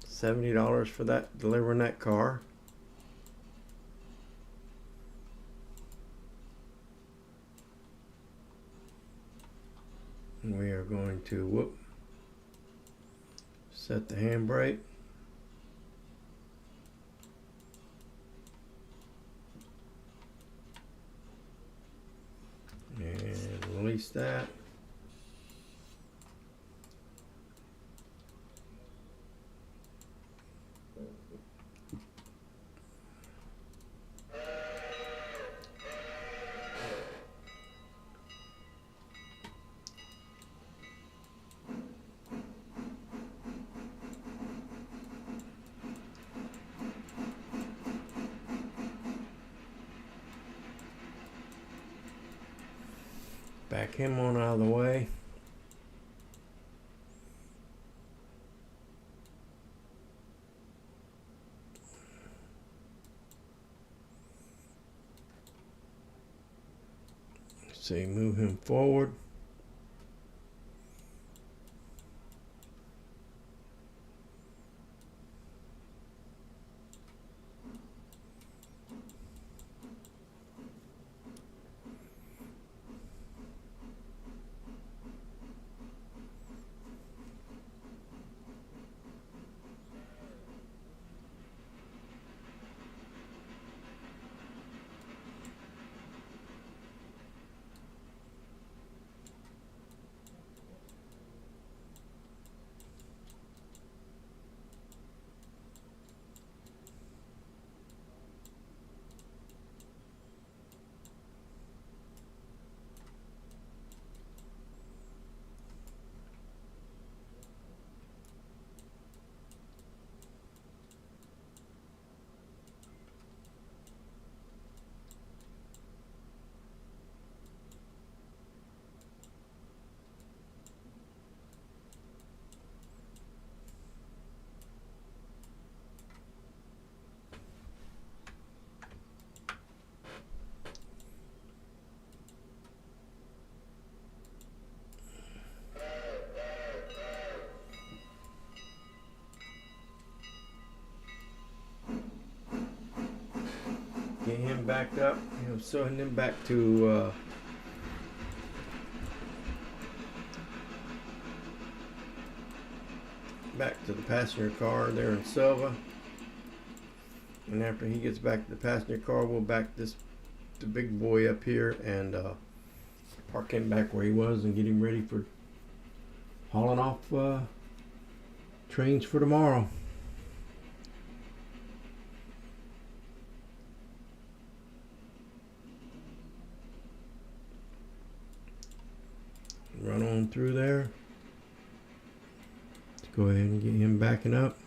$70 for that, delivering that car. And we are going to set the handbrake. And release that. Back him on out of the way. See, move him forward. Get him back up. Send him back to the passenger car there in Silva. And after he gets back to the passenger car, we'll back the big boy up here and park him back where he was and get him ready for hauling off trains for tomorrow. Run on through there. Let's go ahead and get him backing up.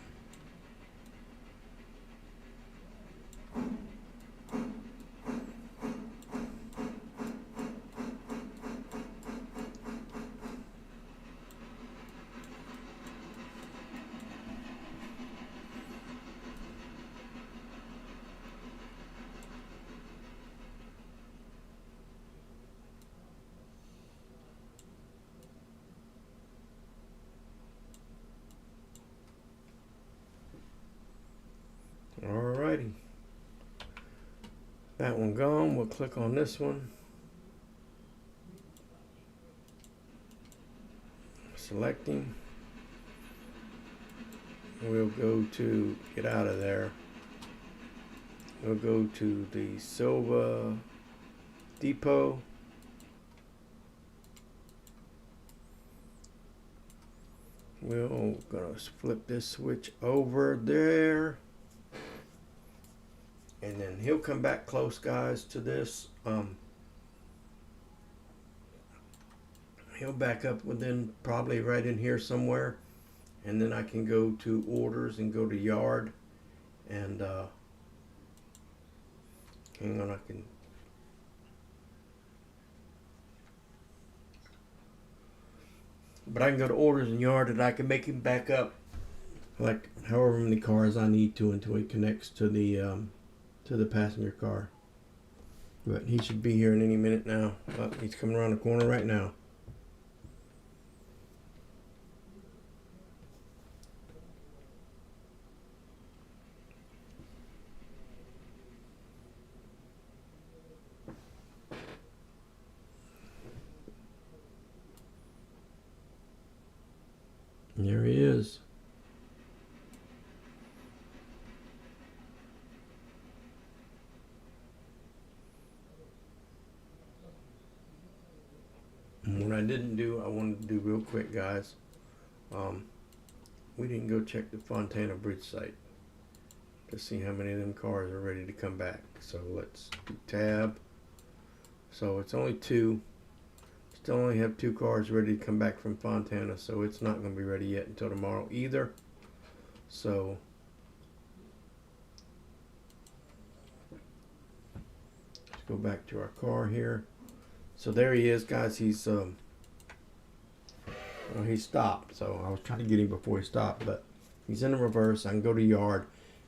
Alrighty, that one gone. We'll click on this one, selecting. We'll go to get out of there. We'll go to the Silva depot. We're gonna flip this switch over there. And then he'll come back close, guys, to this. He'll back up within probably right in here somewhere. And then I can go to orders and go to yard. And hang on, I can. But I can go to orders and yard and I can make him back up like however many cars I need to until he connects to the passenger car. But he should be here in any minute now. He's coming around the corner right now. There he is. And what I didn't do, I wanted to do real quick, guys. We didn't go check the Fontana Bridge site to see how many of them cars are ready to come back. So let's do tab. So it's only 2. Still only have 2 cars ready to come back from Fontana, so it's not going to be ready yet until tomorrow either. So let's go back to our car here. So there he is, guys. He's well, he stopped. So I was trying to get him before he stopped, but he's in the reverse. I can go to yard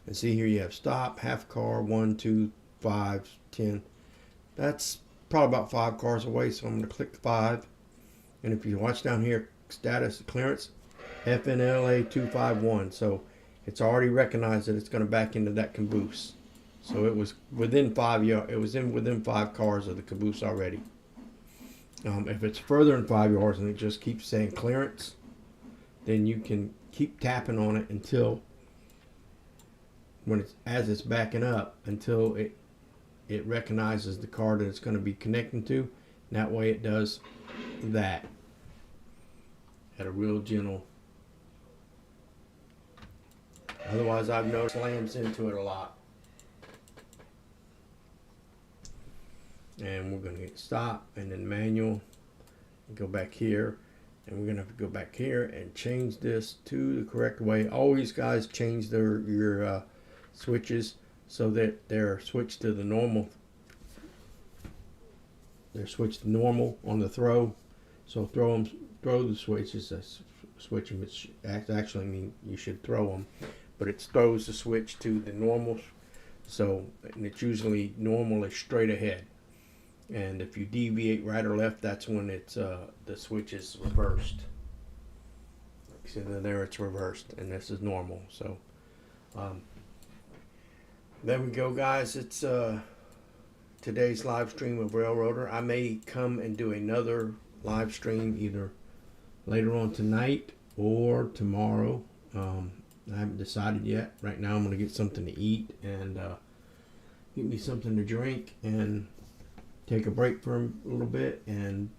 and see here you have stop, half car, 1, 2, 5, 10. That's probably about 5 cars away. So I'm going to click 5. And if you watch down here, status clearance, FNLA 251. So it's already recognized that it's going to back into that caboose. So it was within 5 yards. It was within 5 cars of the caboose already. If it's further than 5 yards and it just keeps saying clearance, then you can keep tapping on it until as it's backing up, until it recognizes the car that it's going to be connecting to. And that way it does that at a real gentle. Otherwise, I've noticed slams into it a lot. And we're going to get stop and then manual. Go back here, and we're going to have to go back here and change this to the correct way. Always, guys, change your switches so that they're switched to the normal. They're switched to normal on the throw. So throw the switches. Switch them. It actually mean you should throw them, but it throws the switch to the normal. So and it's usually normal is straight ahead. And if you deviate right or left, that's when it's the switch is reversed. So there it's reversed, and this is normal. So there we go, guys. It's today's live stream of Railroader. I may come and do another live stream either later on tonight or tomorrow. I haven't decided yet. Right now, I'm going to get something to eat and get me something to drink and take a break for a little bit and